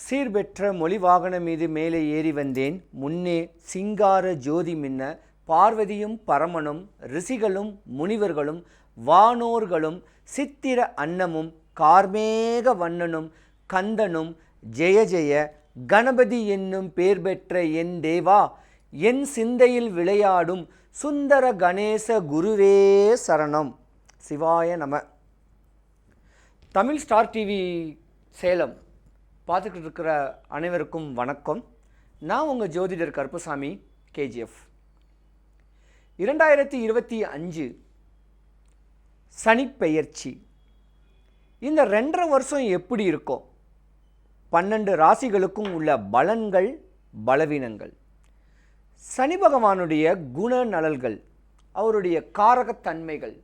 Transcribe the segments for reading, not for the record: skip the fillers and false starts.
சீர்பெற்ற மொழிவாகனம் மீது மேலே ஏறி வந்தேன். முன்னே சிங்கார ஜோதி மின்ன பார்வதியும் பரமனும் ரிஷிகளும் முனிவர்களும் வானோர்களும் சித்திர அன்னமும் கார்மேக வண்ணனும் கந்தனும் ஜெய ஜெய கணபதி என்னும் பேர் பெற்ற என் தேவா, என் சிந்தையில் விளையாடும் சுந்தர கணேச குருவே சரணம். சிவாய நம. தமிழ் ஸ்டார் டிவி சேலம் பார்த்துக்கிட்டு இருக்கிற அனைவருக்கும் வணக்கம். நான் உங்கள் ஜோதிடர் கருப்பசாமி, கேஜிஎஃப். 2025 சனிப்பெயர்ச்சி. இந்த 2.5 வருஷம் எப்படி இருக்கும்? 12 ராசிகளுக்கும் உள்ள பலன்கள், பலவீனங்கள், சனி பகவானுடைய குணநலல்கள், அவருடைய காரகத்தன்மைகள்,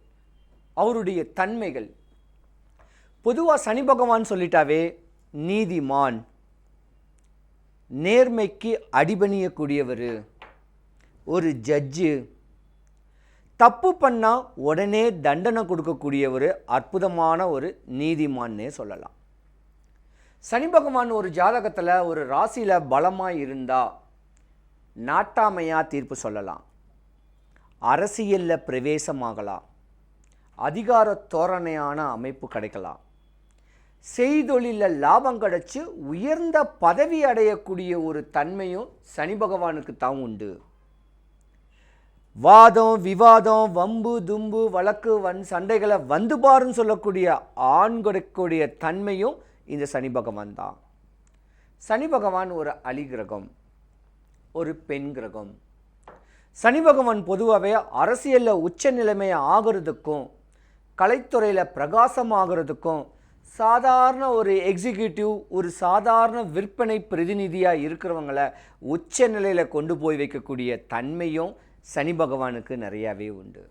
அவருடைய தன்மைகள். பொதுவாக சனி பகவான் சொல்லிட்டாவே நீதிமான், நேர்மைக்கு அடிபணியக்கூடியவர், ஒரு ஜட்ஜு, தப்பு பண்ணால் உடனே தண்டனை கொடுக்கக்கூடிய ஒரு அற்புதமான ஒரு நீதிமான்னே சொல்லலாம். சனி பகவான் ஒரு ஜாதகத்தில் ஒரு ராசியில் பலமாக இருந்தால் நாட்டாமையாக தீர்ப்பு சொல்லலாம், அரசியலில் பிரவேசமாகலாம், அதிகார தோரணையான அமைப்பு கிடைக்கலாம், செய்தொழிலில் லாபம் கிடைச்சி உயர்ந்த பதவி அடையக்கூடிய ஒரு தன்மையும் சனி பகவானுக்கு தான் உண்டு. வாதம், விவாதம், வம்பு, தும்பு, வழக்கு, சண்டைகளை வந்து பாருன்னு சொல்லக்கூடிய ஆண்களுடைய தன்மையும் இந்த சனி பகவான் தான். சனி பகவான் ஒரு அலி கிரகம், ஒரு பெண் கிரகம். சனி பகவான் பொதுவாகவே அரசியலில் உச்ச நிலைமையை ஆகிறதுக்கும் கலைத்துறையில் பிரகாசமாகிறதுக்கும் சாதாரண ஒரு எக்ஸிக்யூட்டிவ், ஒரு சாதாரண விற்பனை பிரதிநிதியாக இருக்கிறவங்களை உச்ச நிலையில் கொண்டு போய் வைக்கக்கூடிய தன்மையும் சனி பகவானுக்கு நிறையாவே உண்டு.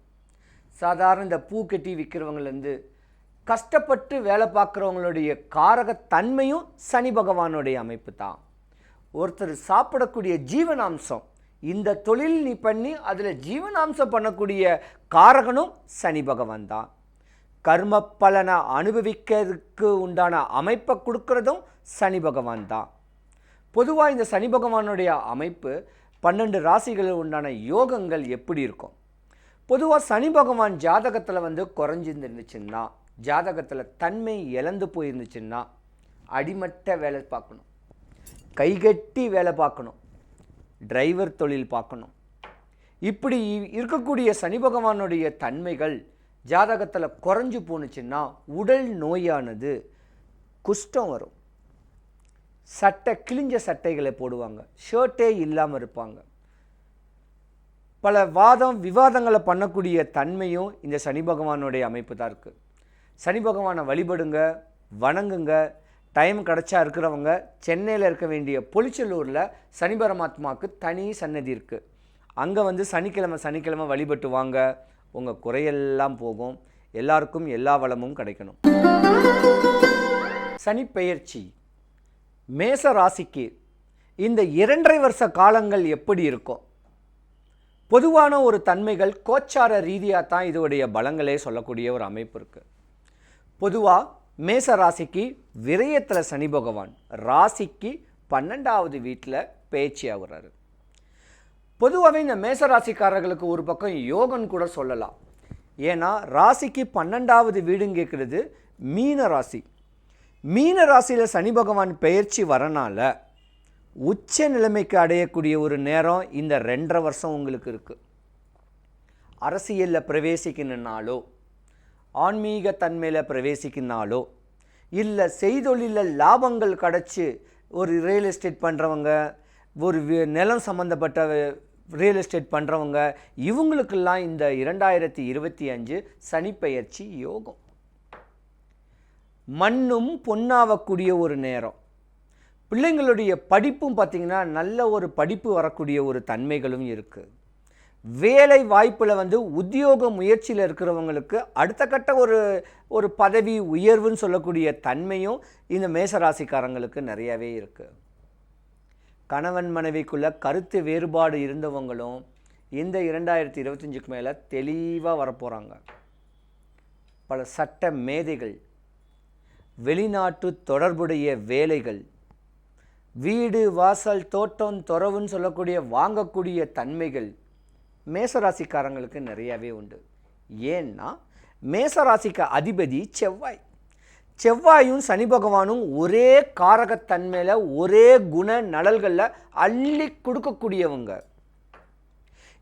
சாதாரண இந்த பூ கட்டி விற்கிறவங்கலேருந்து கஷ்டப்பட்டு வேலை பார்க்குறவங்களுடைய காரகத்தன்மையும் சனி பகவானுடைய அமைப்பு தான். ஒருத்தர் சாப்பிடக்கூடிய ஜீவனாம்சம், இந்த தொழில் நீ பண்ணி அதில் ஜீவனாம்சம் பண்ணக்கூடிய காரகனும் சனி பகவான் தான். கர்ம பலனை அனுபவிக்கிறதுக்கு உண்டான அமைப்பை கொடுக்கறதும் சனி பகவான் தான். பொதுவாக இந்த சனி பகவானுடைய அமைப்பு 12 ராசிகளில் உண்டான யோகங்கள் எப்படி இருக்கும்? பொதுவாக சனி பகவான் ஜாதகத்தில் குறைஞ்சிருந்துச்சுன்னா, ஜாதகத்தில் தன்மை இழந்து போயிருந்துச்சுன்னா அடிமட்ட வேலை பார்க்கணும், கைகட்டி வேலை பார்க்கணும், டிரைவர் தொழில் பார்க்கணும். இப்படி இருக்கக்கூடிய சனி பகவானுடைய தன்மைகள் ஜாதகத்தில் குறைஞ்சு போணுச்சுன்னா உடல் நோயானது, குஷ்டம் வரும், சட்டை கிழிஞ்ச சட்டைகளை போடுவாங்க, ஷர்ட்டே இல்லாமல் இருப்பாங்க. பல வாதம் விவாதங்களை பண்ணக்கூடிய தன்மையும் இந்த சனி பகவானுடைய அமைப்பு தான் இருக்குது. சனி பகவானை வழிபடுங்க, வணங்குங்க. டைம் கிடச்சா இருக்கிறவங்க சென்னையில் இருக்க வேண்டிய பொலிச்சலூரில் சனி பரமாத்மாவுக்கு தனி சன்னதி இருக்குது. அங்கே சனிக்கிழமை வழிபட்டு வாங்க. உங்கள் குறையெல்லாம் போகும். எல்லாருக்கும் எல்லா வளமும் கிடைக்கணும். சனிப்பெயர்ச்சி மேச ராசிக்கு இந்த 2.5 வருஷ காலங்கள் எப்படி இருக்கும்? பொதுவான ஒரு தன்மைகள் கோச்சார ரீதியாக தான் இதோடைய பலங்களே சொல்லக்கூடிய ஒரு அமைப்பு இருக்குது. பொதுவாக மேச ராசிக்கு விரயத்தில் சனி பகவான், ராசிக்கு 12வது வீட்டில் பேச்சு ஆகுறாரு. பொதுவாகவே இந்த மேசராசிக்காரர்களுக்கு ஒரு பக்கம் யோகன் கூட சொல்லலாம். ஏன்னா ராசிக்கு 12வது வீடுன்னு கேட்குறது மீன ராசி. மீன ராசியில் சனி பகவான் பெயர்ச்சி வரனால உச்ச நிலைமைக்கு அடையக்கூடிய ஒரு நேரம் இந்த 2.5 வருஷம் உங்களுக்கு இருக்குது. அரசியலில் பிரவேசிக்கணுன்னாலோ, ஆன்மீக தன்மையில் பிரவேசிக்கணுன்னாலோ, இல்லை செய்தொழிலில் லாபங்கள் கிடச்சி ஒரு ரியல் எஸ்டேட் பண்ணுறவங்க, ஒரு நிலம் சம்மந்தப்பட்ட ரியல் எஸ்டேட் பண்ணுறவங்க, இவங்களுக்கெல்லாம் இந்த 2025 சனிப்பெயர்ச்சி யோகம். மண்ணும் பொன்னாகக்கூடிய ஒரு நேரம். பிள்ளைங்களுடைய படிப்பும் பார்த்திங்கன்னா நல்ல ஒரு படிப்பு வரக்கூடிய ஒரு தன்மைகளும் இருக்குது. வேலை வாய்ப்பில் உத்தியோக முயற்சியில் இருக்கிறவங்களுக்கு அடுத்த கட்ட ஒரு பதவி உயர்வுன்னு சொல்லக்கூடிய தன்மையும் இந்த மேசராசிக்காரங்களுக்கு நிறையாவே இருக்குது. கணவன் மனைவிக்குள்ள கருத்து வேறுபாடு இருந்தவங்களும் இந்த 2025க்கு மேலே தெளிவாக வரப்போகிறாங்க. பல சட்ட மேதைகள், வெளிநாட்டு தொடர்புடைய வேலைகள், வீடு வாசல் தோட்டம் துறவுன்னு சொல்லக்கூடிய வாங்கக்கூடிய தன்மைகள் மேசராசிக்காரங்களுக்கு நிறையாவே உண்டு. ஏன்னா மேசராசிக்கு அதிபதி செவ்வாய். செவ்வாயும் சனி பகவானும் ஒரே காரகத்தன்மையில் ஒரே குண நலல்களில் அள்ளி கொடுக்கக்கூடியவங்க.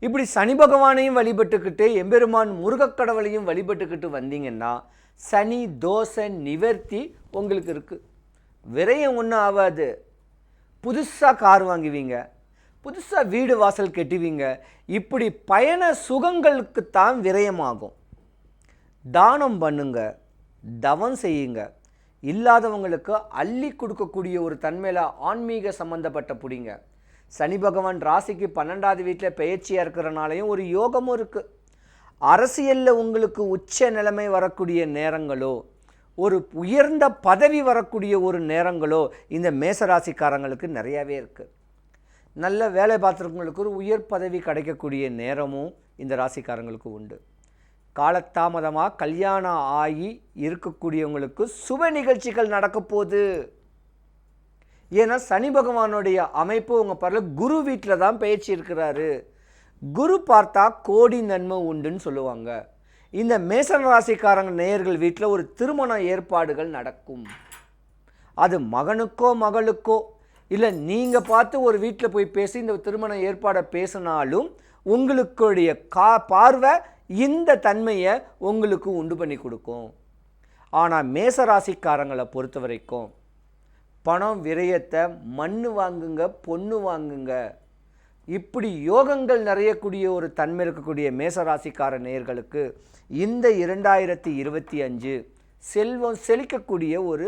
இப்படி சனி பகவானையும் வழிபட்டுக்கிட்டு எம்பெருமான் முருகக்கடவுளையும் வழிபட்டுக்கிட்டு வந்தீங்கன்னா சனி தோஷ நிவர்த்தி உங்களுக்கு இருக்குது. விரயம் ஒன்றும் ஆகாது. புதுசாக கார் வாங்குவீங்க, புதுசாக வீடு வாசல் கட்டுவீங்க. இப்படி பயண சுகங்களுக்குத்தான் விரயமாகும். தானம் பண்ணுங்க, தவம் செய்யுங்க. இல்லாதவங்களுக்கு அள்ளி கொடுக்கக்கூடிய ஒரு தன்மையில் ஆன்மீக சம்பந்தப்பட்ட பிடிங்க. சனி பகவான் ராசிக்கு 12வது வீட்டில் பெயர்ச்சியாக இருக்கிறனாலையும் ஒரு யோகமும் இருக்குது. அரசியலில் உங்களுக்கு உச்ச நிலைமை வரக்கூடிய நேரங்களோ ஒரு உயர்ந்த பதவி வரக்கூடிய ஒரு நேரங்களோ இந்த மேசராசிக்காரங்களுக்கு நிறையாவே இருக்குது. நல்ல வேலை பார்த்துருக்கவங்களுக்கு ஒரு உயர் பதவி கிடைக்கக்கூடிய நேரமும் இந்த ராசிக்காரங்களுக்கு உண்டு. காலதாமதமாக கல்யாணம் ஆகி இருக்கக்கூடியவங்களுக்கு சுப நிகழ்ச்சிகள் நடக்க போகுது. ஏன்னா சனி பகவானுடைய அமைப்பு உங்கள் பரல குரு வீட்டில் தான் பயிற்சி இருக்கிறாரு. குரு பார்த்தா கோடி நன்மை உண்டுன்னு சொல்லுவாங்க. இந்த மேசன் ராசிக்காரங்க நேயர்கள் வீட்டில் ஒரு திருமண ஏற்பாடுகள் நடக்கும். அது மகனுக்கோ மகளுக்கோ இல்லை நீங்கள் பார்த்து ஒரு வீட்டில் போய் பேசி இந்த திருமண ஏற்பாடை பேசினாலும் உங்களுடைய பார்வை இந்த தன்மையை உங்களுக்கு உண்டு பண்ணி கொடுக்கும். ஆனால் மேசராசிக்காரங்களை பொறுத்த வரைக்கும் பணம் விரயத்தை மண்ணு வாங்குங்க, பொண்ணு வாங்குங்க. இப்படி யோகங்கள் நிறையக்கூடிய ஒரு தன்மை இருக்கக்கூடிய மேசராசிக்கார நேயர்களுக்கு இந்த 2025 செல்வம் செழிக்கக்கூடிய ஒரு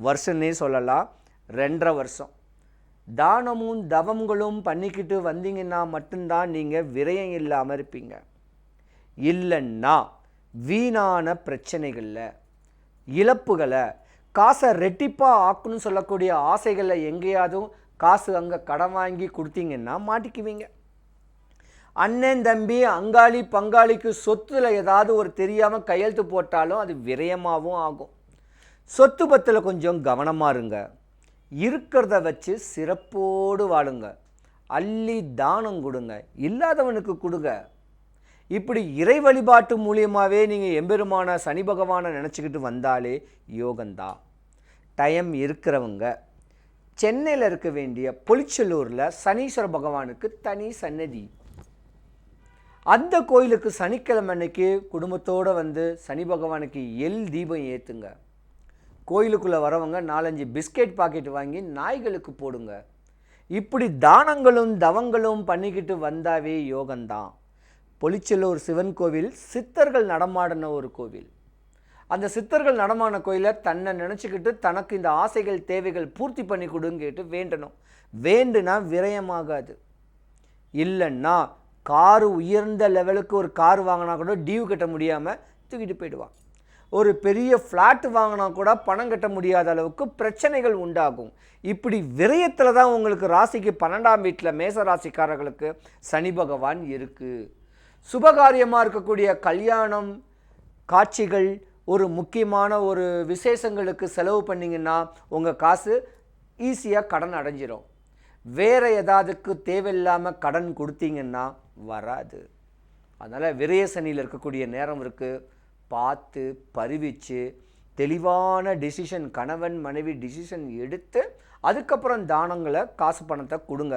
வருஷன்னே சொல்லலாம். 2.5 வருஷம் தானமும் தவங்களும் பண்ணிக்கிட்டு வந்தீங்கன்னா மட்டும்தான் நீங்கள் விரயம் இல்லாமல் இருப்பீங்க. இல்லைன்னா வீணான பிரச்சனைகளில் இழப்புகளை காசை ரெட்டிப்பாக ஆக்கணும்னு சொல்லக்கூடிய ஆசைகளில் எங்கேயாவது காசு அங்கே கடன் வாங்கி கொடுத்தீங்கன்னா மாட்டிக்குவீங்க. அண்ணன் தம்பி அங்காளி பங்காளிக்கு சொத்துல ஏதாவது ஒரு தெரியாமல் கையெழுத்து போட்டாலும் அது விரயமாகவும் ஆகும். சொத்து பத்தில் கொஞ்சம் கவனமாக இருங்க. இருக்கிறத வச்சு சிறப்போடு வாழுங்க. அள்ளி தானம் கொடுங்க, இல்லாதவனுக்கு கொடுங்க. இப்படி இறை வழிபாட்டு மூலியமாகவே நீங்கள் எம்பெருமான சனி பகவானை நினச்சிக்கிட்டு வந்தாலே யோகந்தான். டைம் இருக்கிறவங்க சென்னையில் இருக்க வேண்டிய பொலிச்சலூரில் சனீஸ்வர பகவானுக்கு தனி சன்னதி. அந்த கோயிலுக்கு சனிக்கிழமை அன்னைக்கு குடும்பத்தோடு வந்து சனி பகவானுக்கு எல் தீபம் ஏற்றுங்க. கோயிலுக்குள்ளே வரவங்க 4-5 பிஸ்கெட் பாக்கெட் வாங்கி நாய்களுக்கு போடுங்க. இப்படி தானங்களும் தவங்களும் பண்ணிக்கிட்டு வந்தாவே யோகந்தான். பொலிச்சலூர் சிவன் கோவில் சித்தர்கள் நடமாடின ஒரு கோவில். அந்த சித்தர்கள் நடமான கோயிலை தன்னை நினச்சிக்கிட்டு தனக்கு இந்த ஆசைகள் தேவைகள் பூர்த்தி பண்ணி கொடுன்னு கேட்டு வேண்டணும். வேண்டுனா விரயமாகாது. இல்லைன்னா காரு உயர்ந்த லெவலுக்கு ஒரு கார் வாங்கினா கூட டியூ கட்ட முடியாமல் தூக்கிட்டு போயிடுவான். ஒரு பெரிய ஃப்ளாட் வாங்கினா கூட பணம் கட்ட முடியாத அளவுக்கு பிரச்சனைகள் உண்டாகும். இப்படி விரயத்தில் தான் உங்களுக்கு ராசிக்கு 12ஆம் வீட்டில் மேச ராசிக்காரர்களுக்கு சனி பகவான் இருக்குது. சுபகாரியமாக இருக்கக்கூடிய கல்யாணம் காட்சிகள் ஒரு முக்கியமான ஒரு விசேஷங்களுக்கு செலவு பண்ணிங்கன்னா உங்கள் காசு ஈஸியாக கடன் அடைஞ்சிரும். வேறு ஏதாவதுக்கு தேவையில்லாமல் கடன் கொடுத்தீங்கன்னா வராது. அதனால் விரய சனியில் இருக்கக்கூடிய நேரம் இருக்குது. பார்த்து பரிவிச்சு தெளிவான டிசிஷன், கணவன் மனைவி டிசிஷன் எடுத்து அதுக்கப்புறம் தானங்களை காசு பணத்தை கொடுங்க.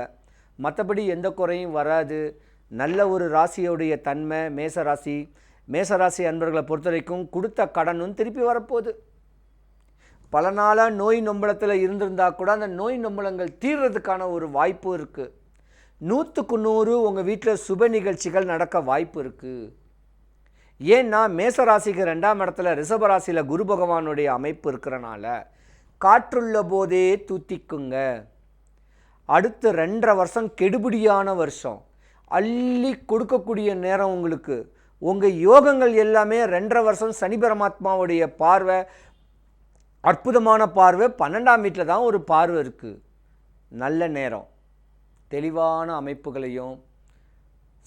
மற்றபடி எந்த குறையும் வராது. நல்ல ஒரு ராசியோடைய தன்மை மேசராசி. மேசராசி அன்பர்களை பொறுத்த வரைக்கும் கொடுத்த கடனும் திருப்பி வரப்போகுது. பல நாளாக நோய் நொம்பலத்தில் இருந்திருந்தால் கூட அந்த நோய் நொம்பலங்கள் தீர்றதுக்கான ஒரு வாய்ப்பு இருக்குது. 100க்கு 100 உங்கள் வீட்டில் சுப நிகழ்ச்சிகள் நடக்க வாய்ப்பு இருக்குது. ஏன்னா மேசராசிக்கு 2ஆம் இடத்துல ரிஷபராசியில் குரு பகவானுடைய அமைப்பு இருக்கிறனால காற்றுள்ள போதே தூத்திக்குங்க. அடுத்து 2.5 வருஷம் கெடுபிடியான வருஷம். அள்ளி கொடுக்கக்கூடிய நேரம் உங்களுக்கு. உங்கள் யோகங்கள் எல்லாமே 2.5 வருஷம் சனி பரமாத்மாவுடைய பார்வை, அற்புதமான பார்வை. 12ஆம் வீட்டில் தான் ஒரு பார்வை இருக்குது. நல்ல நேரம். தெளிவான அமைப்புகளையும்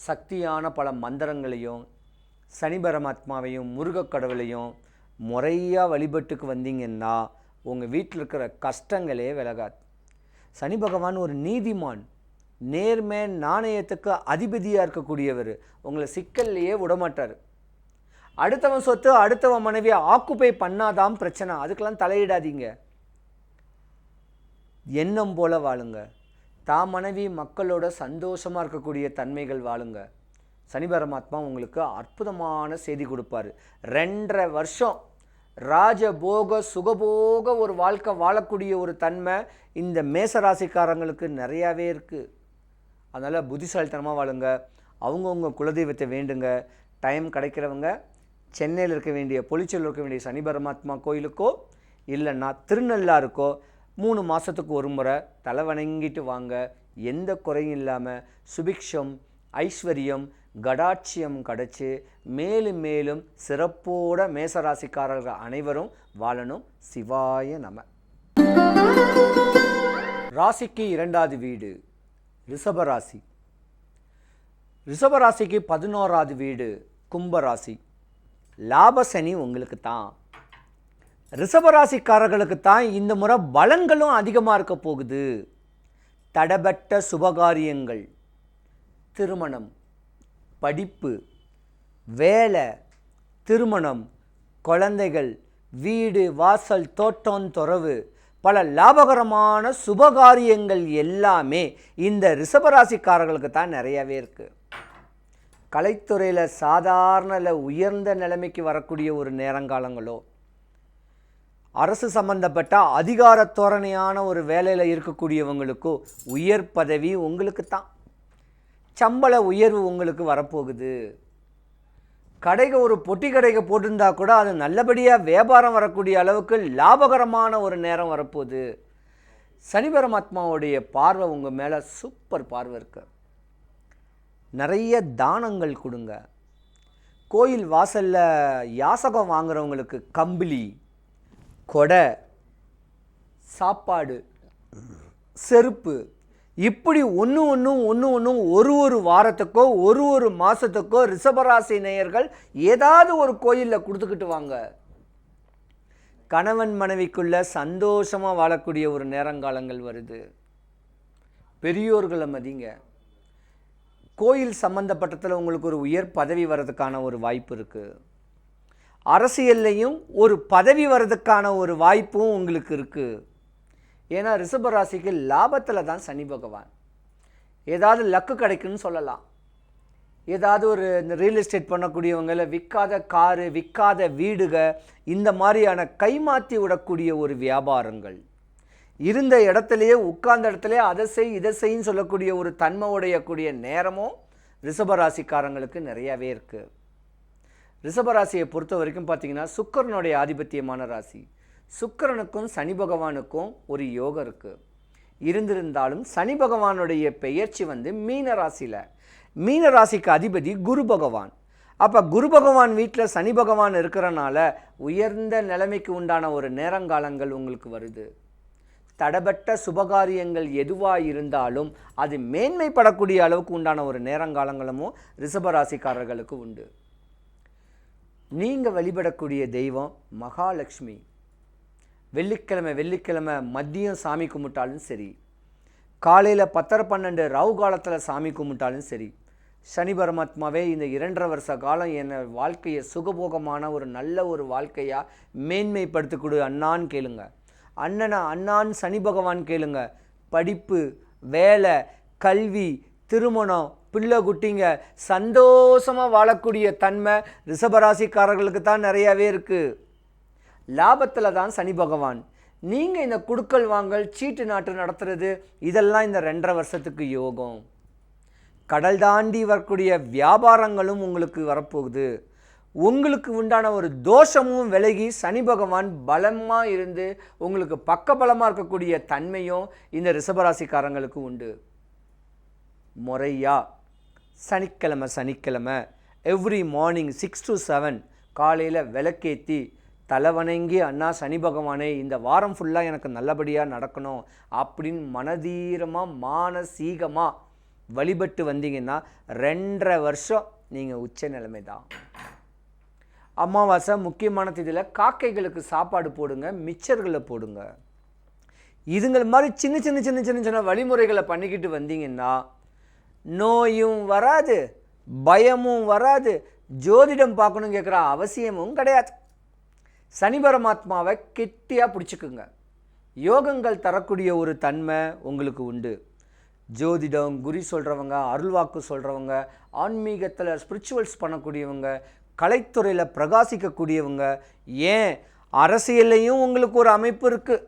சக்தியான பல மந்திரங்களையும் சனி பரமாத்மாவையும் முருகக்கடவுளையும் முறையாக வழிபட்டுக்கு வந்தீங்கன்னா உங்கள் வீட்டில் இருக்கிற கஷ்டங்களே விலகாது. சனி பகவான் ஒரு நீதிமான், நேர்மை நாணயத்துக்கு அதிபதியாக இருக்கக்கூடியவர். உங்களை சிக்கல்லையே விடமாட்டார். அடுத்தவன் சொத்து அடுத்தவன் மனைவியை ஆக்குப்பை பண்ணாதான் பிரச்சனை, அதுக்கெல்லாம் தலையிடாதீங்க. எண்ணம் போல வாழுங்க. மனைவி மக்களோட சந்தோஷமாக இருக்கக்கூடிய தன்மைகள் வாழுங்க. சனி பரமாத்மா உங்களுக்கு அற்புதமான செய்தி கொடுப்பார். 2.5 வருஷம் ராஜபோக சுகபோக ஒரு வாழ்க்கை வாழக்கூடிய ஒரு தன்மை இந்த மேசராசிக்காரங்களுக்கு நிறையாவே இருக்குது. அதனால் புத்திசாலித்தனமாக வாழுங்க. அவங்கவுங்க குலதெய்வத்தை வேண்டுங்க. டைம் கிடைக்கிறவங்க சென்னையில் இருக்க வேண்டிய பொலிச்சல் இருக்க வேண்டிய சனி பரமாத்மா கோயிலுக்கோ இல்லைன்னா திருநள்ளாருக்கோ 3 மாதத்துக்கு ஒரு முறை தலை வணங்கிட்டு வாங்க. எந்த குறையும் இல்லாமல் சுபிக்ஷம் ஐஸ்வர்யம் கடாட்சியம் கிடச்சி மேலும் மேலும் சிறப்போட மேசராசிக்காரர்கள் அனைவரும் வாழணும். சிவாய நம. ராசிக்கு 2வது வீடு ரிஷபராசி. ரிஷபராசிக்கு 11வது வீடு கும்பராசி. லாபசனி உங்களுக்கு தான். ரிஷபராசிக்காரர்களுக்கு தான் இந்த முறை பலன்களும் அதிகமாக இருக்க போகுது. தடபட்ட சுபகாரியங்கள், திருமணம், படிப்பு, வேலை, திருமணம், குழந்தைகள், வீடு வாசல் தோட்டம் துறவு, பல லாபகரமான சுபகாரியங்கள் எல்லாமே இந்த ரிஷபராசிக்காரர்களுக்கு தான் நிறையவே இருக்குது. கலைத்துறையில் சாதாரண உயர்ந்த நிலைமைக்கு வரக்கூடிய ஒரு நேரங்காலங்களோ, அரசு சம்பந்தப்பட்ட அதிகார தோரணையான ஒரு வேலையில் இருக்கக்கூடியவங்களுக்கோ உயர் பதவி உங்களுக்கு தான். சம்பள உயர்வு உங்களுக்கு வரப்போகுது. கடைக்கு ஒரு பொட்டி கடைக்கு போட்டிருந்தா கூட அது நல்லபடியாக வியாபாரம் வரக்கூடிய அளவுக்கு லாபகரமான ஒரு நேரம் வரப்போகுது. சனி பரமாத்மாவுடைய பார்வை உங்கள் மேலே சூப்பர் பார்வை இருக்கு. நிறைய தானங்கள் கொடுங்க. கோயில் வாசலில் யாசகம் வாங்குறவங்களுக்கு கம்பிளி, கொடை, சாப்பாடு, செருப்பு, இப்படி ஒன்று ஒரு வாரத்துக்கோ ஒரு மாதத்துக்கோ ரிஷபராசி நேயர்கள் ஏதாவது ஒரு கோயிலில் கொடுத்துக்கிட்டு வாங்க. கணவன் மனைவிக்குள்ள சந்தோஷமாக வாழக்கூடிய ஒரு நேரங்காலங்கள் வருது. பெரியோர்களை மதிங்க. கோயில் சம்பந்தப்பட்டத்தில் உங்களுக்கு ஒரு உயர் பதவி வர்றதுக்கான ஒரு வாய்ப்பு இருக்குது. அரசியல்லையும் ஒரு பதவி வர்றதுக்கான ஒரு வாய்ப்பும் உங்களுக்கு இருக்குது. ஏன்னா ரிஷபராசிக்கு லாபத்தில் தான் சனி பகவான். ஏதாவது லக்கு கிடைக்குன்னு சொல்லலாம். ஏதாவது ஒரு இந்த ரியல் எஸ்டேட் பண்ணக்கூடியவங்கள விற்காத காரு, விற்காத வீடுக, இந்த மாதிரியான கைமாற்றி விடக்கூடிய ஒரு வியாபாரங்கள், இருந்த இடத்துலையே உட்கார்ந்த இடத்துலையே அதை செய் இதை செய்ன்னு சொல்லக்கூடிய ஒரு தன்மை உடையக்கூடிய நேரமும் ரிஷபராசிக்காரங்களுக்கு நிறையாவே இருக்குது. ரிஷபராசியை பொறுத்த வரைக்கும் பார்த்தீங்கன்னா சுக்கிரனுடைய ஆதிபத்தியமான ராசி. சுக்கிரனுக்கும் சனி பகவானுக்கும் ஒரு யோகம் இருக்குது. இருந்திருந்தாலும் சனி பகவானுடைய பெயர்ச்சி மீன ராசியில். மீன ராசிக்கு அதிபதி குரு பகவான். அப்போ குரு பகவான் வீட்டில் சனி பகவான் இருக்கிறனால உயர்ந்த நிலைமைக்கு உண்டான ஒரு நேரங்காலங்கள் உங்களுக்கு வருது. தடபட்ட சுபகாரியங்கள் எதுவாக இருந்தாலும் அது மேன்மைப்படக்கூடிய அளவுக்கு உண்டான ஒரு நேரங்காலங்களும் ரிஷபராசிக்காரர்களுக்கு உண்டு. நீங்கள் வழிபடக்கூடிய தெய்வம் மகாலட்சுமி. வெள்ளிக்கிழமை மதியம் சாமி கும்பிட்டாலும் சரி, காலையில் 10:12 ராவு காலத்தில் சாமி கும்பிட்டாலும் சரி, சனி பரமாத்மாவே இந்த 2.5 வருஷ காலம் என்னை வாழ்க்கையை சுகபோகமான ஒரு நல்ல ஒரு வாழ்க்கையாக மேன்மைப்படுத்தி கொடு அண்ணான்னு கேளுங்க. அண்ணான்னு சனி பகவான் கேளுங்க. படிப்பு, வேலை, கல்வி, திருமணம், பிள்ளை குட்டிங்க, சந்தோஷமாக வாழக்கூடிய தன்மை ரிஷபராசிக்காரர்களுக்கு தான் நிறையாவே இருக்குது. லாபத்தில் தான் சனி பகவான். நீங்கள் இந்த குடுக்கல் வாங்கல் சீட்டு நாட்டு நடத்துறது இதெல்லாம் இந்த 2.5 வருஷத்துக்கு யோகம். கடல் தாண்டி வரக்கூடிய வியாபாரங்களும் உங்களுக்கு வரப்போகுது. உங்களுக்கு உண்டான ஒரு தோஷமும் விலகி சனி பகவான் பலமாக இருந்து உங்களுக்கு பக்கபலமாக இருக்கக்கூடிய தன்மையும் இந்த ரிஷபராசிக்காரங்களுக்கு உண்டு. முறையாக சனிக்கிழமை எவ்ரி மார்னிங் 6 to 7 காலையில் விளக்கேற்றி தலைவணங்கி அண்ணா சனி பகவானே இந்த வாரம் ஃபுல்லாக எனக்கு நல்லபடியாக நடக்கணும் அப்படின்னு மனதீரமாக மானசீகமாக வழிபட்டு வந்தீங்கன்னா 2.5 வருஷம் நீங்கள் உச்ச நிலைமை தான். அமாவாசை முக்கியமான தேதியில் காக்கைகளுக்கு சாப்பாடு போடுங்க, மிச்சர்களை போடுங்க. இதுங்கள் மாதிரி சின்ன சின்ன சின்ன சின்ன சின்ன வழிமுறைகளை பண்ணிக்கிட்டு வந்தீங்கன்னா நோயும் வராது, பயமும் வராது, ஜோதிடம் பார்க்கணும் கேட்குற அவசியமும் கிடையாது. சனி பரமாத்மாவை கெட்டியாக பிடிச்சிக்குங்க. யோகங்கள் தரக்கூடிய ஒரு தன்மை உங்களுக்கு உண்டு. ஜோதிடம், குறி சொல்கிறவங்க, அருள்வாக்கு சொல்கிறவங்க, ஆன்மீகத்தில் ஸ்பிரிச்சுவல்ஸ் பண்ணக்கூடியவங்க, கலைத்துறையில் பிரகாசிக்கக்கூடியவங்க, ஏன் அரசியல்லையும் உங்களுக்கு ஒரு அமைப்பு இருக்குது.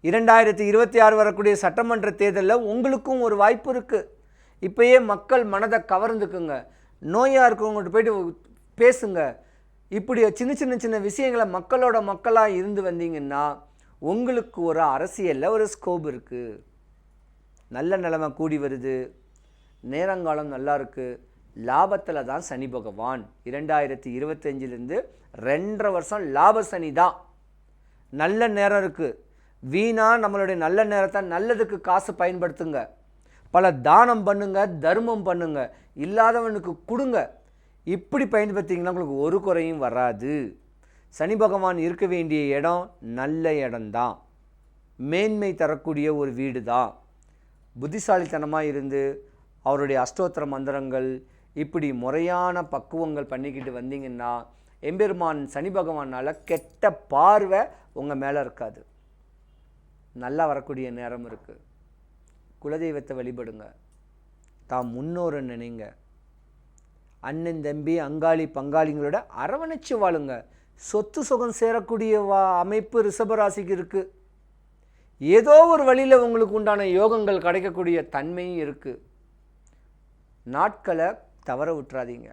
2026 வரக்கூடிய சட்டமன்ற தேர்தலில் உங்களுக்கும் ஒரு வாய்ப்பு இருக்குது. இப்போயே மக்கள் மனதை கவர்ந்துக்குங்க. நோயாக இருக்கவங்கள்ட்ட போய்ட்டு பேசுங்க. இப்படி சின்ன சின்ன சின்ன விஷயங்களை மக்களோட மக்களாக இருந்து வந்தீங்கன்னா உங்களுக்கு ஒரு அரசியலில் ஒரு ஸ்கோப் இருக்குது. நல்ல நிலைமை கூடி வருது, நேரங்காலம் நல்லா இருக்குது. லாபத்தில் தான் சனி பகவான் 2025 2.5 வருஷம் லாப சனி தான். நல்ல நேரம் இருக்குது. வீணாக நம்மளுடைய நல்ல நேரத்தை நல்லதுக்கு காசு பயன்படுத்துங்க. பல தானம் பண்ணுங்க, தர்மம் பண்ணுங்க, இல்லாதவனுக்கு கொடுங்க. இப்படி பயன்படுத்திங்கன்னா உங்களுக்கு ஒரு குறையும் வராது. சனி பகவான் இருக்க வேண்டிய இடம் நல்ல இடம்தான், மேன்மை தரக்கூடிய ஒரு வீடு தான். புத்திசாலித்தனமாக இருந்து அவருடைய அஷ்டோத்திர மந்திரங்கள் இப்படி முறையான பக்குவங்கள் பண்ணிக்கிட்டு வந்தீங்கன்னா எம்பெருமான் சனி பகவானால் கெட்ட பார்வை உங்கள் மேலே இருக்காது. நல்லா வரக்கூடிய நேரம் இருக்குது. குலதெய்வத்தை வழிபடுங்க. தாம் முன்னோரை நினைங்க. அண்ணன் தம்பி அங்காளி பங்காளிங்களோட அரவணைச்சு வாழுங்க. சொத்து சுகம் சேரக்கூடிய அமைப்பு ரிஷபராசிக்கு இருக்குது. ஏதோ ஒரு வழியில் உங்களுக்கு உண்டான யோகங்கள் கிடைக்கக்கூடிய தன்மையும் இருக்குது. நாட்களை தவற விட்டுறாதீங்க.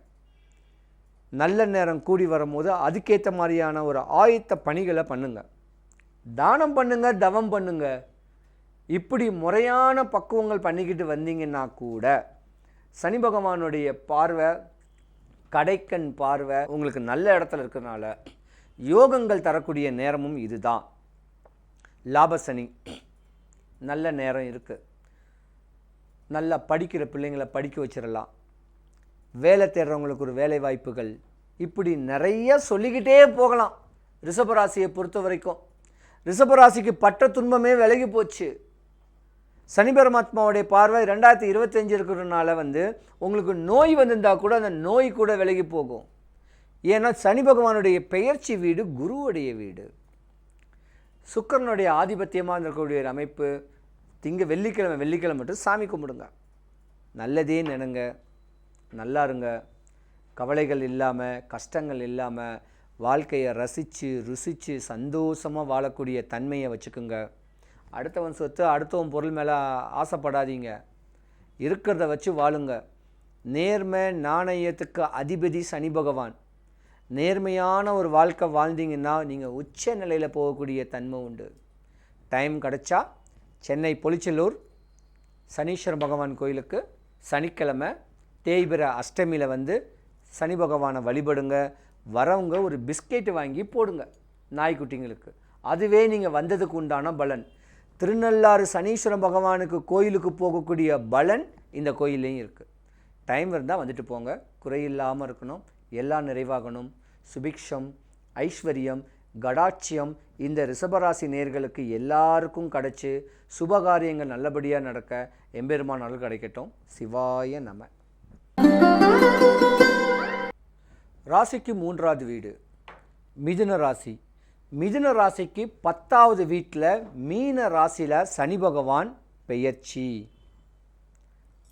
நல்ல நேரம் கூடி வரும்போது அதுக்கேற்ற மாதிரியான ஒரு ஆயத்த பணிகளை பண்ணுங்க. தானம் பண்ணுங்க, தவம் பண்ணுங்க. இப்படி முறையான பக்குவங்கள் பண்ணிக்கிட்டு வந்தீங்கன்னா கூட சனி பகவானுடைய பார்வை, கடைக்கண் பார்வை உங்களுக்கு நல்ல இடத்துல இருக்கிறதுனால யோகங்கள் தரக்கூடிய நேரமும் இதுதான். லாபசனி நல்ல நேரம் இருக்குது. நல்லா படிக்கிற பிள்ளைங்களை படிக்க வச்சிடலாம். வேலை தேடுறவங்களுக்கு ஒரு வேலை வாய்ப்புகள், இப்படி நிறைய சொல்லிக்கிட்டே போகலாம். ரிஷபராசியை பொறுத்த வரைக்கும் ரிஷபராசிக்கு பட்ட துன்பமே விலகி போச்சு. சனி பரமாத்மாவுடைய பார்வை 2025 இருக்கிறதுனால உங்களுக்கு நோய் வந்திருந்தால் கூட அந்த நோய் கூட விலகி போகும். ஏன்னா சனி பகவானுடைய பெயர்ச்சி வீடு குருவுடைய வீடு. சுக்கிரனுடைய ஆதிபத்தியமாக இருக்கக்கூடிய அமைப்பு. வெள்ளிக்கிழமை மட்டும் சாமி கும்பிடுங்க. நல்லதே நினைங்க, நல்லா இருங்க. கவலைகள் இல்லாமல், கஷ்டங்கள் இல்லாமல் வாழ்க்கையை ரசித்து ருசித்து சந்தோஷமாக வாழக்கூடிய தன்மையை வச்சுக்குங்க. அடுத்தவன் சொத்து, அடுத்தவன் பொருள் மேலே ஆசைப்படாதீங்க. இருக்கிறத வச்சு வாழுங்க. நேர்மை நாணயத்துக்கு அதிபதி சனி பகவான். நேர்மையான ஒரு வாழ்க்கை வாழ்ந்தீங்கன்னா நீங்கள் உச்ச நிலையில் போகக்கூடிய தன்மை உண்டு. டைம் கிடச்சா சென்னை பொலிச்சலூர் சனீஸ்வர பகவான் கோயிலுக்கு சனிக்கிழமை தேய்பிர அஷ்டமியில் சனி பகவானை வழிபடுங்க. வரவங்க ஒரு பிஸ்கெட்டு வாங்கி போடுங்க நாய்க்குட்டிங்களுக்கு. அதுவே நீங்கள் வந்ததுக்கு உண்டான பலன். திருநள்ளாறு சனீஸ்வர பகவானுக்கு கோயிலுக்கு போகக்கூடிய பலன் இந்த கோயிலையும் இருக்குது. டைம் இருந்தால் வந்துட்டு போங்க. குறையில்லாமல் இருக்கணும், எல்லாம் நிறைவாகணும். சுபிக்ஷம், ஐஸ்வர்யம், கடாட்சியம் இந்த ரிஷபராசி நேர்களுக்கு எல்லாருக்கும் கிடைச்சி சுபகாரியங்கள் நல்லபடியாக நடக்க எம்பெருமான் அருள் கிடைக்கட்டும். சிவாய நம. ராசிக்கு 3வது வீடு மிதுன ராசி. மிதுன ராசிக்கு 10வது வீட்டில் மீன ராசியில் சனி பகவான் பெயர்ச்சி.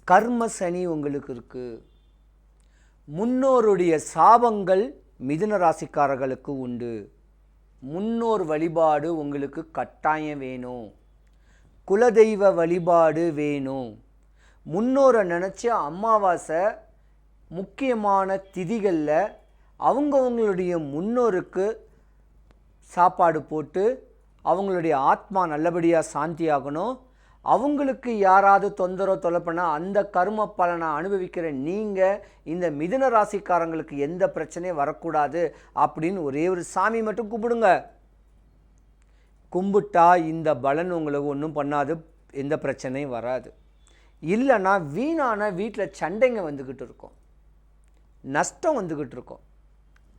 கர்ம சனி உங்களுக்கு இருக்குது. முன்னோருடைய சாபங்கள் மிதுன ராசிக்காரர்களுக்கு உண்டு. முன்னோர் வழிபாடு உங்களுக்கு கட்டாயம் வேணும். குலதெய்வ வழிபாடு வேணும். முன்னோரை நினச்சி அமாவாசை முக்கியமான திதிகளில் அவங்களுடைய முன்னோருக்கு சாப்பாடு போட்டு அவங்களுடைய ஆத்மா நல்லபடியாக சாந்தியாகணும். அவங்களுக்கு யாராவது தொந்தரவு தொலை பண்ணால் அந்த கர்ம பலனை அனுபவிக்கிற நீங்கள் இந்த மிதுன ராசிக்காரங்களுக்கு எந்த பிரச்சனையும் வரக்கூடாது அப்படின்னு ஒரே ஒரு சாமி மட்டும் கும்பிடுங்க. கும்பிட்டா இந்த பலன் உங்களுக்கு ஒன்றும் பண்ணாது, எந்த பிரச்சனையும் வராது. இல்லைன்னா வீணான வீட்டில் சண்டைங்க வந்துக்கிட்டு இருக்கும், நஷ்டம் வந்துக்கிட்டு இருக்கும்,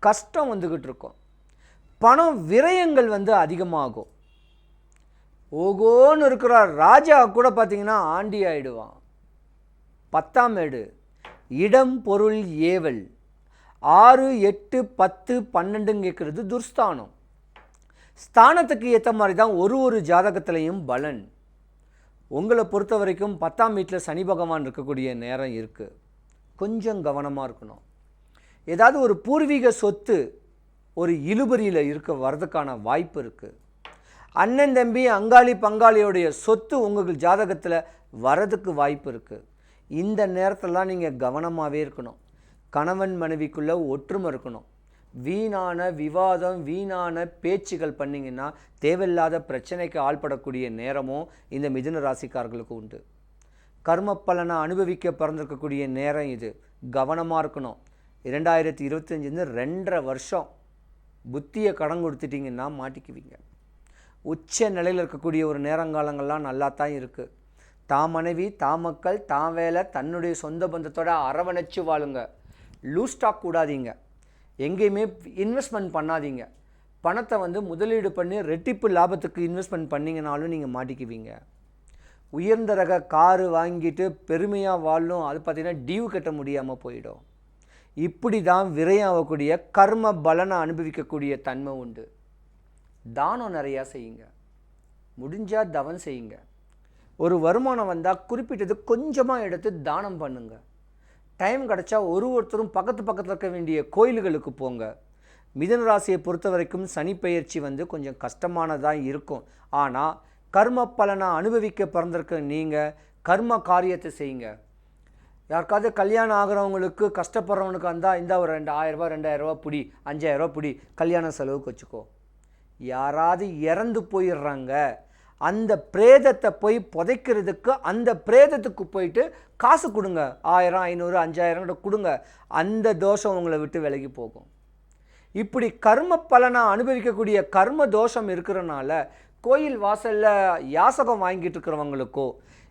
கஷ்டம் வந்துக்கிட்டு இருக்கும், பணம் விரயங்கள் அதிகமாகும். ஓகோன்னு இருக்கிறார் ராஜா கூட பார்த்தீங்கன்னா ஆண்டி ஆயிடுவான். 10ஆம் ஏடு இடம் பொருள் ஏவல். 6, 8, 10, 12 கேட்குறது துர்ஸ்தானம். ஸ்தானத்துக்கு ஏற்ற மாதிரி தான் ஒரு ஜாதகத்திலையும் பலன். உங்களை பொறுத்த வரைக்கும் 10ஆம் வீட்டில் சனி பகவான் இருக்கக்கூடிய நேரம் இருக்குது. கொஞ்சம் கவனமாக இருக்கணும். ஏதாவது ஒரு பூர்வீக சொத்து ஒரு இழுபறியில் வர்றதுக்கான வாய்ப்பு இருக்குது. அண்ணன் தம்பி அங்காளி பங்காளியோடைய சொத்து உங்கள் ஜாதகத்தில் வரதுக்கு வாய்ப்பு இருக்குது. இந்த நேரத்திலலாம் நீங்கள் கவனமாகவே இருக்கணும். கணவன் மனைவிக்குள்ளே ஒற்றுமை இருக்கணும். வீணான விவாதம் வீணான பேச்சுகள் பண்ணிங்கன்னா தேவையில்லாத பிரச்சனைக்கு ஆள்படக்கூடிய நேரமும் இந்த மிதுன ராசிக்காரர்களுக்கு உண்டு. கர்ம பலனை அனுபவிக்க பிறந்திருக்கக்கூடிய நேரம் இது. கவனமாக இருக்கணும். 2025 2.5 வருஷம் புத்தியை கடன் கொடுத்துட்டிங்கன்னா மாட்டிக்குவீங்க. உச்ச நிலையில் இருக்கக்கூடிய ஒரு நேரங்காலங்கள்லாம் நல்லா தான் இருக்குது. தான் மனைவி தான் மக்கள் தான் வேலை தன்னுடைய சொந்த பந்தத்தோட அரவணைச்சு வாழுங்க. லூஸ் ஸ்டாக் கூடாதீங்க. எங்கேயுமே இன்வெஸ்ட்மெண்ட் பண்ணாதீங்க. பணத்தை முதலீடு பண்ணி ரெட்டிப்பு லாபத்துக்கு இன்வெஸ்ட்மெண்ட் பண்ணிங்கனாலும் நீங்கள் மாட்டிக்குவீங்க. உயர்ந்த ரக காரு வாங்கிட்டு பெருமையாக வாழணும், அது பார்த்திங்கன்னா டியூ கட்ட முடியாமல் போயிடும். இப்படி தான் விரையாகக்கூடிய கர்ம பலனை அனுபவிக்கக்கூடிய தன்மை உண்டு. தானம் நிறையா செய்யுங்க. முடிஞ்சால் தவம் செய்யுங்க. ஒரு வருமானம் வந்தால் குறிப்பிட்டது கொஞ்சமாக எடுத்து தானம் பண்ணுங்க. டைம் கிடச்சா ஒருத்தரும் பக்கத்தில் இருக்க வேண்டிய கோயில்களுக்கு போங்க. மிதுன ராசியை பொறுத்த வரைக்கும் சனி பெயர்ச்சி கொஞ்சம் கஷ்டமானதாக இருக்கும். ஆனால் கர்ம பலனை அனுபவிக்க பிறந்திருக்க நீங்கள் கர்ம காரியத்தை செய்யுங்க. யாருக்காவது கல்யாணம் ஆகிறவங்களுக்கு கஷ்டப்படுறவனுக்கு வந்தால் இந்த ஒரு 1000 ரூபா 2000 ரூபா பிடி 5000 ரூபா பிடி கல்யாண செலவுக்கு வச்சுக்கோ. யாராவது இறந்து போயிடுறாங்க, அந்த பிரேதத்தை போய் புதைக்கிறதுக்கு அந்த பிரேதத்துக்கு போயிட்டு காசு கொடுங்க. 1000 500 5000 கொடுங்க. அந்த தோஷம் உங்களை விட்டு விலகி போகும். இப்படி கர்ம பலனை அனுபவிக்கக்கூடிய கர்ம தோஷம் இருக்கிறனால கோயில் வாசலில் யாசகம் வாங்கிட்டு இருக்கிறவங்களுக்கோ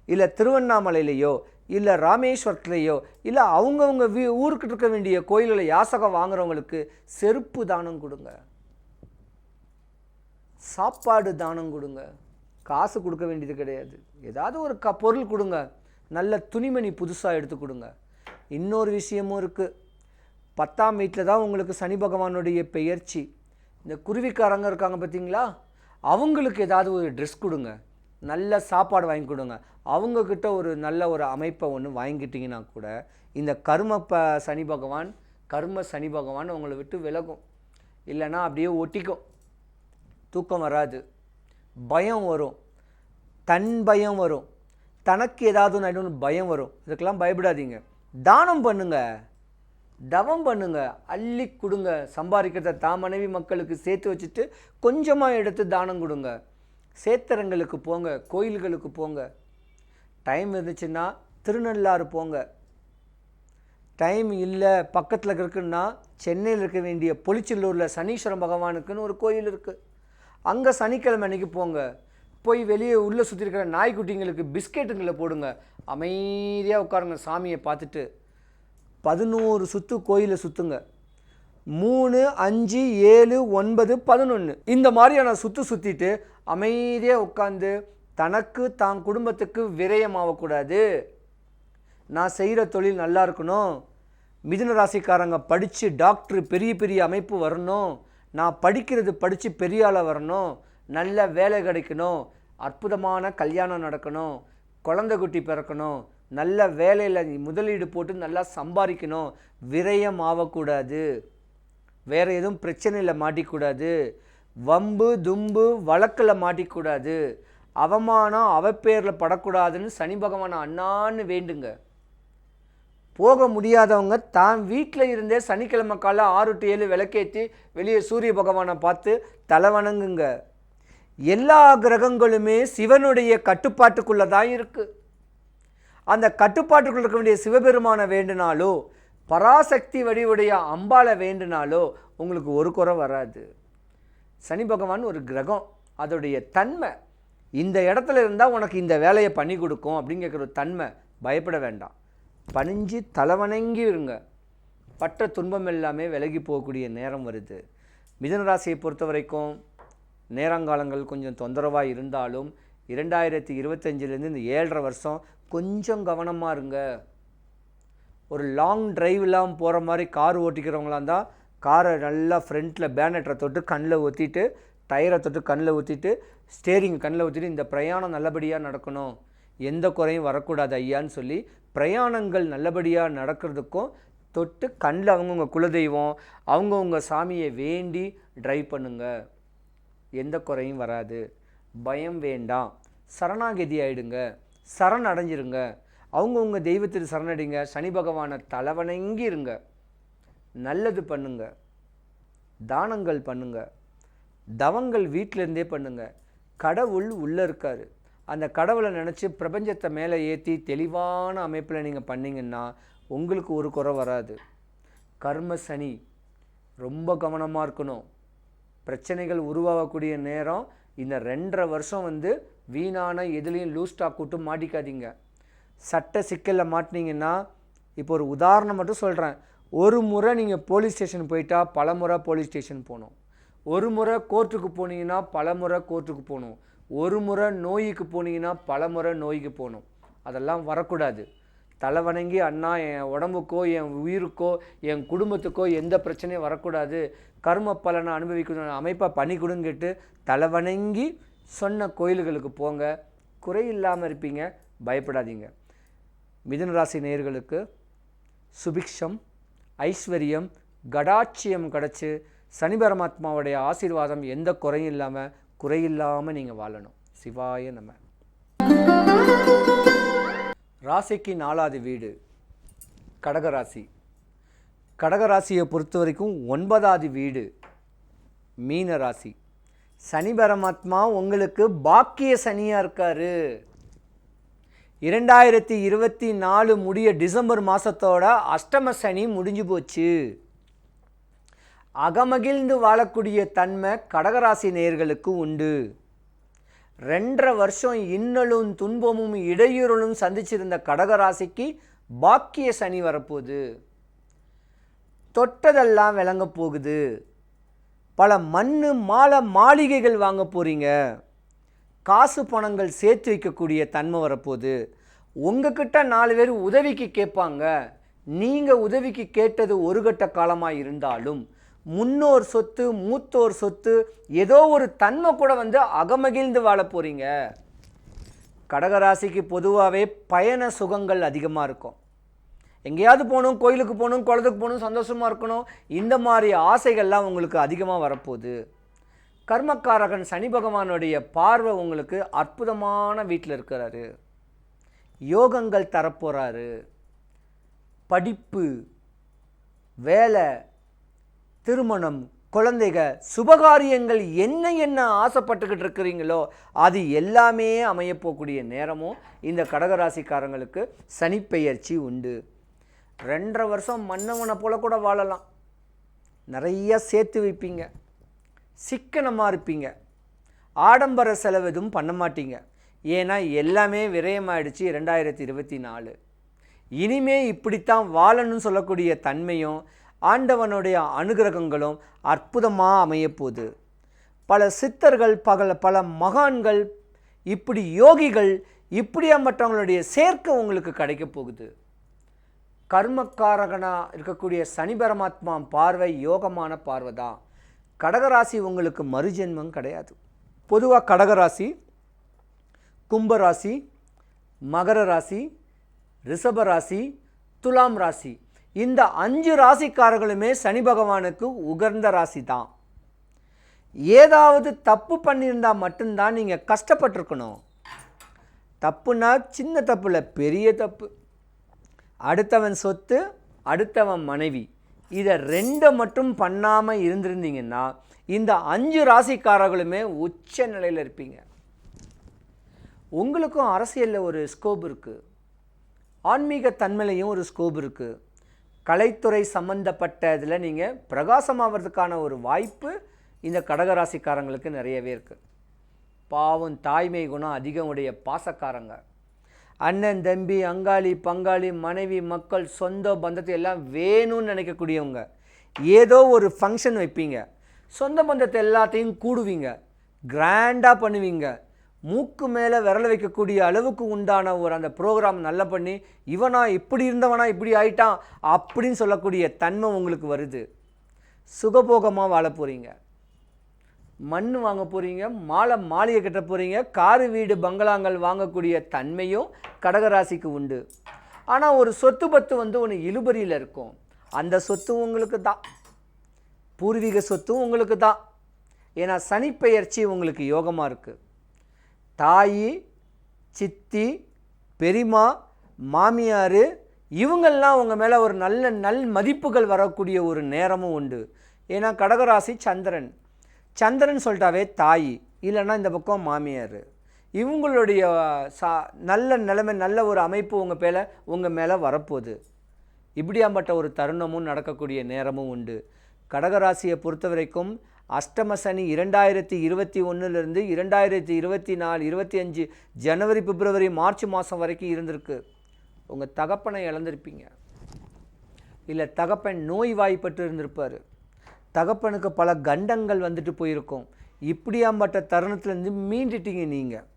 இல்லை திருவண்ணாமலையிலையோ இல்லை ராமேஸ்வரத்துலேயோ இல்லை அவங்கவுங்க ஊருக்கு இருக்க வேண்டிய கோயிலில் யாசகம் வாங்குறவங்களுக்கு செருப்பு தானம் கொடுங்க. சாப்பாடு தானம் கொடுங்க. காசு கொடுக்க வேண்டியது கிடையாது. ஏதாவது ஒரு பொருள் கொடுங்க. நல்ல துணிமணி புதுசாக எடுத்து கொடுங்க. இன்னொரு விஷயமும் இருக்குது. 10ஆம் வீட்டில் தான் உங்களுக்கு சனி பகவானுடைய பெயர்ச்சி. இந்த குருவிக்காரங்க இருக்காங்க பார்த்தீங்களா, அவங்களுக்கு ஏதாவது ஒரு ட்ரெஸ் கொடுங்க. நல்ல சாப்பாடு வாங்கி கொடுங்க. அவங்கக்கிட்ட ஒரு நல்ல ஒரு அமைப்பை ஒன்று வாங்கிட்டிங்கன்னா கூட இந்த சனி பகவான் உங்களை விட்டு விலகும். இல்லைன்னா அப்படியே ஒட்டிக்கும். தூக்கம் வராது, பயம் வரும், தன் பயம் வரும், தனக்கு ஏதாவது ஒன்று பயம் வரும். இதுக்கெல்லாம் பயப்படாதீங்க. தானம் பண்ணுங்க, தவம் பண்ணுங்க, அள்ளி கொடுங்க. சம்பாதிக்கிறத தான் மனைவி மக்களுக்கு சேர்த்து வச்சுட்டு கொஞ்சமாக எடுத்து தானம் கொடுங்க. சேத்திரங்களுக்கு போங்க, கோயில்களுக்கு போங்க. டைம் இருந்துச்சுன்னா திருநள்ளாறு போங்க. டைம் இல்லை பக்கத்தில் இருக்குன்னா சென்னையில் இருக்க வேண்டிய பொலிச்செல்லூரில் சனீஸ்வர பகவானுக்குன்னு ஒரு கோயில் இருக்குது. அங்கே சனிக்கிழமை அன்றைக்கி போங்க. போய் வெளியே உள்ளே சுற்றி இருக்கிற நாய்க்குட்டிங்களுக்கு பிஸ்கெட்டுங்களை போடுங்க. அமைதியாக உட்காருங்க. சாமியை பார்த்துட்டு 11 சுற்று கோயிலை சுற்றுங்க. 3, 5, 7, 9, 11 இந்த மாதிரியான சுற்றிட்டு அமைதியாக உட்காந்து தனக்கு தான் குடும்பத்துக்கு விரயமாகக்கூடாது, நான் செய்கிற தொழில் நல்லா இருக்கணும், மிதுன ராசிக்காரங்க படித்து டாக்டர் பெரிய பெரிய அமைப்பு வரணும், நான் படித்து பெரிய ஆளாக வரணும், நல்ல வேலை கிடைக்கணும், அற்புதமான கல்யாணம் நடக்கணும், குழந்தை குட்டி பிறக்கணும், நல்ல வேலையில் முதலீடு போட்டு நல்லா சம்பாதிக்கணும், விரயம் ஆகக்கூடாது, வேறு எதுவும் பிரச்சனையில் மாட்டிக்கூடாது, வம்பு தும்பு வழக்கில் மாட்டிக்கூடாது, அவமானம் அவப்பேரில் படக்கூடாதுன்னு சனி பகவான் அண்ணான்னு வேண்டுங்க. போக முடியாதவங்க தான் வீட்டில் இருந்தே சனிக்கிழமை காலை 6 to 7 விளக்கேற்றி வெளியே சூரிய பகவானை பார்த்து தலை வணங்குங்க. எல்லா கிரகங்களுமே சிவனுடைய கட்டுப்பாட்டுக்குள்ளே தான் இருக்குது. அந்த கட்டுப்பாட்டுக்குள்ள இருக்க வேண்டிய சிவபெருமானை வேண்டுனாலோ பராசக்தி வடிவுடைய அம்பாளை வேண்டுனாலோ உங்களுக்கு ஒரு குறை வராது. சனி பகவான் ஒரு கிரகம், அதோடைய தன்மை இந்த இடத்துல இருந்தால் உனக்கு இந்த வேலையை பண்ணி கொடுக்கும் அப்படிங்கிற ஒரு தன்மை. பயப்பட வேண்டாம், பணிஞ்சு தலைவணங்கி இருங்க. பட்ட துன்பம் எல்லாமே விலகி போகக்கூடிய நேரம் வருது. மிதுன ராசியை பொறுத்த வரைக்கும் நேரங்காலங்கள் கொஞ்சம் தொந்தரவாக இருந்தாலும் 2025லேருந்து இந்த 7.5 வருஷம் கொஞ்சம் கவனமாக இருங்க. ஒரு லாங் டிரைவ்லாம் போகிற மாதிரி கார் ஓட்டிக்கிறவங்களாம் தான் காரை நல்லா ஃப்ரண்ட்டில் பேனட்டை தொட்டு கண்ணில் ஊற்றிட்டு, டயரை தொட்டு கண்ணில் ஊற்றிட்டு, ஸ்டேரிங் கண்ணில் ஊற்றிட்டு, இந்த பிரயாணம் நல்லபடியாக நடக்கணும், எந்த குறையும் வரக்கூடாது ஐயான்னு சொல்லி பிரயாணங்கள் நல்லபடியாக நடக்கிறதுக்கும் தொட்டு கண்ணில் அவங்கவுங்க குலதெய்வம் அவங்கவுங்க சாமியை வேண்டி ட்ரைவ் பண்ணுங்க. எந்த குறையும் வராது. பயம் வேண்டாம். சரணாகதி ஆகிடுங்க. சரண் அடைஞ்சிருங்க. அவங்கவுங்க தெய்வத்துக்கு சரணடைங்க. சனி பகவானை தலைவணங்கி இருங்க. நல்லது பண்ணுங்க. தானங்கள் பண்ணுங்க. தவங்கள் வீட்டிலேருந்தே பண்ணுங்க. கடவுள் உள்ளே இருக்கார். அந்த கடவுளை நினச்சி பிரபஞ்சத்தை மேலே ஏற்றி தெளிவான அமைப்பில் நீங்கள் பண்ணிங்கன்னா உங்களுக்கு ஒரு குறை வராது. கர்ம சனி ரொம்ப கவனமாக இருக்கணும். பிரச்சனைகள் உருவாகக்கூடிய நேரம் இந்த 2.5 வருஷம் வீணான எதுலேயும் லூஸ் ஸ்டாக் விட்டு மாட்டிக்காதீங்க. சட்ட சிக்கலில் மாட்டினீங்கன்னா, இப்போ ஒரு உதாரணம் மட்டும் சொல்கிறேன். ஒரு முறை நீங்கள் போலீஸ் ஸ்டேஷன் போயிட்டா பல முறை போலீஸ் ஸ்டேஷன் போகணும். ஒரு முறை கோர்ட்டுக்கு போனீங்கன்னா பல முறை கோர்ட்டுக்கு போகணும். ஒரு முறை நோய்க்கு போனீங்கன்னா பல முறை நோய்க்கு போகணும். அதெல்லாம் வரக்கூடாது. தலை வணங்கி அண்ணா என் உடம்புக்கோ என் உயிருக்கோ என் குடும்பத்துக்கோ எந்த பிரச்சனையும் வரக்கூடாது, கர்ம பலனை அனுபவிக்கணும் அமைப்பாக பண்ணி கொடுங்கிட்டு தலை வணங்கி சொன்ன கோயில்களுக்கு போங்க. குறை இல்லாமல் இருப்பீங்க. பயப்படாதீங்க. மிதுன ராசி நேயர்களுக்கு சுபிக்ஷம், ஐஸ்வர்யம், கடாட்சியம் கிடச்சி சனி பரமாத்மாவுடைய ஆசீர்வாதம் எந்த குறையும் இல்லாமல் குறையில்லாமல் நீங்கள் வாழணும். சிவாய நம. ராசிக்கு 4வது வீடு கடகராசி. கடகராசியை பொறுத்த வரைக்கும் 9வது வீடு மீன ராசி. சனி பரமாத்மா உங்களுக்கு பாக்கிய சனியாக இருக்காரு. 2024 முடிய டிசம்பர் மாதத்தோட அஷ்டம சனி முடிஞ்சு போச்சு. அகமகிழ்ந்து வாழக்கூடிய தன்மை கடகராசி நேயர்களுக்கு உண்டு. 2.5 வருஷம் இன்னலும் துன்பமும் இடையூறலும் சந்திச்சிருந்த கடகராசிக்கு பாக்கிய சனி வரப்போகுது. தொட்டதெல்லாம் விளங்க போகுது. பல மண்ணு மாலை மாளிகைகள் வாங்க போகிறீங்க. காசு பணங்கள் சேர்த்து வைக்கக்கூடிய தன்மை வரப்போகுது. உங்ககிட்ட 4 பேர் உதவிக்கு கேட்பாங்க. நீங்கள் உதவிக்கு கேட்டது ஒரு கட்ட காலமாக இருந்தாலும் முன்னோர் சொத்து மூத்தோர் சொத்து ஏதோ ஒரு தன்மை கூட அகமகிழ்ந்து வாழ போகிறீங்க. கடகராசிக்கு பொதுவாகவே பயண சுகங்கள் அதிகமாக இருக்கும். எங்கேயாவது போகணும், கோயிலுக்கு போகணும், குளத்துக்கு போகணும், சந்தோஷமாக இருக்கணும், இந்த மாதிரி ஆசைகள்லாம் உங்களுக்கு அதிகமாக வரப்போகுது. கர்மக்காரகன் சனி பகவானுடைய பார்வை உங்களுக்கு அற்புதமான வீட்டில் இருக்கிறாரு. யோகங்கள் தரப்போகிறாரு. படிப்பு, வேலை, திருமணம், குழந்தைக, சுபகாரியங்கள் என்ன ஆசைப்பட்டுக்கிட்டு இருக்கிறீங்களோ அது எல்லாமே அமையப்போக்கூடிய நேரமும் இந்த கடகராசிக்காரங்களுக்கு சனிப்பெயர்ச்சி உண்டு. 2.5 வருஷம் மன்னவனை போல கூட வாழலாம். நிறைய சேர்த்து வைப்பீங்க. சிக்கனமாக இருப்பீங்க. ஆடம்பர செலவு எதுவும் பண்ண மாட்டீங்க. ஏன்னா எல்லாமே விரயமாயிடுச்சு 2024. இனிமே இப்படித்தான் வாழணும்னு சொல்லக்கூடிய தன்மையும் ஆண்டவனுடைய அனுகிரகங்களும் அற்புதமாக அமையப்போகுது. பல சித்தர்கள், பல மகான்கள், இப்படி யோகிகள், இப்படியாமற்றவங்களுடைய சேர்க்கை உங்களுக்கு கிடைக்க போகுது. கர்மக்காரகனாக இருக்கக்கூடிய சனி பரமாத்மா பார்வை யோகமான பார்வை தான். கடகராசி உங்களுக்கு மறுஜென்மம் கிடையாது. பொதுவாக கடகராசி, கும்பராசி, மகர ராசி, ரிஷபராசி, துலாம் ராசி, இந்த 5 ராசிக்காரர்களுமே சனி பகவானுக்கு உகர்ந்த ராசி தான். ஏதாவது தப்பு பண்ணியிருந்தால் மட்டும்தான் நீங்கள் கஷ்டப்பட்டிருக்கணும். தப்புனா சின்ன தப்பு இல்லை, பெரிய தப்பு. அடுத்தவன் சொத்து, அடுத்தவன் மனைவி, இதை 2 மட்டும் பண்ணாமல் இருந்திருந்தீங்கன்னா இந்த 5 ராசிக்காரர்களுமே உச்ச நிலையில் இருப்பீங்க. உங்களுக்கும் அரசியலில் ஒரு ஸ்கோப் இருக்குது. ஆன்மீக தன்மையிலையும் ஒரு ஸ்கோப் இருக்குது. கலைத்துறை சம்பந்தப்பட்ட இதில் நீங்கள் பிரகாசமாகிறதுக்கான ஒரு வாய்ப்பு இந்த கடகராசிக்காரங்களுக்கு நிறையவே இருக்குது. பாவம் தாய்மை குணம் அதிகம் உடைய பாசக்காரங்க. அண்ணன் தம்பி அங்காளி பங்காளி மனைவி மக்கள் சொந்த பந்தத்தை எல்லாம் வேணும்னு நினைக்கக்கூடியவங்க. ஏதோ ஒரு ஃபங்க்ஷன் வைப்பீங்க, சொந்த பந்தத்தை எல்லாத்தையும் கூடுவீங்க, கிராண்டாக பண்ணுவீங்க. மூக்கு மேலே விரல வைக்கக்கூடிய அளவுக்கு உண்டான ஒரு அந்த ப்ரோக்ராம் நல்லா பண்ணி இவனா இப்படி இருந்தவனா இப்படி ஆயிட்டான் அப்படின்னு சொல்லக்கூடிய தன்மை உங்களுக்கு வருது. சுகபோகமாக வாழ போகிறீங்க, மண் வாங்க போகிறீங்க, மாளிகை கட்ட போகிறீங்க, காரு வீடு பங்களாங்கள் வாங்கக்கூடிய தன்மையும் கடகராசிக்கு உண்டு. ஆனால் ஒரு சொத்து பத்து ஒன்று இழுபறியில் இருக்கும். அந்த சொத்து உங்களுக்கு தான், பூர்வீக சொத்தும் உங்களுக்கு தான். ஏன்னா சனிப்பெயர்ச்சி உங்களுக்கு யோகமாக இருக்குது. தாயி, சித்தி, பெரியம்மா, மாமியார் இவங்கள்லாம் உங்கள் மேலே ஒரு நல் மதிப்புகள் வரக்கூடிய ஒரு நேரமும் உண்டு. ஏன்னா கடகராசி சந்திரன் சொல்லிட்டாவே தாய், இல்லைன்னா இந்த பக்கம் மாமியார், இவங்களுடைய நல்ல நிலைமை நல்ல ஒரு அமைப்பு உங்கள் மேலே வரப்போகுது. இப்படியாம்பட்ட ஒரு தருணமும் நடக்கக்கூடிய நேரமும் உண்டு. கடகராசியை பொறுத்த வரைக்கும் அஷ்டம சனி 2021 2024 25 ஜனவரி பிப்ரவரி மார்ச் மாதம் வரைக்கும் இருந்திருக்கு. உங்கள் தகப்பனை இழந்திருப்பீங்க, இல்லை தகப்பன் நோய் வாய்ப்பட்டு இருந்திருப்பார், தகப்பனுக்கு பல கண்டங்கள் வந்துட்டு போயிருக்கும். இப்படியாம்பட்ட தருணத்துலேருந்து மீண்டுட்டீங்க. நீங்கள்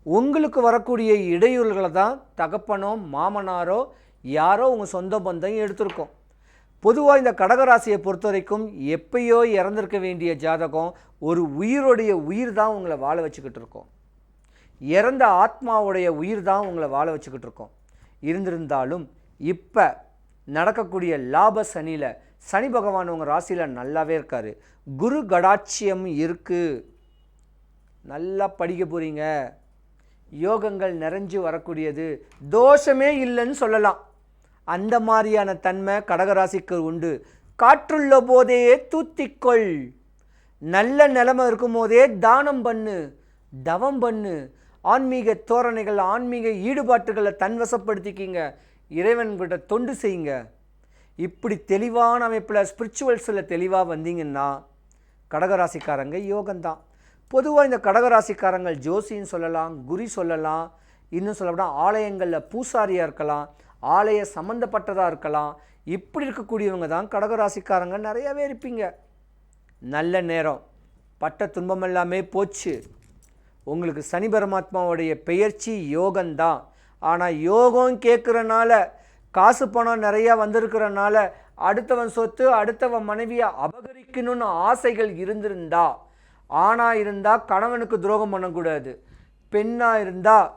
உங்களுக்கு வரக்கூடிய இடையூறுகளை தான் தகப்பனோ மாமனாரோ யாரோ உங்கள் சொந்த பந்தம் எடுத்திருக்கோம். பொதுவாக இந்த கடகராசியை பொறுத்த வரைக்கும் எப்பயோ இறந்திருக்க வேண்டிய ஜாதகம் ஒரு உயிரோடைய உயிர் தான் உங்களை வாழ வச்சுக்கிட்டு இருக்கோம். இறந்த ஆத்மாவுடைய உயிர் தான் உங்களை வாழ வச்சுக்கிட்டு இருக்கோம். இருந்திருந்தாலும் இப்போ நடக்கக்கூடிய லாப சனியில் சனி பகவான் உங்கள் ராசியில் நல்லாவே இருக்கார். குரு கடாட்சியம் இருக்குது, நல்லா படிக்க போகிறீங்க, யோகங்கள் நிறைஞ்சு வரக்கூடியது, தோஷமே இல்லைன்னு சொல்லலாம். அந்த மாதிரியான தன்மை கடகராசிக்கு உண்டு. காற்றுள்ள போதே தூத்திக்கொள், நல்ல நிலைமை இருக்கும் போதே தானம் பண்ணு, தவம் பண்ணு, ஆன்மீக தோரணைகள் ஆன்மீக ஈடுபாட்டுகளை தன்வசப்படுத்திக்கிங்க, இறைவன்கிட்ட தொண்டு செய்யுங்க. இப்படி தெளிவான அமைப்பில் ஸ்பிரிச்சுவல்ஸில் தெளிவாக வந்தீங்கன்னா கடகராசிக்காரங்க யோகம்தான். பொதுவாக இந்த கடகராசிக்காரங்கள் ஜோசின்னு சொல்லலாம், குறி சொல்லலாம், இன்னும் சொல்லப்போனால் ஆலயங்களில் பூசாரியாக இருக்கலாம், ஆலய சம்மந்தப்பட்டதாக இருக்கலாம். இப்படி இருக்கக்கூடியவங்க தான் கடகராசிக்காரங்க நிறையாவே இருப்பீங்க. நல்ல நேரம், பட்ட துன்பம் எல்லாமே போச்சு. உங்களுக்கு சனி பரமாத்மாவுடைய பெயர்ச்சி யோகம்தான். ஆனால் யோகம் கேட்குறனால, காசு பணம் நிறையா வந்திருக்கிறனால அடுத்தவன் சொத்து அடுத்தவன் மனைவியை அபகரிக்கணும்னு ஆசைகள் இருந்திருந்தா, ஆணாக இருந்தால் கணவனுக்கு துரோகம் பண்ணக்கூடாது, பெண்ணாக இருந்தால்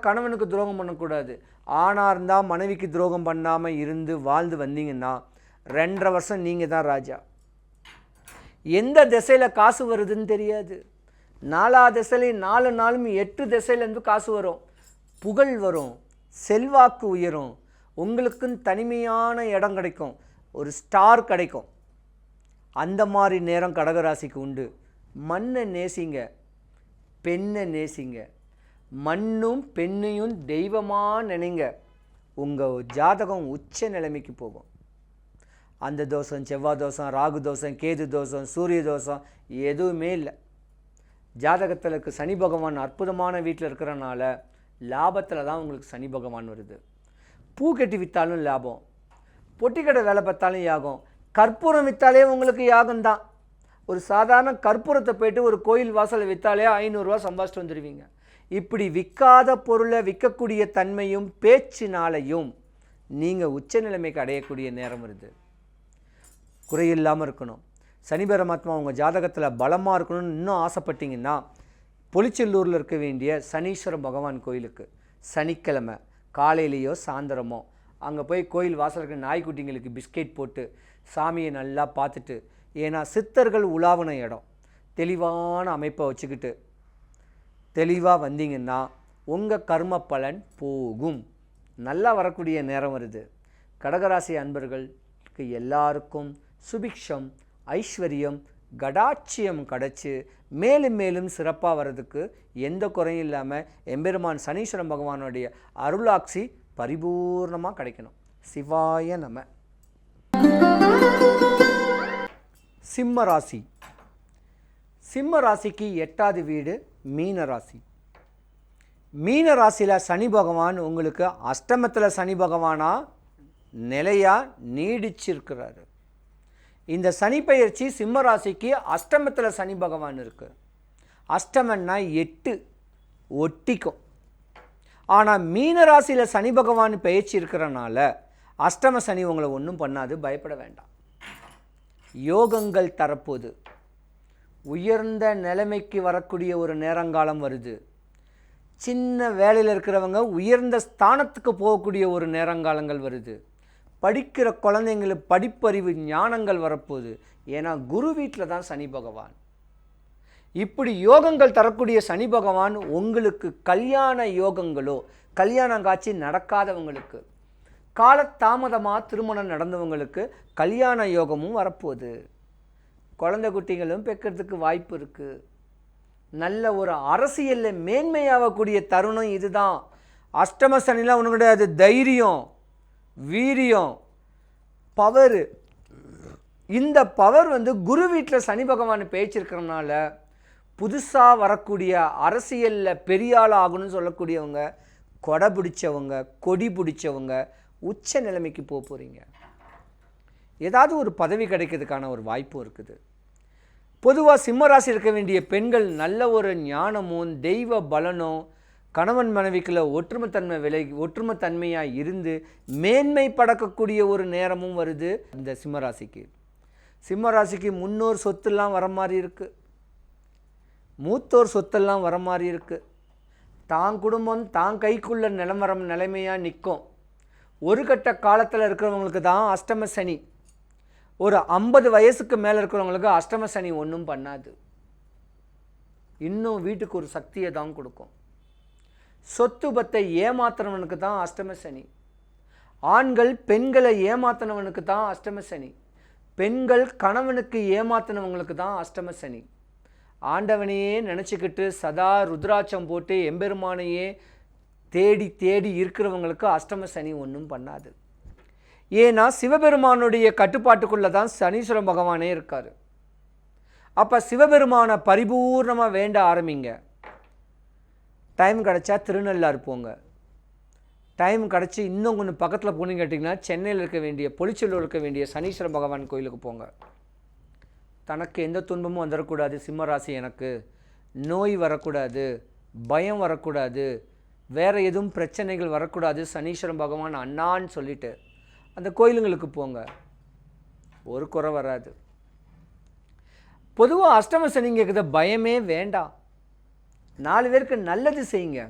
கணவனுக்கு துரோகம் பண்ணக்கூடாது, ஆணாக இருந்தால் மனைவிக்கு துரோகம் பண்ணாமல் இருந்து வாழ்ந்து வந்தீங்கன்னா 2.5 வருஷம் நீங்கள் தான் ராஜா. எந்த திசையில் காசு வருதுன்னு தெரியாது. 4 திசையிலையும் 4 நாளும் 8 திசையிலேருந்து காசு வரும், புகழ் வரும், செல்வாக்கு உயரும், உங்களுக்குன்னு தனிமையான இடம் கிடைக்கும், ஒரு ஸ்டார் கிடைக்கும். அந்த மாதிரி நேரம் கடகராசிக்கு உண்டு. மண்ணை நேசிங்க, பெண்ணை நேசிங்க, மண்ணும் பெண்ணையும் தெய்வமாக நினைங்க. உங்கள் ஜாதகம் உச்ச நிலைமைக்கு போகும். அந்த தோஷம், செவ்வாய் தோஷம், ராகு தோஷம், கேது தோஷம், சூரிய தோஷம் எதுவுமே இல்லை. ஜாதகத்திற்கு சனி பகவான் அற்புதமான வீட்டில் இருக்கிறனால லாபத்தில் தான் உங்களுக்கு சனி பகவான் வருது. பூ கட்டி விற்றாலும் லாபம், பொட்டிக்கடை வேலை பார்த்தாலும் யாகம், கற்பூரம் விற்றாலே உங்களுக்கு யாகம்தான். ஒரு சாதாரண கற்பூரத்தை போய்ட்டு ஒரு கோயில் வாசலை விற்றாலே 500 ரூபா சம்பாதிச்சிட்டு வந்துடுவீங்க. இப்படி விற்காத பொருளை விற்கக்கூடிய தன்மையும் பேச்சினாலையும் நீங்கள் உச்ச நிலைமைக்கு அடையக்கூடிய நேரம் வருது. குறையில்லாமல் இருக்கணும். சனி பரமாத்மா உங்கள் ஜாதகத்தில் பலமாக இருக்கணும்னு இன்னும் ஆசைப்பட்டீங்கன்னா பொலிச்செல்லூரில் இருக்க வேண்டிய சனீஸ்வர பகவான் கோயிலுக்கு சனிக்கிழமை காலையிலேயோ சாயந்தரமோ அங்கே போய் கோயில் வாசலுக்கு நாய்க்குட்டிங்களுக்கு பிஸ்கெட் போட்டு சாமியை நல்லா பார்த்துட்டு, ஏன்னா சித்தர்கள் உலாவின இடம், தெளிவான அமைப்பை வச்சுக்கிட்டு தெளிவாக வந்தீங்கன்னா உங்கள் கர்ம பலன் போகும். நல்லா வரக்கூடிய நேரம் வருது. கடகராசி அன்பர்களுக்கு எல்லாருக்கும் சுபிக்ஷம், ஐஸ்வர்யம், கடாட்சியம் கிடச்சி மேலும் மேலும் சிறப்பாக வர்றதுக்கு எந்த குறையும் இல்லாமல் எம்பெருமான் சனீஸ்வரன் பகவானுடைய அருளாட்சி பரிபூர்ணமாக கிடைக்கணும். சிவாய நம. சிம்ம ராசி. சிம்ம ராசிக்கு 8வது வீடு மீன ராசி. மீன ராசியில் சனி பகவான் உங்களுக்கு அஷ்டமத்தில் சனி பகவானா நிலையாக நீடிச்சிருக்கிறாரு. இந்த சனி பெயர்ச்சி சிம்ம ராசிக்கு அஷ்டமத்தில் சனி பகவான் இருக்குது. அஷ்டமன்னா 8 ஒட்டிக்கும். ஆனால் மீன ராசியில் சனி பகவான் பெயர்ச்சி இருக்கிறனால அஷ்டம சனி உங்களை ஒன்றும் பண்ணாது, பயப்பட வேண்டாம். யோகங்கள் தரப்போது, உயர்ந்த நிலைமைக்கு வரக்கூடிய ஒரு நேரங்காலம் வருது. சின்ன வேலையில் இருக்கிறவங்க உயர்ந்த ஸ்தானத்துக்கு போகக்கூடிய ஒரு நேரங்காலங்கள் வருது. படிக்கிற குழந்தைங்களுக்கு படிப்பறிவு ஞானங்கள் வரப்போகுது. ஏன்னா குரு வீட்டில் தான் சனி பகவான். இப்படி யோகங்கள் தரக்கூடிய சனி பகவான் உங்களுக்கு கல்யாண யோகங்களோ, கல்யாணம் காட்சி நடக்காதவங்களுக்கு, காலதாமதமாக திருமணம் நடந்தவங்களுக்கு கல்யாண யோகமும் வரப்போகுது. குழந்தை குட்டிகளும் பெக்கிறதுக்கு வாய்ப்பு இருக்குது. நல்ல ஒரு அரசியலில் மேன்மையாகக்கூடிய தருணம் இதுதான். அஷ்டம சனிலாம் ஒன்றும் கிடையாது. தைரியம், வீரியம், பவர். இந்த பவர் குரு வீட்டில் சனி பகவான் பேச்சிருக்கிறதுனால புதுசாக வரக்கூடிய அரசியலில் பெரிய ஆள் ஆகணும்னு சொல்லக்கூடியவங்க, கொடை பிடிச்சவங்க, கொடி பிடிச்சவங்க உச்ச நிலைமைக்கு போக போகிறீங்க. ஏதாவது ஒரு பதவி கிடைக்கிறதுக்கான ஒரு வாய்ப்பும் இருக்குது. பொதுவாக சிம்மராசி இருக்க வேண்டிய பெண்கள் நல்ல ஒரு ஞானமும் தெய்வ பலனும், கணவன் மனைவிக்குள்ள ஒற்றுமைத்தன்மையாக இருந்து மேன்மை படக்கக்கூடிய ஒரு நேரமும் வருது இந்த சிம்மராசிக்கு. சிம்மராசிக்கு முன்னோர் சொத்துலாம் வர மாதிரி இருக்குது, மூத்தோர் சொத்தெல்லாம் வர மாதிரி இருக்குது. தான் குடும்பம் தான் கைக்குள்ள நிலைமையாக நிற்கும். ஒரு கட்ட காலத்தில் இருக்கிறவங்களுக்கு தான் அஷ்டம சனி. ஒரு 50 வயசுக்கு மேலே இருக்கிறவங்களுக்கு அஷ்டம சனி ஒன்றும் பண்ணாது. இன்னும் வீட்டுக்கு ஒரு சக்தியை தான் கொடுக்கும். சொத்து பத்தை ஏமாத்துறவனுக்கு தான் அஷ்டம சனி. ஆண்கள் பெண்களை ஏமாத்தினவனுக்கு தான் அஷ்டம சனி. பெண்கள் கணவனுக்கு ஏமாத்தினவங்களுக்கு தான் அஷ்டம சனி. ஆண்டவனையே நினச்சிக்கிட்டு சதா ருத்ராட்சம் போட்டு எம்பெருமானையே தேடி தேடி இருக்கிறவங்களுக்கு அஷ்டம சனி ஒன்றும் பண்ணாது. ஏன்னா சிவபெருமானுடைய கட்டுப்பாட்டுக்குள்ளே தான் சனீஸ்வர பகவானே இருக்கார். அப்போ சிவபெருமானை பரிபூர்ணமாக வேண்ட ஆரம்பிங்க. டைம் கிடச்சா திருநள்ளாறு போங்க. டைம் கிடச்சி இன்னும் கொஞ்சம் பக்கத்தில் போனீங்க கேட்டிங்கன்னா சென்னையில் இருக்க வேண்டிய, பொலிச்சலூர் இருக்க வேண்டிய சனீஸ்வர பகவான் கோயிலுக்கு போங்க. தனக்கு எந்த துன்பமும் வந்துடக்கூடாது சிம்மராசி, எனக்கு நோய் வரக்கூடாது, பயம் வரக்கூடாது, வேறு எதுவும் பிரச்சனைகள் வரக்கூடாது, சனீஸ்வரன் பகவான் அண்ணான்னு சொல்லிட்டு அந்த கோயிலுங்களுக்கு போங்க. ஒரு குறை வராது. பொதுவாக அஷ்டம சனிங்கிறது பயமே வேண்டாம். 4 பேருக்கு நல்லது செய்யுங்க.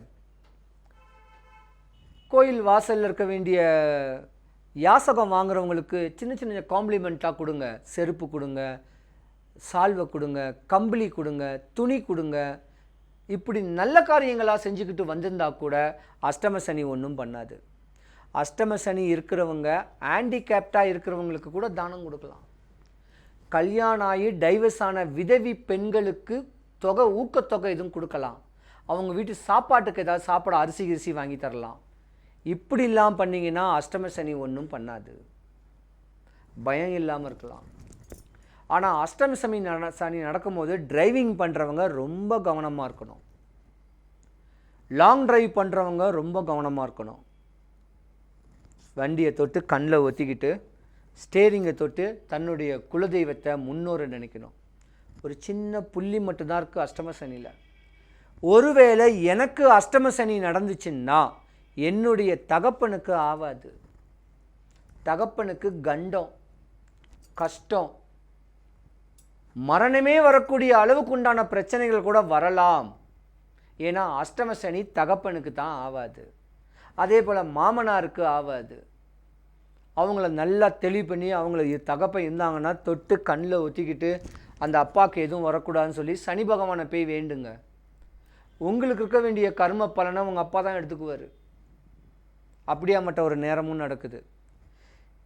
கோயில் வாசலில் இருக்க வேண்டிய யாசகம் வாங்குறவங்களுக்கு சின்ன சின்ன காம்ப்ளிமெண்ட்டாக கொடுங்க. செருப்பு கொடுங்க, சால்வை கொடுங்க, கம்பளி கொடுங்க, துணி கொடுங்க. இப்படி நல்ல காரியங்களாக செஞ்சுக்கிட்டு வந்திருந்தா கூட அஷ்டம சனி ஒன்றும் பண்ணாது. அஷ்டம சனி இருக்கிறவங்க, ஹேண்டிகேப்டாக இருக்கிறவங்களுக்கு கூட தானம் கொடுக்கலாம். கல்யாணம் ஆகி டைவர்ஸ் ஆன விதவி பெண்களுக்கு ஊக்கத்தொகை எதுவும் கொடுக்கலாம். அவங்க வீட்டு சாப்பாட்டுக்கு ஏதாவது சாப்பாடு அரிசி வாங்கி தரலாம். இப்படி இல்லாமல் பண்ணிங்கன்னா அஷ்டம சனி ஒன்றும் பண்ணாது. பயம் இல்லாமல் இருக்கலாம். ஆனால் அஷ்டம சனி நடக்கும்போது டிரைவிங் பண்ணுறவங்க ரொம்ப கவனமாக இருக்கணும். லாங் டிரைவ் பண்ணுறவங்க ரொம்ப கவனமாக இருக்கணும். வண்டியை தொட்டு கண்ணில் ஒத்திக்கிட்டு ஸ்டேரிங்கை தொட்டு தன்னுடைய குலதெய்வத்தை முன்னோரை நினைக்கணும். ஒரு சின்ன புள்ளி மட்டும்தான் இருக்குது அஷ்டம சனியில். ஒருவேளை எனக்கு அஷ்டம சனி நடந்துச்சுன்னா என்னுடைய தகப்பனுக்கு ஆகாது. தகப்பனுக்கு கண்டம், கஷ்டம், மரணமே வரக்கூடிய அளவுக்கு உண்டான பிரச்சனைகள் கூட வரலாம். ஏன்னா அஷ்டம சனி தகப்பனுக்கு தான் ஆகாது. அதே போல் மாமனாருக்கு ஆகாது. அவங்கள நல்லா தெளிவு பண்ணி அவங்கள தகப்பன் இருந்தாங்கன்னா தொட்டு கண்ணில் ஒத்திக்கிட்டு அந்த அப்பாவுக்கு எதுவும் வரக்கூடாதுன்னு சொல்லி சனி பகவானை போய் வேண்டுங்க. உங்களுக்கு இருக்க வேண்டிய கர்ம பலனை உங்கள் அப்பா தான் எடுத்துக்குவார். அப்படியாமட்ட ஒரு நேரமும் நடக்குது.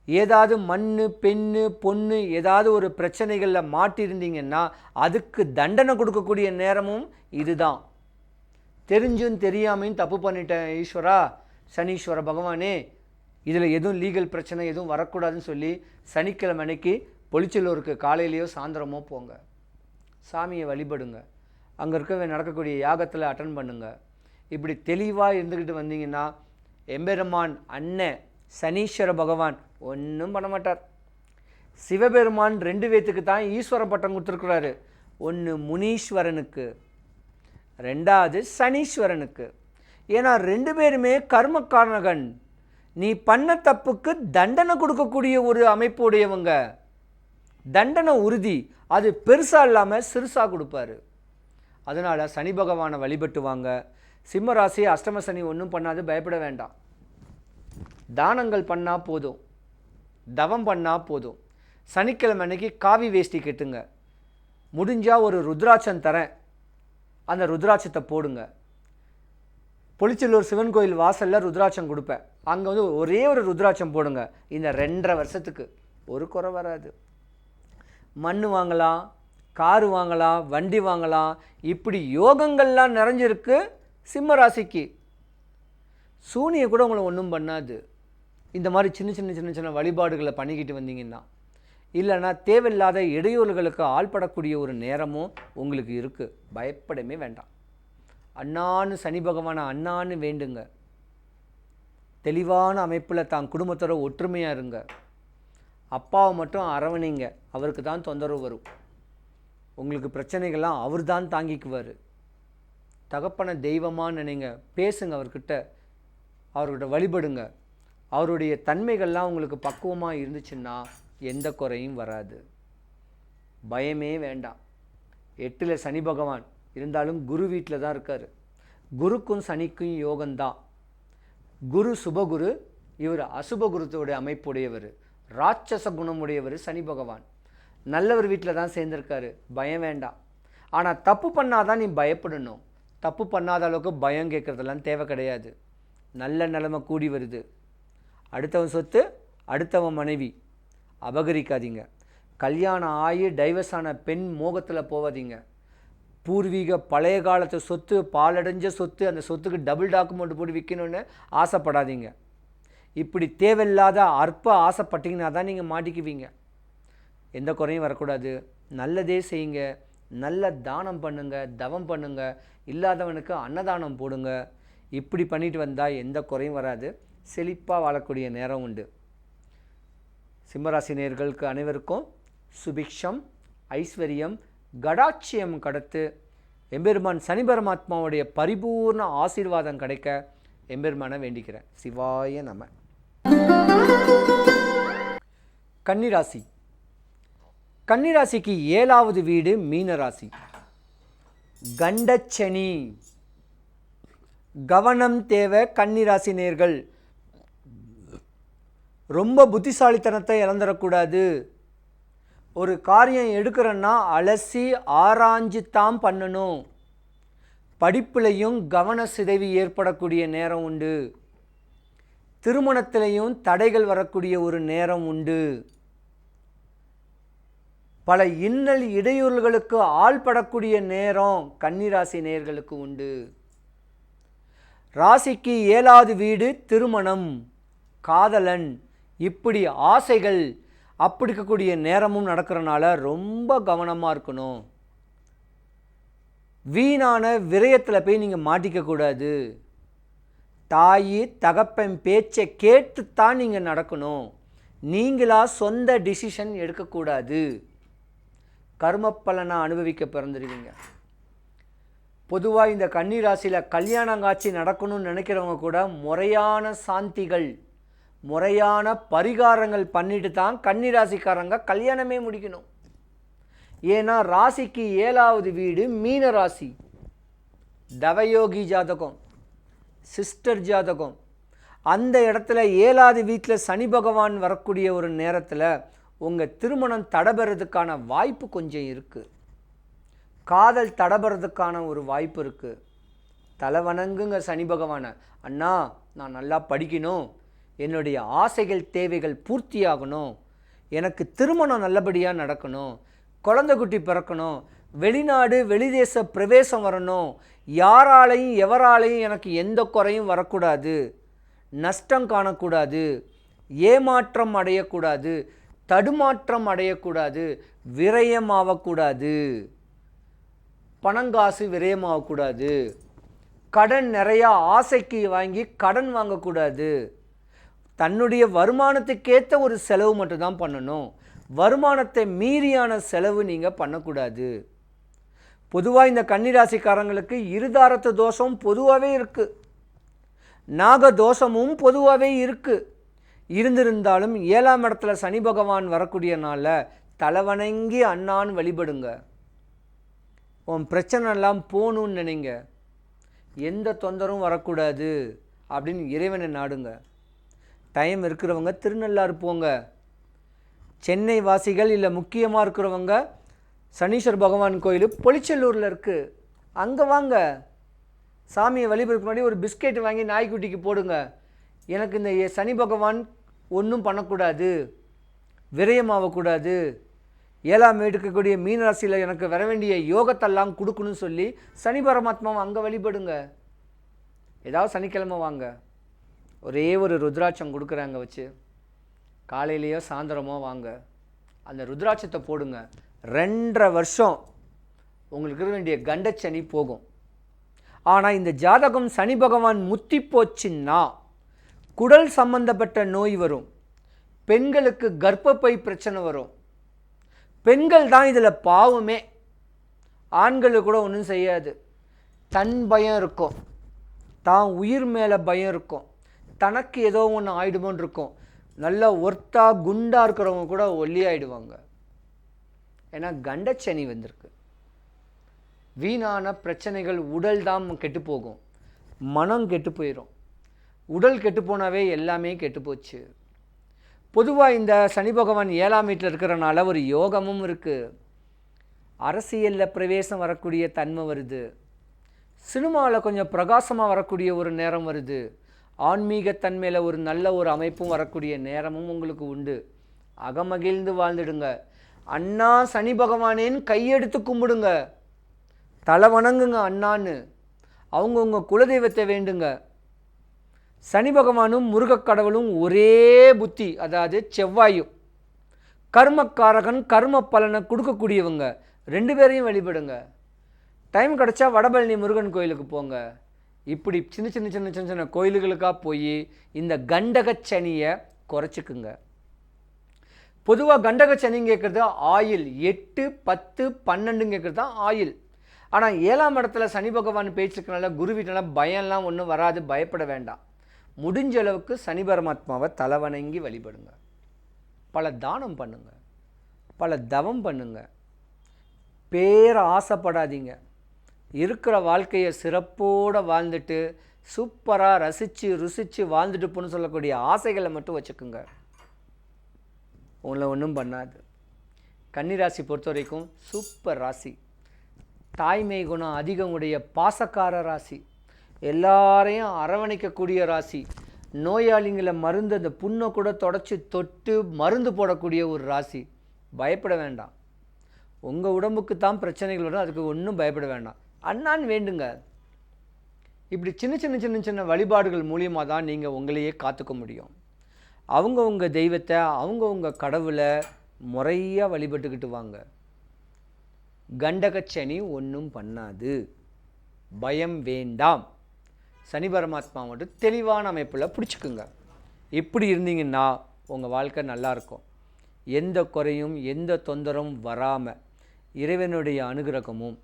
ஏதாவது மண், பெண்ணு, பொண்ணு ஏதாவது ஒரு பிரச்சனைகளில் மாட்டியிருந்தீங்கன்னா அதுக்கு தண்டனை கொடுக்கக்கூடிய நேரமும் இதுதான். தெரிஞ்சும் தெரியாமையும் தப்பு பண்ணிட்டேன் ஈஸ்வரா, சனீஸ்வர பகவானே, இதில் எதுவும் லீகல் பிரச்சனை எதுவும் வரக்கூடாதுன்னு சொல்லி சனிக்கிழமை அன்னைக்கு பொலிச்சலூருக்கு காலையிலையோ சாயந்தரமோ போங்க. சாமியை வழிபடுங்க. அங்கே இருக்க நடக்கக்கூடிய யாகத்தில் அட்டன் பண்ணுங்க. இப்படி தெளிவாக இருந்துக்கிட்டு வந்தீங்கன்னா எம்பெருமான் அண்ணன் சனீஸ்வர பகவான் ஒன்றும் பண்ண மாட்டார். சிவபெருமான் 2 பேத்துக்கு தான் ஈஸ்வர பட்டம் கொடுத்துருக்குறாரு. ஒன்று முனீஸ்வரனுக்கு, ரெண்டாவது சனீஸ்வரனுக்கு. ஏன்னா 2 பேருமே கர்மக்காரகன். நீ பண்ண தப்புக்கு தண்டனை கொடுக்கக்கூடிய ஒரு அமைப்பு உடையவங்க. தண்டனை உறுதி, அது பெருசாக இல்லாமல் சிறுசாக கொடுப்பாரு. அதனால் சனி பகவானை வழிபட்டு வாங்க. சிம்ம ராசி அஷ்டம சனி ஒன்றும் பண்ணாது, பயப்பட வேண்டாம். தானங்கள் பண்ணால் போதும், தவம் பண்ணால் போதும். சனிக்கிழமை அன்னைக்கு காவி வேஷ்டி கட்டுங்க. முடிஞ்சால் ஒரு ருத்ராட்சம் தரேன், அந்த ருத்ராட்சத்தை போடுங்க. பொலிச்சலூர் சிவன் கோயில் வாசலில் ருத்ராட்சம் கொடுப்பேன், அங்கே வந்து ஒரே ஒரு ருத்ராட்சம் போடுங்க. இந்த 2.5 வருஷத்துக்கு ஒரு குறை வராது. மண் வாங்கலாம், காரு வாங்கலாம், வண்டி வாங்கலாம். இப்படி யோகங்கள்லாம் நிறைஞ்சிருக்கு சிம்ம ராசிக்கு. சூனியை கூட உங்களை ஒன்றும் பண்ணாது. இந்த மாதிரி சின்ன சின்ன வழிபாடுகளை பண்ணிக்கிட்டு வந்தீங்கன்னா, இல்லைன்னா தேவையில்லாத இடையூறுகளுக்கு ஆள்படக்கூடிய ஒரு நேரமும் உங்களுக்கு இருக்குது. பயப்படவே வேண்டாம். அண்ணான்னு சனி பகவானை அண்ணான்னு வேண்டுங்க. தெளிவான அமைப்பில் தான் குடும்பத்தோட ஒற்றுமையாக இருங்க. அப்பாவை மட்டும் அரவணைங்க, அவருக்கு தான் தொந்தரவு வரும். உங்களுக்கு பிரச்சனைகள்லாம் அவர் தான் தாங்கிக்குவார். தகப்பனை தெய்வமாக நினைங்க, பேசுங்க அவர்கிட்ட, அவர்கிட்ட வழிபடுங்க. அவருடைய தன்மைகள்லாம் உங்களுக்கு பக்குவமாக இருந்துச்சுன்னா எந்த குறையும் வராது. பயமே வேண்டாம். 8ல் சனி பகவான் இருந்தாலும் குரு வீட்டில் தான் இருக்கார். குருக்கும் சனிக்கும் யோகம்தான். குரு சுபகுரு, இவர் அசுபகுருத்தோடைய அமைப்புடையவர், ராட்சச குணமுடையவர் சனி பகவான். நல்லவர் வீட்டில் தான் சேர்ந்திருக்காரு, பயம் வேண்டாம். ஆனால் தப்பு பண்ணாதான் நீ பயப்படணும். தப்பு பண்ணாத அளவுக்கு பயம் கேட்குறதெல்லாம் தேவை கிடையாது. நல்ல நிலைமை கூடி வருது. அடுத்தவன் சொத்து, அடுத்தவன் மனைவி அபகரிக்காதீங்க. கல்யாணம் ஆகி டைவர்ஸ் ஆன பெண் மோகத்தில் போகாதீங்க. பூர்வீக பழைய காலத்து சொத்து, பாலடைஞ்ச சொத்து, அந்த சொத்துக்கு டபுள் டாக்குமெண்ட் போட்டு விற்கணும்னு ஆசைப்படாதீங்க. இப்படி தேவையில்லாத அற்ப ஆசைப்பட்டீங்கன்னா தான் நீங்கள் மாட்டிக்குவீங்க. எந்த குறையும் வரக்கூடாது. நல்லதே செய்யுங்க, நல்ல தானம் பண்ணுங்க, தவம் பண்ணுங்க, இல்லாதவனுக்கு அன்னதானம் போடுங்க. இப்படி பண்ணிட்டு வந்தால் எந்த குறையும் வராது. செழிப்பாக வாழக்கூடிய நேரம் உண்டு. சிம்மராசி நேயர்களுக்கு அனைவருக்கும் சுபிக்ஷம், ஐஸ்வர்யம், கடாட்சியம் கடத்து எம்பெருமான் சனி பரமாத்மாவுடைய பரிபூர்ண ஆசீர்வாதம் கிடைக்க எம்பெருமானை வேண்டிக்கிறேன். சிவாய நம. கன்னிராசி. கன்னிராசிக்கு 7வது வீடு மீனராசி. கண்டச்சனி. கவனம் தேவை கன்னிராசி நேயர்கள். ரொம்ப புத்திசாலித்தனத்தை இழந்துடக்கூடாது. ஒரு காரியம் எடுக்கிறன்னா அலசி ஆராய்ஞ்சு தான் பண்ணணும். படிப்புலையும் கவன சிதைவு ஏற்படக்கூடிய நேரம் உண்டு. திருமணத்திலையும் தடைகள் வரக்கூடிய ஒரு நேரம் உண்டு. பல இன்னல் இடையூறுகளுக்கு ஆள்படக்கூடிய நேரம் கன்னிராசி நேயர்களுக்கு உண்டு. ராசிக்கு 7வது வீடு திருமணம், காதலன், இப்படி ஆசைகள் அப்படி இருக்கக்கூடிய நேரமும் நடக்கிறனால ரொம்ப கவனமாக இருக்கணும். வீணான விரயத்தில் போய் நீங்கள் மாட்டிக்கக்கூடாது. தாய் தகப்பன் பேச்சை கேட்டுத்தான் நீங்கள் நடக்கணும். நீங்களா சொந்த டிசிஷன் எடுக்கக்கூடாது. கர்ம பலனை அனுபவிக்க பிறந்துடுவீங்க. பொதுவாக இந்த கன்னிராசியில் கல்யாணங்காட்சி நடக்கணும்னு நினைக்கிறவங்க கூட முறையான சாந்திகள், முறையான பரிகாரங்கள் பண்ணிட்டு தான் கன்னிராசிக்காரங்க கல்யாணமே முடிக்கணும். ஏன்னா ராசிக்கு 7வது வீடு மீன ராசி. தவயோகி ஜாதகம், சிஸ்டர் ஜாதகம். அந்த இடத்துல 7வது வீட்டில் சனி பகவான் வரக்கூடிய ஒரு நேரத்தில் உங்கள் திருமணம் தடைபெறதுக்கான வாய்ப்பு கொஞ்சம் இருக்குது. காதல் தடைபெறதுக்கான ஒரு வாய்ப்பு இருக்குது. தலை வணங்குங்க சனி பகவானை. அண்ணா, நான் நல்லா படிக்கணும், என்னுடைய ஆசைகள் தேவைகள் பூர்த்தியாகணும், எனக்கு திருமணம் நல்லபடியாக நடக்கணும், குழந்தை குட்டி பிறக்கணும், வெளிநாடு வெளிதேச பிரவேசம் வரணும், யாராலையும் எவராலையும் எனக்கு எந்த குறையும் வரக்கூடாது, நஷ்டம் காணக்கூடாது, ஏமாற்றம் அடையக்கூடாது, தடுமாற்றம் அடையக்கூடாது, விரயமாகக்கூடாது, பணங்காசு விரயமாகக்கூடாது, கடன் நிறையா ஆசைக்கு வாங்கி கடன் வாங்கக்கூடாது, தன்னுடைய வருமானத்துக்கேற்ற ஒரு செலவு மட்டும்தான் பண்ணணும், வருமானத்தை மீறியான செலவு நீங்கள் பண்ணக்கூடாது, பொதுவாக இந்த கன்னிராசிக்காரங்களுக்கு இருதாரத்து தோஷம் பொதுவாகவே இருக்குது, நாக தோஷமும் பொதுவாகவே இருக்குது. இருந்திருந்தாலும் 7ஆம் இடத்துல சனி பகவான் வரக்கூடிய நாளில் தலைவணங்கி அண்ணான்னு வழிபடுங்க. உன் பிரச்சனைலாம் போகணுன்னு நினைங்க, எந்த தொந்தரவும் வரக்கூடாது அப்படின்னு இறைவனை நாடுங்க. டைம் இருக்கிறவங்க திருநள்ளாறு போங்க. சென்னை வாசிகள் இல்லை முக்கியமாக இருக்கிறவங்க சனீஸ்வர் பகவான் கோயில் பொலிச்செல்லூரில் இருக்குது, அங்கே வாங்க. சாமியை வழிபடுறதுக்கு முன்னாடி ஒரு பிஸ்கெட் வாங்கி நாய்க்குட்டிக்கு போடுங்க. எனக்கு இந்த சனி பகவான் ஒன்றும் பண்ணக்கூடாது, விரயமாகக்கூடாது, 7ஆம் இருக்கக்கூடிய மீனராசியில் எனக்கு வர வேண்டிய யோகத்தெல்லாம் கொடுக்கணும்னு சொல்லி சனி பரமாத்மாவை அங்கே வழிபடுங்க. ஏதாவது சனிக்கிழமை வாங்க, ஒரே ஒரு ருத்ராட்சம் கொடுக்குறாங்க வச்சு, காலையிலையோ சாயந்தரமோ வாங்க, அந்த ருத்ராட்சத்தை போடுங்க. 2.5 வருஷம் உங்களுக்கு இருக்க வேண்டிய கண்டச்சனி போகும். ஆனால் இந்த ஜாதகம் சனி பகவான் முத்தி போச்சுன்னா குடல் சம்பந்தப்பட்ட நோய் வரும், பெண்களுக்கு கர்ப்பப்பை பிரச்சனை வரும். பெண்கள் தான் இதில் பாவமே, ஆண்களுக்கு கூட ஒன்றும் செய்யாது. தன் பயம் இருக்கும், தான் உயிர் மேலே பயம் இருக்கும், தனக்கு ஏதோ ஒன்று ஆயிடுமோன்னு இருக்கும். நல்லா ஒர்த்தாக குண்டாக இருக்கிறவங்க கூட ஒல்லியாயிடுவாங்க. ஏன்னா கண்டச்சனி வந்திருக்கு. வீணான பிரச்சனைகள், உடல் தான் கெட்டு போகும், மனம் கெட்டு போயிடும். உடல் கெட்டு போனாவே எல்லாமே கெட்டு போச்சு. பொதுவாக இந்த சனி பகவான் 7ஆம் வீட்டில் இருக்கிறனால ஒரு யோகமும் இருக்குது. அரசியலில் பிரவேசம் வரக்கூடிய தன்மை வருது, சினிமாவில் கொஞ்சம் பிரகாசமாக வரக்கூடிய ஒரு நேரம் வருது, ஆன்மீகத்தன்மையில் ஒரு நல்ல ஒரு அமைப்பும் வரக்கூடிய நேரமும் உங்களுக்கு உண்டு. அகமகிழ்ந்து வாழ்ந்துடுங்க. அண்ணா சனி பகவானேன்னு கையெடுத்து கும்பிடுங்க, தலை வணங்குங்க அண்ணான்னு, அவங்கவுங்க குலதெய்வத்தை வேண்டுங்க. சனி பகவானும் முருகக்கடவுளும் ஒரே புத்தி, அதாவது செவ்வாயும் கர்மக்காரகன், கர்ம பலனை கொடுக்கக்கூடியவங்க. 2 பேரையும் வழிபடுங்க. டைம் கிடச்சா வடபழனி முருகன் கோயிலுக்கு போங்க. இப்படி சின்ன சின்ன சின்ன சின்ன சின்ன கோயில்களுக்காக போய் இந்த கண்டகச்சனியை குறைச்சிக்குங்க. பொதுவாக கண்டகச்சனி கேட்குறது ஆயில், 8, 10, 12 கேட்குறது தான் ஆயில். ஆனால் 7ஆம் இடத்துல சனி பகவான் பேச்சுக்கிறனால குரு வீட்டினால பயம்லாம் ஒன்றும் வராது, பயப்பட வேண்டாம். முடிஞ்ச அளவுக்கு சனி பரமாத்மாவை தலைவணங்கி வழிபடுங்க. பல தானம் பண்ணுங்க, பல தவம் பண்ணுங்க. ஆசைப்படாதீங்க. இருக்கிற வாழ்க்கையை சிறப்போடு வாழ்ந்துட்டு சூப்பராக ரசித்து ருசித்து வாழ்ந்துட்டு போன்னு சொல்லக்கூடிய ஆசைகளை மட்டும் வச்சுக்குங்க. உங்களை ஒன்றும் பண்ணாது. கன்னிராசி பொறுத்த வரைக்கும் சூப்பர் ராசி, தாய்மை குணம் அதிகம் உடைய பாசக்கார ராசி, எல்லாரையும் அரவணைக்கக்கூடிய ராசி, நோயாளிங்களை மருந்து அந்த புண்ணை கூட தொடச்சி தொட்டு மருந்து போடக்கூடிய ஒரு ராசி. பயப்பட வேண்டாம். உங்கள் உடம்புக்கு தான் பிரச்சனைகள் வரும், அதுக்கு ஒன்றும் பயப்பட வேண்டாம். அண்ணான்னு வேண்டுங்க. இப்படி சின்ன சின்ன சின்ன சின்ன வழிபாடுகள் மூலியமாக தான் நீங்கள் உங்களையே காத்துக்க முடியும். அவங்கவுங்க தெய்வத்தை, அவங்கவுங்க கடவுளை முறையாக வழிபட்டுக்கிட்டு வாங்க. கண்டகச்சனி ஒன்றும் பண்ணாது, பயம் வேண்டாம். சனி பரமாத்மா மட்டும் தெளிவான அமைப்பில் பிடிச்சிக்குங்க. இப்படி இருந்தீங்கன்னா உங்கள் வாழ்க்கை நல்லாயிருக்கும். எந்த குறையும் எந்த தொந்தரவும் வராமல் இறைவனுடைய அனுகிரகமும்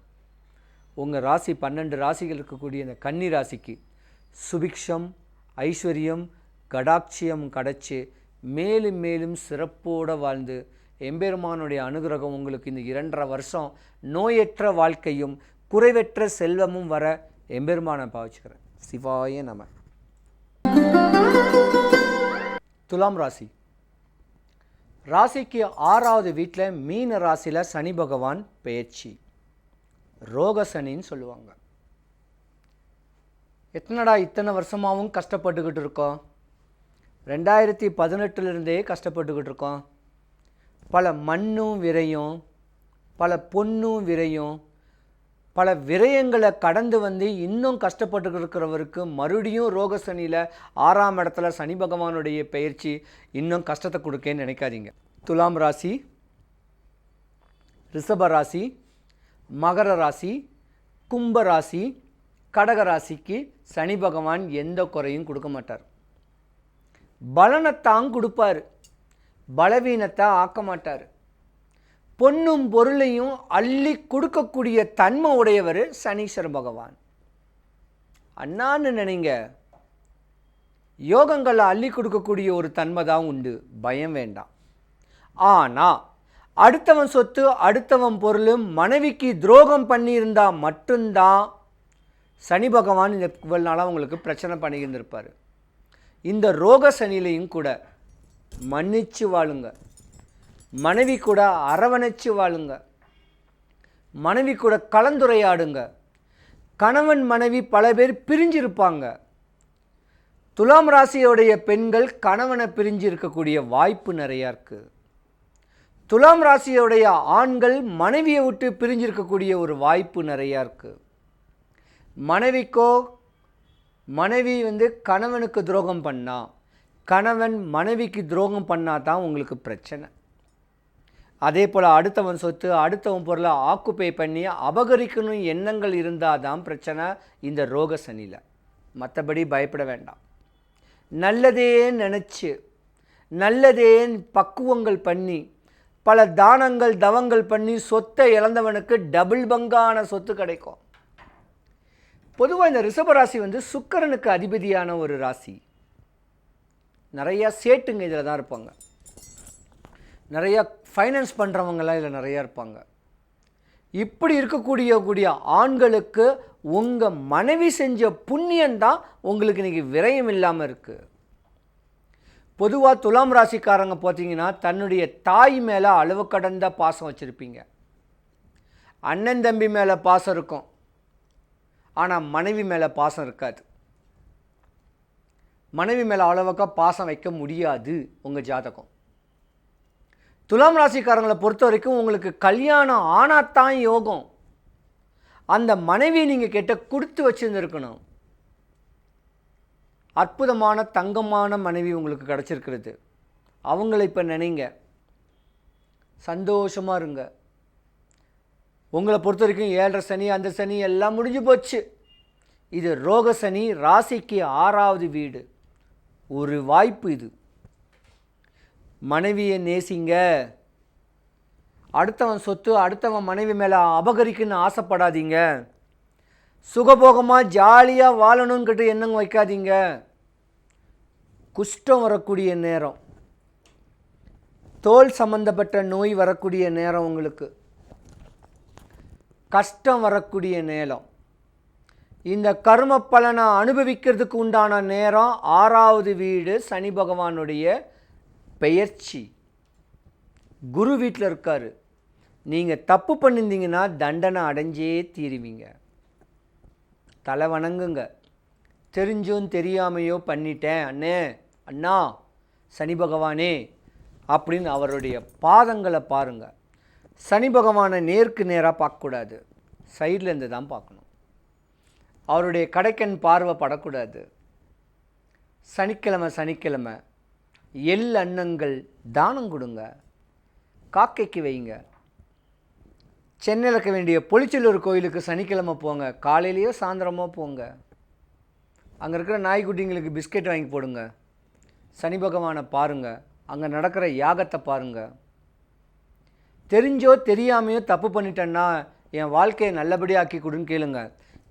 உங்கள் ராசி 12 ராசிகள் இருக்கக்கூடிய இந்த கன்னி ராசிக்கு சுபிக்ஷம், ஐஸ்வர்யம், கடாட்சியம் கிடைச்சி மேலும் மேலும் சிறப்போடு வாழ்ந்து எம்பெருமானுடைய அனுகிரகம் உங்களுக்கு இந்த 2.5 வருஷம் நோயற்ற வாழ்க்கையும் குறைவற்ற செல்வமும் வர எம்பெருமானை பாவிச்சுக்கிறேன். சிவாய நம. துலாம் ராசி. ராசிக்கு 6வது வீட்டில் மீன ராசியில் சனி பகவான் பெயர்ச்சி, ரோகசனின்னு சொல்லுவாங்க. எத்தனடா இத்தனை வருஷமாகவும் கஷ்டப்பட்டுக்கிட்டு இருக்கோம், 2018 கஷ்டப்பட்டுக்கிட்டு இருக்கோம். பல மண்ணும் விரையும், பல பொண்ணும் விரையும், பல விரயங்களை கடந்து வந்து இன்னும் கஷ்டப்பட்டு இருக்கிறவருக்கு மறுபடியும் ரோகசனியில் 6ஆம் இடத்துல சனி பகவானுடைய பயிற்சி இன்னும் கஷ்டத்தை கொடுக்கேன்னு நினைக்காதீங்க. துலாம் ராசி, ரிஷப ராசி, மகர ராசி, கும்ப ராசி, கடக ராசிக்கு சனி பகவான் எந்த குறையும் கொடுக்க மாட்டார். பலனைத்தான் கொடுப்பார், பலவீனத்தை ஆக்க மாட்டார். பொன்னும் பொருளையும் அள்ளி கொடுக்கக்கூடிய தன்மை உடையவர் சனீஸ்வர பகவான். அண்ணான்னு நினைங்க, யோகங்களை அள்ளி கொடுக்கக்கூடிய ஒரு தன்மை தான் உண்டு, பயம் வேண்டாம். ஆனால் அடுத்தவன் சொத்து அடுத்தவன் பொருளும் மனைவிக்கு துரோகம் பண்ணியிருந்தா மட்டும்தான் சனி பகவான் இந்த இவ்வளவு நாளாக உங்களுக்கு பிரச்சனை பண்ணியிருந்திருப்பார். இந்த ரோக சனிலையும் கூட மன்னிச்சு வாழுங்க, மனைவி கூட அரவணைச்சு வாழுங்க, மனைவி கூட கலந்துரையாடுங்க. கணவன் மனைவி பல பேர் பிரிஞ்சிருப்பாங்க. துலாம் ராசியோடைய பெண்கள் கணவனை பிரிஞ்சு இருக்கக்கூடிய வாய்ப்பு நிறையா இருக்குது. துலாம் ராசியோடைய ஆண்கள் மனைவியை விட்டு பிரிஞ்சிருக்கக்கூடிய ஒரு வாய்ப்பு நிறையா இருக்குது. மனைவி கணவனுக்கு துரோகம் பண்ணா, கணவன் மனைவிக்கு துரோகம் பண்ணால் தான் உங்களுக்கு பிரச்சனை. அதே போல் அடுத்தவன் சொத்து அடுத்தவன் பொருளை ஆக்குப்பை பண்ணி அபகரிக்கணும் எண்ணங்கள் இருந்தால் தான் பிரச்சனை இந்த ரோக சனியில். மற்றபடி பயப்பட வேண்டாம். நல்லதே நினச்சி நல்லதே பக்குவங்கள் பண்ணி பல தானங்கள் தவங்கள் பண்ணி சொத்தை இழந்தவனுக்கு டபுள் பங்கான சொத்து கிடைக்கும். பொதுவாக இந்த ரிஷபராசி சுக்கிரனுக்கு அதிபதியான ஒரு ராசி. நிறையா சேட்டுங்க இதில் தான் இருப்பாங்க. நிறையா ஃபைனான்ஸ் பண்ணுறவங்களாம் இதில் நிறையா இருப்பாங்க. இப்படி இருக்கக்கூடிய ஆண்களுக்கு உங்கள் மனைவி செஞ்ச புண்ணியந்தான் உங்களுக்கு இன்றைக்கி விரயம் இல்லாமல் இருக்குது. பொதுவாக துலாம் ராசிக்காரங்க பார்த்தீங்கன்னா தன்னுடைய தாய் மேலே அளவு கடந்த பாசம் வச்சுருப்பீங்க. அண்ணன் தம்பி மேலே பாசம் இருக்கும், ஆனால் மனைவி மேலே பாசம் இருக்காது. மனைவி மேலே அவ்வளவுக்கா பாசம் வைக்க முடியாது உங்கள் ஜாதகம். துலாம் ராசிக்காரங்களை பொறுத்த வரைக்கும் உங்களுக்கு கல்யாணம் ஆனாத்தான் யோகம். அந்த மனைவி நீங்கள் கிட்ட கொடுத்து வச்சுருந்துருக்கணும். அற்புதமான தங்கமான மனைவி உங்களுக்கு கிடச்சிருக்கிறது. அவங்கள இப்போ நினைங்க, சந்தோஷமாக இருங்க. உங்களை பொறுத்த வரைக்கும் 7.5 சனி அந்த சனி எல்லாம் முடிஞ்சு போச்சு. இது ரோக சனி, ராசிக்கு 6வது வீடு. ஒரு வாய்ப்பு இது. மனைவியை நேசிங்க. அடுத்தவன் சொத்து அடுத்தவன் மனைவி மேலே அபகரிக்குன்னு ஆசைப்படாதீங்க. சுகபோகமாக ஜாலியாக வாழணும்னு எண்ணம் வைக்காதீங்க. குஷ்டம் வரக்கூடிய நேரம், தோல் சம்பந்தப்பட்ட நோய் வரக்கூடிய நேரம், உங்களுக்கு கஷ்டம் வரக்கூடிய நேரம், இந்த கர்ம பலனை அனுபவிக்கிறதுக்கு உண்டான நேரம் 6வது வீடு சனி பகவானுடைய பெயர்ச்சி. குரு வீட்டில் இருக்கார். நீங்கள் தப்பு பண்ணியிருந்தீங்கன்னா தண்டனை அடைஞ்சே தீருவீங்க. தலை வணங்குங்க. தெரிஞ்சும் தெரியாமையோ பண்ணிட்டேன் அண்ணே அண்ணா சனி பகவானே அப்படின்னு அவருடைய பாதங்களை பாருங்கள். சனி பகவானை நேருக்கு நேராக பார்க்கக்கூடாது, சைட்லேருந்து தான் பார்க்கணும். அவருடைய கடைக்கண் பார்வை படக்கூடாது. சனிக்கிழமை எள் அன்னங்கள் தானம் கொடுங்க, காக்கைக்கு வைங்க. சென்னையில் இருக்க வேண்டிய பொலிச்சலூர் கோயிலுக்கு சனிக்கிழமை போங்க, காலையிலையோ சாயந்தரமோ போங்க. அங்கே இருக்கிற நாய்க்குட்டிங்களுக்கு பிஸ்கெட் வாங்கி போடுங்க. சனி பகவானை பாருங்கள், அங்கே நடக்கிற யாகத்தை பாருங்கள். தெரிஞ்சோ தெரியாமையோ தப்பு பண்ணிட்டேன்னா என் வாழ்க்கையை நல்லபடியாக ஆக்கி கொடுன்னு கேளுங்க.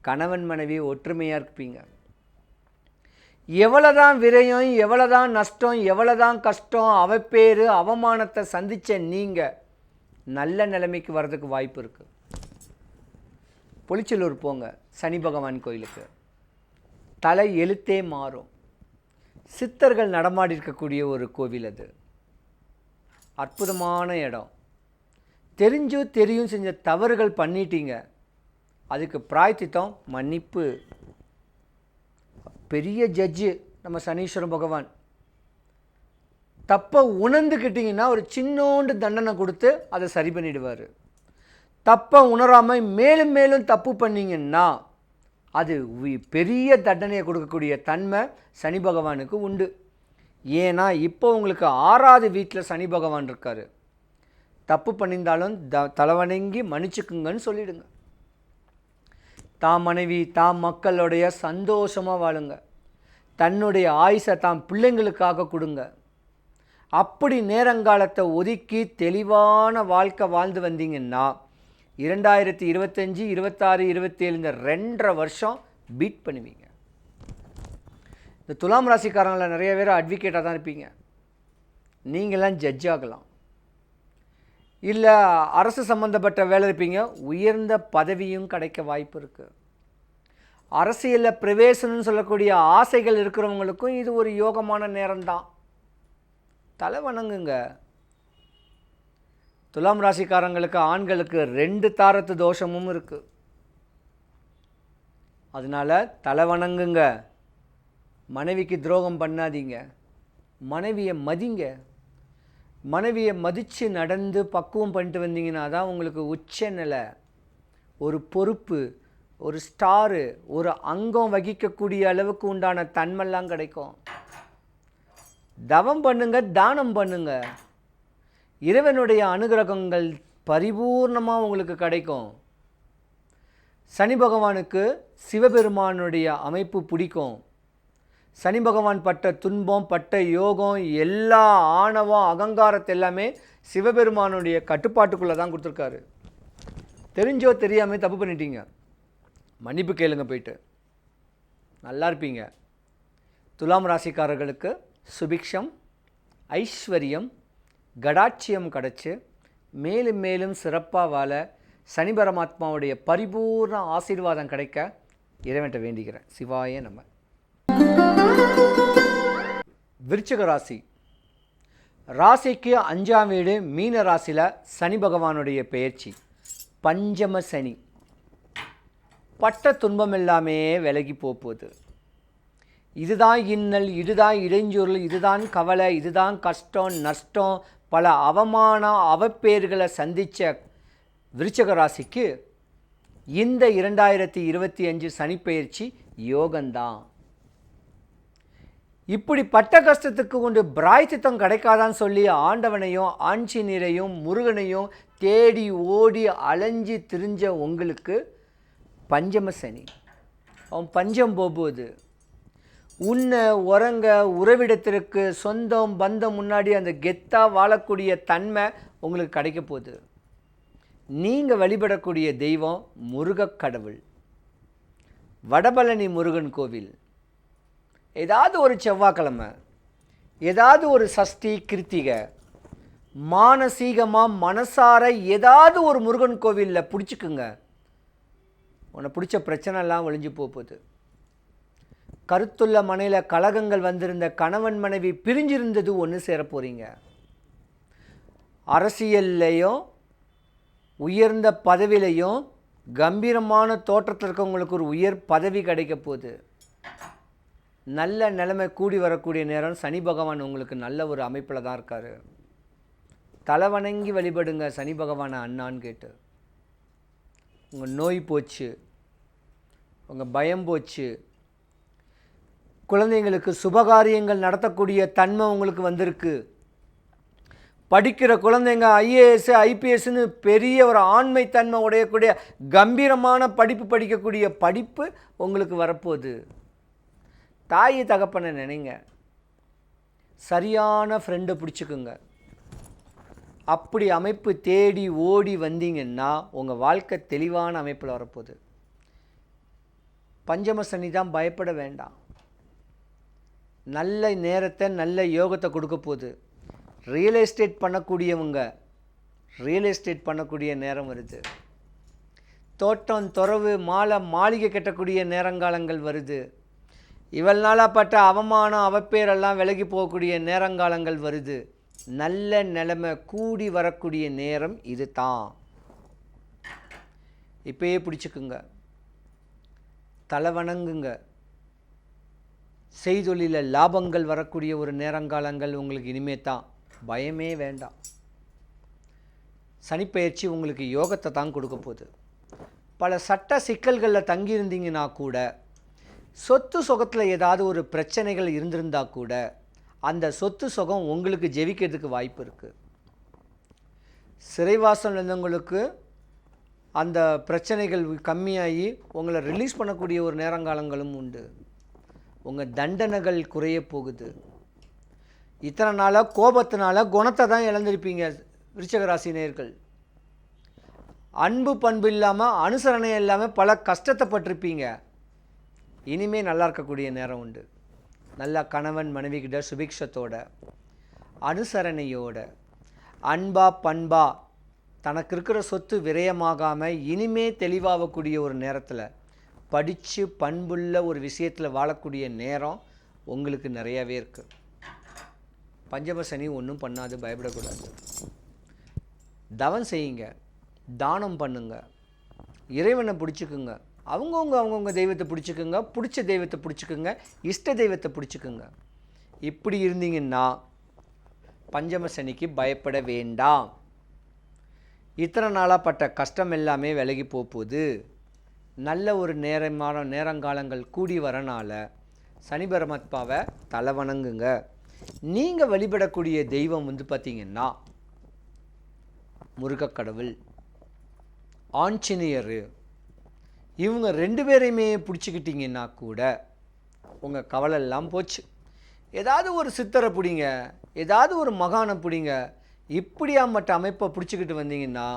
கணவன் மனைவி ஒற்றுமையாக இருப்பீங்க. எவ்வளோதான் விரயம், எவ்வளோதான் நஷ்டம், எவ்வளோதான் கஷ்டம், அவப்பேறு அவமானத்தை சந்தித்த நீங்கள் நல்ல நிலைமைக்கு வர்றதுக்கு வாய்ப்பு இருக்குது. பொலிச்சலூர் போங்க, சனி பகவான் கோயிலுக்கு. தலை எழுத்தே மாறும். சித்தர்கள் நடமாடி இருக்கக்கூடிய ஒரு கோவில் அது. அற்புதமான இடம். தெரிஞ்சோ தெரியும் செஞ்ச தவறுகள் பண்ணிட்டீங்க, அதுக்கு பிராயச்சித்தம் மன்னிப்பு. பெரிய ஜட்ஜு நம்ம சனீஸ்வர பகவான். தப்பை உணர்ந்துக்கிட்டிங்கன்னா ஒரு சின்னோண்டு தண்டனை கொடுத்து அதை சரி பண்ணிடுவார். தப்பை உணராமல் மேலும் மேலும் தப்பு பண்ணிங்கன்னா அது பெரிய தண்டனையை கொடுக்கக்கூடிய தன்மை சனி பகவானுக்கு உண்டு. ஏன்னா இப்போ உங்களுக்கு 6வது வீட்டில் சனி பகவான் இருக்கார். தப்பு பண்ணியிருந்தாலும் தலைவணங்கி மன்னிச்சுக்குங்கன்னு சொல்லிடுங்க. தாம் மனைவி தாம் மக்களுடைய சந்தோஷமாக வாழுங்க. தன்னுடைய ஆயுசை தாம் பிள்ளைங்களுக்காக கொடுங்க. அப்படி நேரங்காலத்தை ஒதுக்கி தெளிவான வாழ்க்கை வாழ்ந்து வந்தீங்கன்னா 2025, 26, 27 இந்த 2.5 வருஷம் பீட் பண்ணுவீங்க. இந்த துலாம் ராசிக்காரங்களில் நிறைய பேர் அட்வொகேட்டாக தான் இருப்பீங்க. நீங்களாம் ஜட்ஜ் ஆகலாம், இல்லை அரசு சம்மந்தப்பட்ட வேலை இருப்பீங்க, உயர்ந்த பதவியும் கிடைக்க வாய்ப்பு இருக்குது. அரசியலில் பிரவேசம்னு சொல்லக்கூடிய ஆசைகள் இருக்கிறவங்களுக்கும் இது ஒரு யோகமான நேரம்தான். தலை வணங்குங்க. துலாம் ராசிக்காரங்களுக்கு ஆண்களுக்கு 2 தாரத்து தோஷமும் இருக்குது. அதனால் தலை வணங்குங்க. மனைவிக்கு துரோகம் பண்ணாதீங்க. மனைவியை மதிங்க. மனைவியை மதித்து நடந்து பக்குவம் பண்ணிட்டு வந்தீங்கன்னா தான் உங்களுக்கு உச்ச நிலை, ஒரு பொறுப்பு, ஒரு ஸ்டாரு, ஒரு அங்கம் வகிக்கக்கூடிய அளவுக்கு உண்டான தன்மைலாம் கிடைக்கும். தவம் பண்ணுங்க, தானம் பண்ணுங்க. இறைவனுடைய அனுகிரகங்கள் பரிபூர்ணமாக உங்களுக்கு கிடைக்கும். சனி பகவானுக்கு சிவபெருமானுடைய அமைப்பு பிடிக்கும். சனி பகவான் பட்ட துன்பம், பட்ட யோகம், எல்லா ஆணவம், அகங்காரத்தை எல்லாமே சிவபெருமானுடைய கட்டுப்பாட்டுக்குள்ளே தான் கொடுத்துருக்காரு. தெரிஞ்சோ தெரியாமல் தப்பு பண்ணிட்டீங்க, மன்னிப்பு கேளுங்க, போயிட்டு நல்லா இருப்பீங்க. துலாம் ராசிக்காரர்களுக்கு சுபிக்ஷம், ஐஸ்வர்யம், கடாட்சியம் கிடச்சி மேலும் மேலும் சிறப்பாக வாழ சனி பரமாத்மாவுடைய பரிபூர்ண ஆசீர்வாதம் கிடைக்க இறைவன்கிட்ட வேண்டிக்கிறேன். சிவாய நம. விருச்சிக ராசி. ராசிக்கு 5ஆம் வீடு மீன ராசியில் சனி பகவானுடைய பெயர்ச்சி. பஞ்சம சனி. பட்ட துன்பம் எல்லாமே விலகி போகுது. இதுதான் இன்னல், இதுதான் இடைஞ்சொல், இதுதான் கவலை, இதுதான் கஷ்டம், நஷ்டம், பல அவமானம், அவப்பேர்களை சந்தித்த விருச்சிக ராசிக்கு இந்த 2025 சனிப்பெயர்ச்சி யோகந்தான். இப்படி பட்ட கஷ்டத்துக்கு கொண்டு பிராய்ச்சித்தம் கிடைக்காதான்னு சொல்லி ஆண்டவனையும் ஆஞ்சநேயரையும் முருகனையும் தேடி ஓடி அலைஞ்சி திரிஞ்ச உங்களுக்கு பஞ்சம சனி. அவன் பஞ்சம் போகுது. உன்னை உறங்க உறவிடத்திற்கு சொந்தம் பந்தம் முன்னாடி அந்த கெத்தாக வாழக்கூடிய தன்மை உங்களுக்கு கிடைக்க போகுது. நீங்கள் வழிபடக்கூடிய தெய்வம் முருகக் கடவுள், வடபழனி முருகன் கோவில். ஏதாவது ஒரு செவ்வாய்க்கிழமை, ஏதாவது ஒரு சஷ்டி கிருத்திகை, மானசீகமாக மனசார ஏதாவது ஒரு முருகன் கோவிலில் பிடிச்சிக்குங்க. உன்னை பிடிச்ச பிரச்சனைலாம் ஒழிஞ்சு போகுது. கருத்துள்ள மனையில் கலகங்கள் வந்திருந்த கணவன் மனைவி பிரிஞ்சிருந்தது ஒன்று சேர போகிறீங்க. அரசியல்லையும் உயர்ந்த பதவியிலையும் கம்பீரமான தோற்றத்தில் இருக்கவங்களுக்கு ஒரு உயர் பதவி கிடைக்க போகுது. நல்ல நிலைமை கூடி வரக்கூடிய நேரம். சனி பகவான் உங்களுக்கு நல்ல ஒரு அமைப்பில் தான் இருக்கார். தலை வணங்கி வழிபடுங்க சனி பகவானை அண்ணான்னு கேட்டு. உங்கள் நோய் போச்சு, உங்கள் பயம் போச்சு, குழந்தைங்களுக்கு சுபகாரியங்கள் நடத்தக்கூடிய தன்மை உங்களுக்கு வந்திருக்கு. படிக்கிற குழந்தைங்க ஐஏஎஸ் ஐபிஎஸ்ன்னு பெரிய ஒரு ஆண்மை தன்மை உடையக்கூடிய கம்பீரமான படிப்பு படிக்கக்கூடிய படிப்பு உங்களுக்கு வரப்போகுது. தாய் தகப்பனை நினைங்க. சரியான ஃப்ரெண்டை பிடிச்சிக்குங்க. அப்படி அமைப்பு தேடி ஓடி வந்தீங்கன்னா உங்கள் வாழ்க்கை தெளிவான அமைப்பில் வரப்போகுது. பஞ்சம சனி தான், பயப்பட வேண்டாம். நல்ல நேரத்தை நல்ல யோகத்தை கொடுக்க போகுது. ரியல் எஸ்டேட் பண்ணக்கூடியவங்க ரியல் எஸ்டேட் பண்ணக்கூடிய நேரம் வருது. தோட்டம் துறவு மாலை மாளிகை கட்டக்கூடிய நேரங்காலங்கள் வருது. இவள் நாளாப்பட்ட அவமானம் அவப்பேரெல்லாம் விலகி போகக்கூடிய நேரங்காலங்கள் வருது. நல்ல நிலைமை கூடி வரக்கூடிய நேரம் இது தான். இப்பயே பிடிச்சிக்குங்க, தலை வணங்குங்க. செய்தொழில லாபங்கள் வரக்கூடிய ஒரு நேரங்காலங்கள் உங்களுக்கு இனிமே தான். பயமே வேண்டாம். சனிப்பெயர்ச்சி உங்களுக்கு யோகத்தை தான் கொடுக்க போகுது. பல சட்ட சிக்கல்களில் தங்கியிருந்தீங்கன்னா கூட, சொத்து சுகத்தில் ஏதாவது ஒரு பிரச்சனைகள் இருந்திருந்தால் கூட அந்த சொத்து சுகம் உங்களுக்கு ஜெயிக்கிறதுக்கு வாய்ப்பு இருக்குது. சிறைவாசம் இருந்தவங்களுக்கு அந்த பிரச்சனைகள் கம்மியாகி உங்களை ரிலீஸ் பண்ணக்கூடிய ஒரு நேரங்காலங்களும் உண்டு. உங்கள் தண்டனைகள் குறைய போகுது. இத்தனை நாளாக கோபத்தினால குணத்தை தான் இழந்திருப்பீங்க விருச்சிக ராசி நேயர்கள். அன்பு பண்பு இல்லாமல் அனுசரணை இல்லாமல் பல கஷ்டத்தை பட்டிருப்பீங்க. இனிமேல் நல்லா இருக்கக்கூடிய நேரம் உண்டு. நல்லா கணவன் மனைவிக்கிட்ட சுபிக்ஷத்தோட அனுசரணையோட அன்பா பண்பா தனக்கு இருக்கிற சொத்து விரயமாகாமல் இனிமே தெளிவாகக்கூடிய ஒரு நேரத்தில் படித்து பண்புள்ள ஒரு விஷயத்தில் வாழக்கூடிய நேரம் உங்களுக்கு நிறையாவே இருக்குது. பஞ்சம சனி ஒன்றும் பண்ணாது, பயப்படக்கூடாது. தவம் செய்யுங்க, தானம் பண்ணுங்க, இறைவனை பிடிச்சிக்குங்க. அவங்கவுங்க தெய்வத்தை பிடிச்சிக்குங்க, பிடிச்ச தெய்வத்தை பிடிச்சிக்குங்க, இஷ்ட தெய்வத்தை பிடிச்சிக்குங்க. இப்படி இருந்தீங்கன்னா பஞ்சம சனிக்கு பயப்பட வேண்டாம். இத்தனை நாளாக பட்ட கஷ்டம் எல்லாமே விலகி போகுது. நல்ல ஒரு நேரங்காலங்கள் கூடி வரனால சனி பரமாத்மாவை தலை வணங்குங்க. நீங்கள் வழிபடக்கூடிய தெய்வம் பார்த்திங்கன்னா முருகக்கடவுள், ஆஞ்சநேயர், இவங்க 2 பேரையுமே பிடிச்சிக்கிட்டிங்கன்னா கூட உங்கள் கவலையெல்லாம் போச்சு. ஏதாவது ஒரு சித்தரை பிடிங்க, ஏதாவது ஒரு மகானை பிடிங்க. இப்படியாமட்ட அமைப்பை பிடிச்சிக்கிட்டு வந்தீங்கன்னா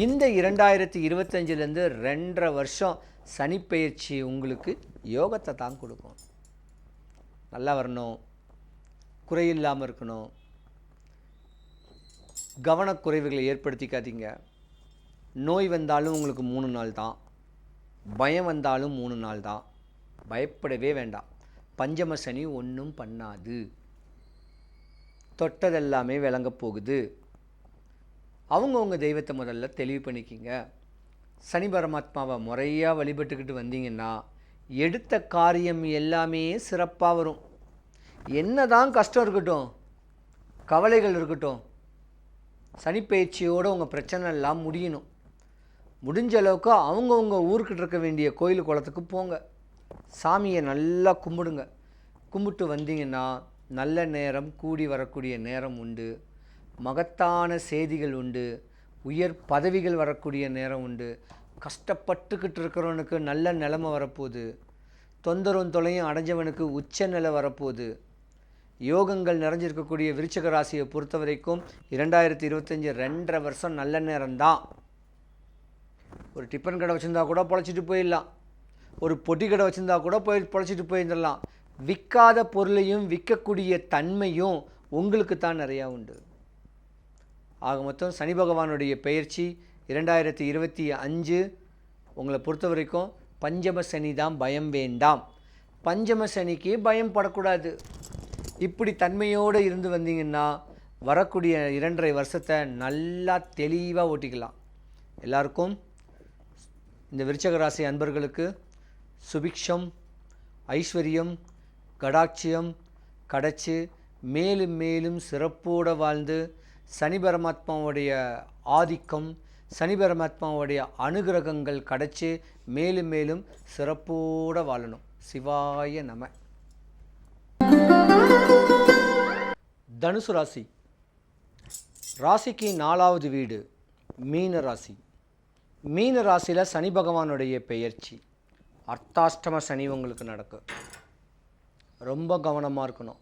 இந்த 2025லேருந்து 2.5 வருஷம் சனிப்பெயர்ச்சி உங்களுக்கு யோகத்தை தான் கொடுக்கும். நல்லா வரணும், குறையில்லாமல் இருக்கணும், கவனக்குறைவுகளை ஏற்படுத்திக்காதீங்க. நோய் வந்தாலும் உங்களுக்கு 3 நாள் தான், பயம் வந்தாலும் 3 நாள் தான். பயப்படவே வேண்டாம். பஞ்சம சனி ஒன்றும் பண்ணாது. தொட்டதெல்லாமே விளங்க போகுது. அவங்கவுங்க தெய்வத்தை முதல்ல தெளிவு பண்ணிக்கிங்க. சனி பரமாத்மாவை முறையாக வழிபட்டுக்கிட்டு வந்தீங்கன்னா எடுத்த காரியம் எல்லாமே சிறப்பாக வரும். என்ன தான் கஷ்டம் இருக்கட்டும், கவலைகள் இருக்கட்டும், சனிப்பெயர்ச்சியோடு உங்கள் பிரச்சனை எல்லாம் முடியணும். முடிஞ்ச அளவுக்கு அவங்கவுங்க ஊருக்கிட்ட இருக்க வேண்டிய கோயில் குளத்துக்கு போங்க, சாமியை நல்லா கும்பிடுங்க. கும்பிட்டு வந்தீங்கன்னா நல்ல நேரம் கூடி வரக்கூடிய நேரம் உண்டு, மகத்தான செய்திகள் உண்டு, உயர் பதவிகள் வரக்கூடிய நேரம் உண்டு. கஷ்டப்பட்டுக்கிட்டு இருக்கிறவனுக்கு நல்ல நிலைமை வரப்போகுது. தொந்தரவும் தொலையும் அடைஞ்சவனுக்கு உச்ச நிலை வரப்போகுது. யோகங்கள் நிறைஞ்சிருக்கக்கூடிய விருச்சிக ராசியை பொறுத்த வரைக்கும் 2025 2.5 வருஷம் நல்ல நேரம்தான். ஒரு டிஃபன் கடை வச்சுருந்தா கூட பொழைச்சிட்டு போயிடலாம், ஒரு பொட்டி கடை வச்சுருந்தா கூட பொழைச்சிட்டு போயிடலாம். விற்காத பொருளையும் விற்கக்கூடிய தன்மையும் உங்களுக்கு தான் நிறையா உண்டு. ஆக மொத்தம் சனி பகவானுடைய பெயர்ச்சி 2025 உங்களை பொறுத்த வரைக்கும் பஞ்சம சனி தான். பயம் வேண்டாம். பஞ்சம சனிக்கு பயம் படக்கூடாது. இப்படி தன்மையோடு இருந்து வந்தீங்கன்னா வரக்கூடிய 2.5 வருஷத்தை நல்லா தெளிவாக ஓட்டிக்கலாம். எல்லாருக்கும் இந்த விருச்சிக ராசி அன்பர்களுக்கு சுபிக்ஷம், ஐஸ்வர்யம், கடாட்சியம் கிடைச்சி மேலும் மேலும் சிறப்போடு வாழ்ந்து சனி பரமாத்மாவுடைய ஆதிக்கம், சனி பரமாத்மாவுடைய அனுகிரகங்கள் கிடைச்சி மேலும் மேலும் சிறப்போடு வாழணும். சிவாய நம. தனுசு ராசி, ராசிக்கு 4வது வீடு மீன ராசி. மீன ராசியில் சனி பகவானுடைய பெயர்ச்சி, அர்த்தாஷ்டம சனி உங்களுக்கு நடக்கும். ரொம்ப கவனமாக இருக்கணும்.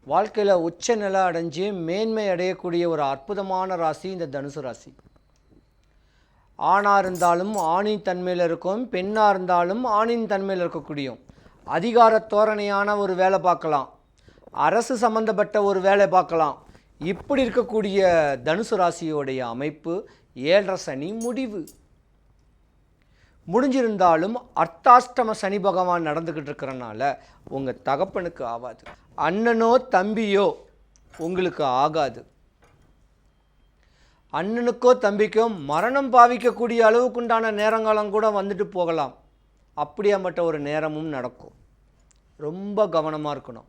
வாழ்க்கையில் உச்ச நிலை அடைஞ்சு மேன்மை அடையக்கூடிய ஒரு அற்புதமான ராசி இந்த தனுசு ராசி. ஆணாக இருந்தாலும் ஆணின் தன்மையில் இருக்கும், பெண்ணாக இருந்தாலும் ஆணின் தன்மையில் இருக்கக்கூடிய அதிகார தோரணையான ஒரு வேலை பார்க்கலாம், அரசு சம்பந்தப்பட்ட ஒரு வேலை பார்க்கலாம். இப்படி இருக்கக்கூடிய தனுசு ராசியோடைய அமைப்பு 7.5 சனி முடிஞ்சிருந்தாலும் அர்த்தாஷ்டம சனி பகவான் நடந்துக்கிட்டு இருக்கிறனால உங்கள் தகப்பனுக்கு ஆகாது, அண்ணனோ தம்பியோ உங்களுக்கு ஆகாது. அண்ணனுக்கோ தம்பிக்கோ மரணம் பாவிக்கக்கூடிய அளவுக்குண்டான நேரங்காலம் கூட வந்துட்டு போகலாம். அப்படியாப்பட்ட ஒரு நேரமும் நடக்கும். ரொம்ப கவனமாக இருக்கணும்.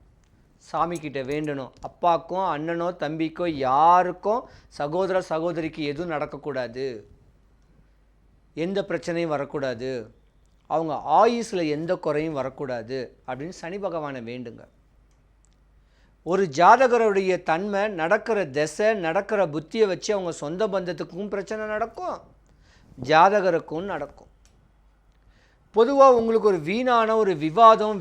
சாமிக்கிட்ட வேண்டணும். அப்பாக்கும் அண்ணனோ தம்பிக்கோ யாருக்கும் சகோதர சகோதரிக்கு எதுவும் நடக்கக்கூடாது, எந்த பிரச்சனையும் வரக்கூடாது, அவங்க ஆயுஸில் எந்த குறையும் வரக்கூடாது அப்படின்னு சனி பகவானை வேண்டுங்க. ஒரு ஜாதகருடைய தன்மை நடக்கிற திசை நடக்கிற புத்தியை வச்சு அவங்க சொந்த பந்தத்துக்கும் பிரச்சனை நடக்கும், ஜாதகருக்கும் நடக்கும். பொதுவாக உங்களுக்கு ஒரு வீணான ஒரு விவாதம்,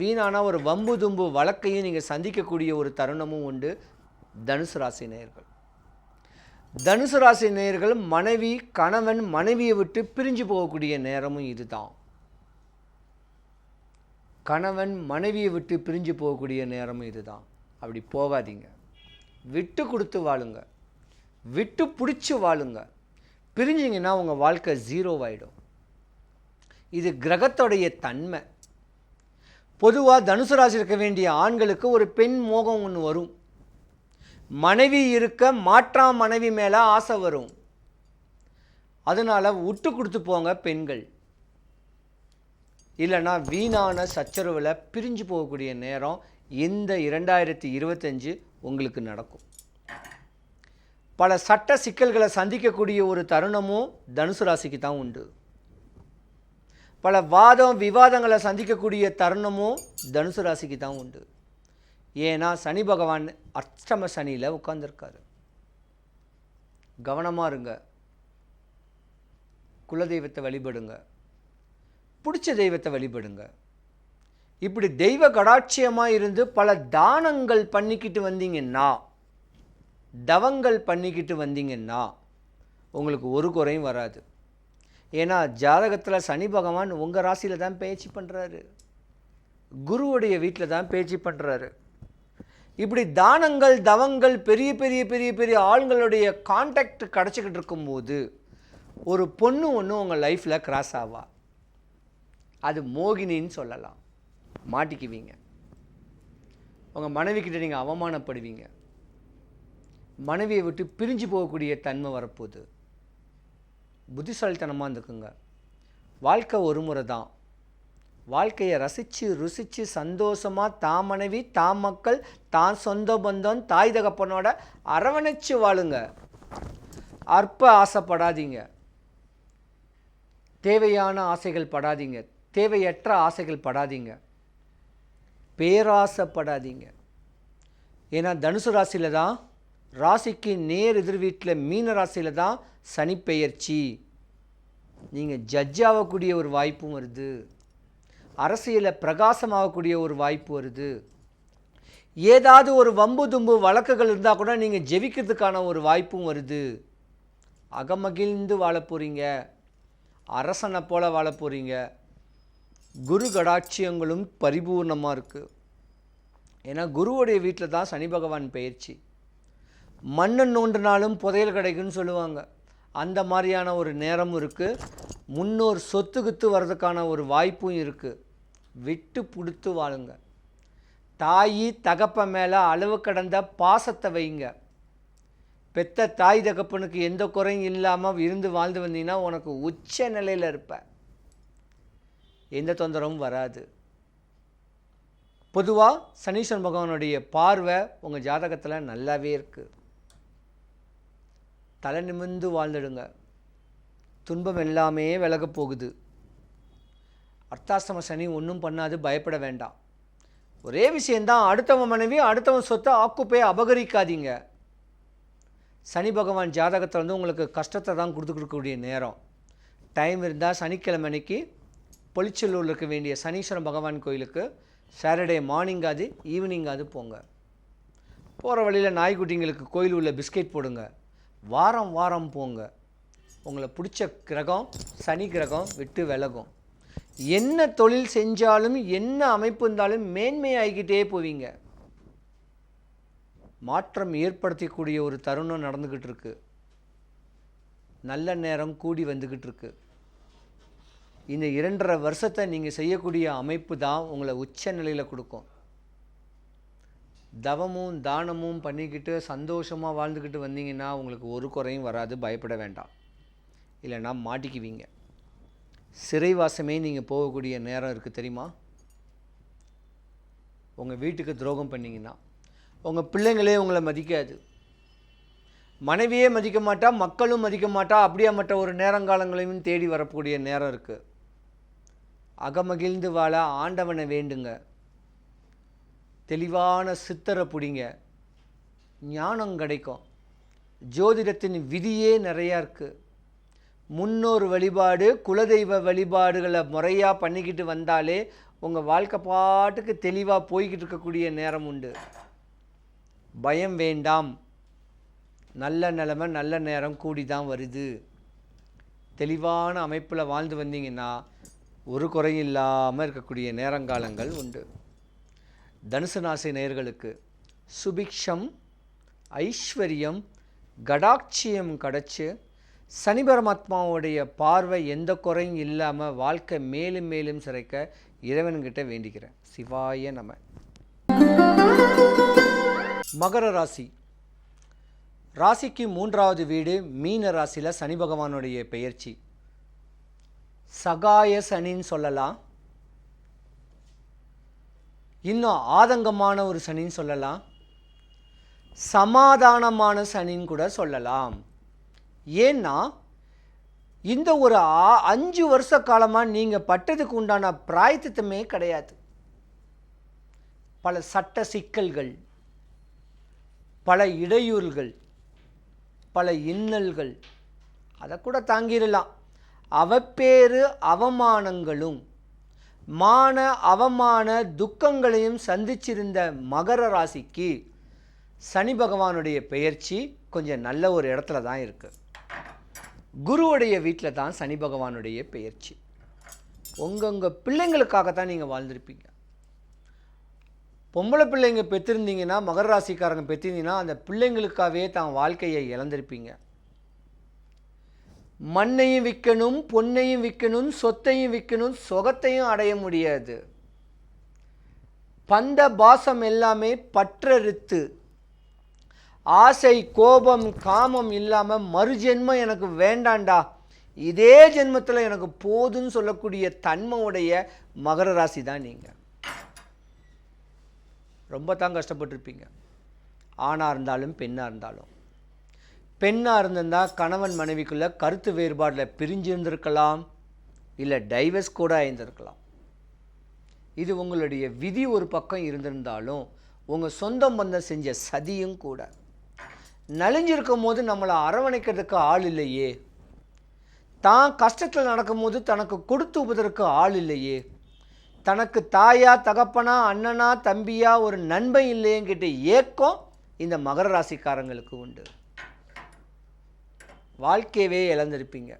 வீணான ஒரு வம்பு தும்பு வழக்கையும் நீங்கள் சந்திக்கக்கூடிய ஒரு தருணமும் உண்டு. தனுசு ராசி நேயர்கள், தனுசு ராசி நேயர்கள் மனைவி கணவன் மனைவியை விட்டு பிரிஞ்சு போகக்கூடிய நேரமும் இதுதான். கணவன் மனைவியை விட்டு பிரிஞ்சு போகக்கூடிய நேரமும் இதுதான். அப்படி போகாதீங்க. விட்டு கொடுத்து வாழுங்க, விட்டு பிடிச்சி வாழுங்க. பிரிஞ்சிங்கன்னா உங்கள் வாழ்க்கை ஜீரோவாயிடும். இது கிரகத்தோடைய தன்மை. பொதுவாக தனுசு ராசி இருக்க வேண்டிய ஆண்களுக்கு ஒரு பெண் மோகம் ஒன்று வரும். மனைவி இருக்க மாற்றா மனைவி மேலே ஆசை வரும். அதனால் விட்டு கொடுத்து போங்க பெண்கள். இல்லைன்னா வீணான சச்சரவில் பிரிஞ்சு போகக்கூடிய நேரம் இந்த 2025 உங்களுக்கு நடக்கும். பல சட்ட சிக்கல்களை சந்திக்கக்கூடிய ஒரு தருணமும் தனுசு ராசிக்கு தான் உண்டு. பல வாதம் விவாதங்களை சந்திக்கக்கூடிய தருணமும் தனுசு ராசிக்கு தான் உண்டு. ஏன்னா சனி பகவான் அஷ்டம சனியில் உட்கார்ந்துருக்காரு. கவனமாக இருங்க. குலதெய்வத்தை வழிபடுங்க, பிடிச்ச தெய்வத்தை வழிபடுங்க. இப்படி தெய்வ கடாட்சியமாக இருந்து பல தானங்கள் பண்ணிக்கிட்டு வந்தீங்கன்னா, தவங்கள் பண்ணிக்கிட்டு வந்தீங்கன்னா உங்களுக்கு ஒரு குறையும் வராது. ஏன்னா ஜாதகத்தில் சனி பகவான் உங்கள் ராசியில் தான் பயிற்சி பண்ணுறாரு, குருவுடைய வீட்டில் தான் பயிற்சி பண்ணுறாரு. இப்படி தானங்கள் தவங்கள் பெரிய பெரிய பெரிய பெரிய ஆளுங்களுடைய கான்டாக்ட் கிடச்சிக்கிட்டு இருக்கும்போது ஒரு பொண்ணு ஒன்று உங்கள் லைஃப்பில் கிராஸ் ஆவா. அது மோகினின்னு சொல்லலாம். மாட்டிக்குவீங்க. உங்கள் மனைவிக்கிட்ட நீங்கள் அவமானப்படுவீங்க. மனைவியை விட்டு பிரிஞ்சு போகக்கூடிய தன்மை வரப்போகுது. புத்திசாலித்தனமாக இருந்துக்குங்க. வாழ்க்கை ஒரு முறை தான். வாழ்க்கையை ரசித்து ருசித்து சந்தோஷமாக தான் மனைவி தான் மக்கள் தான் சொந்த பந்தம் தாய் தகப்பனோட அரவணைச்சு வாழுங்க. அற்ப ஆசைப்படாதீங்க, தேவையான ஆசைகள் படாதீங்க, தேவையற்ற ஆசைகள் படாதீங்க, பேராசைப்படாதீங்க. ஏன்னா தனுசு ராசியில் தான், ராசிக்கு நேர் எதிர் வீட்டில் மீன ராசியில் தான் சனி பெயர்ச்சி. நீங்கள் ஜட்ஜ் ஆகக்கூடிய ஒரு வாய்ப்பும் வருது. அரசியலில் பிரகாசமாகக்கூடிய ஒரு வாய்ப்பு வருது. ஏதாவது ஒரு வம்பு தும்பு வழக்குகள் இருந்தால் கூட நீங்கள் ஜெயிக்கிறதுக்கான ஒரு வாய்ப்பும் வருது. அகமகிழ்ந்து வாழ போகிறீங்க, அரசனை போல வாழ போகிறீங்க. குரு கடாட்சியங்களும் பரிபூர்ணமாக இருக்குது. ஏன்னா குருவுடைய வீட்டில் தான் சனி பகவான் பயிற்சி. மண்ணை நோண்டினாலும் புதையல் கிடைக்குன்னு சொல்லுவாங்க. அந்த மாதிரியான ஒரு நேரமும் இருக்குது. முன்னோர் சொத்துக்குத்து வர்றதுக்கான ஒரு வாய்ப்பும் இருக்குது. விட்டு பிடித்து வாழுங்க. தாய் தகப்ப மேலே அளவு கடந்த பாசத்தை வைங்க. பெத்த தாய் தகப்பனுக்கு எந்த குறையும் இல்லாமல் இருந்து வாழ்ந்து வந்தீங்கன்னா உனக்கு உச்ச நிலையில் இருப்ப. எந்த தொந்தரவும் வராது. பொதுவாக சனீஸ்வரன் பகவானுடைய பார்வை உங்கள் ஜாதகத்தில் நல்லாவே இருக்குது. தலை நிமிர்ந்து வாழ்ந்துடுங்க. துன்பம் எல்லாமே விலக போகுது. அர்த்தாஷ்டம சனி ஒன்றும் பண்ணாது, பயப்பட வேண்டாம். ஒரே விஷயந்தான், அடுத்தவன் மனைவி அடுத்தவன் சொத்தை ஆக்குப்பே அபகரிக்காதீங்க. சனி பகவான் ஜாதகத்தில் வந்து உங்களுக்கு கஷ்டத்தை தான் கொடுத்துக்கூடிய நேரம். டைம் இருந்தால் சனிக்கிழமை அன்னைக்கு பொலிச்சலூரில் இருக்க வேண்டிய சனீஸ்வரன் பகவான் கோயிலுக்கு சாட்டர்டே மார்னிங்காவது ஈவினிங்காவது போங்க. போகிற வழியில் நாய்க்குட்டிங்களுக்கு கோயில் உள்ள பிஸ்கெட் போடுங்க. வாரம் வாரம் போங்க. உங்களை பிடிச்ச கிரகம் சனி கிரகம் விட்டு விலகும். என்ன தொழில் செஞ்சாலும் என்ன அமைப்பு இருந்தாலும் மேன்மையாகிக்கிட்டே போவீங்க. மாற்றம் ஏற்படுத்தக்கூடிய ஒரு தருணம் நடந்துக்கிட்டு இருக்கு. நல்ல நேரம் கூடி வந்துக்கிட்டு இருக்கு. இந்த 2.5 வருஷத்தை நீங்கள் செய்யக்கூடிய அமைப்பு தான் உங்களை உச்ச நிலையில் கொடுக்கும். தவமும் தானமும் பண்ணிக்கிட்டு சந்தோஷமாக வாழ்ந்துக்கிட்டு வந்தீங்கன்னா உங்களுக்கு ஒரு குறையும் வராது, பயப்பட வேண்டாம். இல்லைன்னா மாட்டிக்குவீங்க. சிறைவாசமே நீங்கள் போகக்கூடிய நேரம் இருக்குது தெரியுமா? உங்கள் வீட்டுக்கு துரோகம் பண்ணிங்கன்னா உங்கள் பிள்ளைங்களே உங்களை மதிக்காது, மனைவியே மதிக்க மாட்டா, மக்களும் மதிக்க மாட்டா. அப்படியாமட்ட ஒரு நேரங்காலங்களையும் தேடி வரக்கூடிய நேரம் இருக்குது. அகமகிழ்ந்து வாழ ஆண்டவனை வேண்டுங்க. தெளிவான சித்தரை பிடிங்க, ஞானம் கிடைக்கும். ஜோதிடத்தின் விதியே நிறையா இருக்குது. முன்னோர் வழிபாடு, குலதெய்வ வழிபாடுகளை முறையாக பண்ணிக்கிட்டு வந்தாலே உங்கள் வாழ்க்கை பாட்டுக்கு தெளிவாக போய்கிட்டு இருக்கக்கூடிய நேரம் உண்டு. பயம் வேண்டாம். நல்ல நிலைமை நல்ல நேரம் கூடி தான் வருது. தெளிவான அமைப்பில் வாழ்ந்து வந்தீங்கன்னா ஒரு குறையும் இல்லாமல் இருக்கக்கூடிய நேரங்காலங்கள் உண்டு. தனுசு ராசி நேயர்களுக்கு சுபிக்ஷம், ஐஸ்வர்யம், கடாட்சியம் கிடச்சி சனி பரமாத்மாவுடைய பார்வை எந்த குறையும் இல்லாமல் வாழ்க்கை மேலும் மேலும் சிறைக்க இறைவன்கிட்ட வேண்டிக்கிறேன். சிவாய நம. மகர ராசி. ராசிக்கு 3வது வீடு மீன ராசியில் சனி பகவானுடைய பெயர்ச்சி. சகாய சனின்னு சொல்லலாம், இன்னும் ஆதங்கமான ஒரு சனின்னு சொல்லலாம், சமாதானமான சனின்னு கூட சொல்லலாம். ஏன்னா இந்த ஒரு 5 வருஷ காலமாக நீங்கள் பட்டதுக்கு உண்டான பிராயத்தமே கிடையாது. பல சட்ட சிக்கல்கள், பல இடையூறுகள், பல இன்னல்கள், அதை கூட தாங்கிடலாம். அவப்பேறு அவமானங்களும் மான அவமான துக்கங்களையும் சந்திச்சிருந்த மகர ராசிக்கு சனி பகவானுடைய பெயர்ச்சி கொஞ்சம் நல்ல ஒரு இடத்துல தான் இருக்குது. குருவுடைய வீட்டில் தான் சனி பகவானுடைய பெயர்ச்சி. உங்கள் பிள்ளைங்களுக்காகத்தான் நீங்கள் வாழ்ந்திருப்பீங்க. பொம்பளை பிள்ளைங்க பெற்றிருந்தீங்கன்னா, மகர ராசிக்காரங்க பெற்றிருந்தீங்கன்னா அந்த பிள்ளைங்களுக்காகவே தான் வாழ்க்கையை இழந்திருப்பீங்க. மண்ணையும் விற்கணும், பொன்னையும் விற்கணும், சொத்தையும் விற்கணும், சுகத்தையும் அடைய முடியாது. பந்த பாசம் எல்லாமே பற்றறுத்து ஆசை, கோபம், காமம் இல்லாமல் மறுஜென்மம் எனக்கு வேண்டாண்டா, இதே ஜென்மத்தில் எனக்கு போதுன்னு சொல்லக்கூடிய தன்மையுடைய மகர ராசி தான் நீங்கள். ரொம்ப தான் கஷ்டப்பட்டிருப்பீங்க. ஆணாக இருந்தாலும் பெண்ணாக இருந்தாலும். பெண்ணாக இருந்திருந்தால் கணவன் மனைவிக்குள்ளே கருத்து வேறுபாடில் பிரிஞ்சிருந்திருக்கலாம், இல்லை டைவர்ஸ் கூட ஆயிருந்திருக்கலாம். இது உங்களுடைய விதி ஒரு பக்கம் இருந்திருந்தாலும் உங்கள் சொந்தம் பந்தம் செஞ்ச சதியும் கூட. நலிஞ்சிருக்கும் போது நம்மளை அரவணைக்கிறதுக்கு ஆள் இல்லையே, தான் கஷ்டத்தில் நடக்கும்போது தனக்கு கொடுத்து உபதற்கு ஆள் இல்லையே, தனக்கு தாயா தகப்பனா அண்ணனா தம்பியா ஒரு நண்பன் இல்லையேங்கிட்ட ஏக்கம் இந்த மகர ராசிக்காரங்களுக்கு உண்டு. வாழ்க்கையவே இழந்திருப்பீங்க.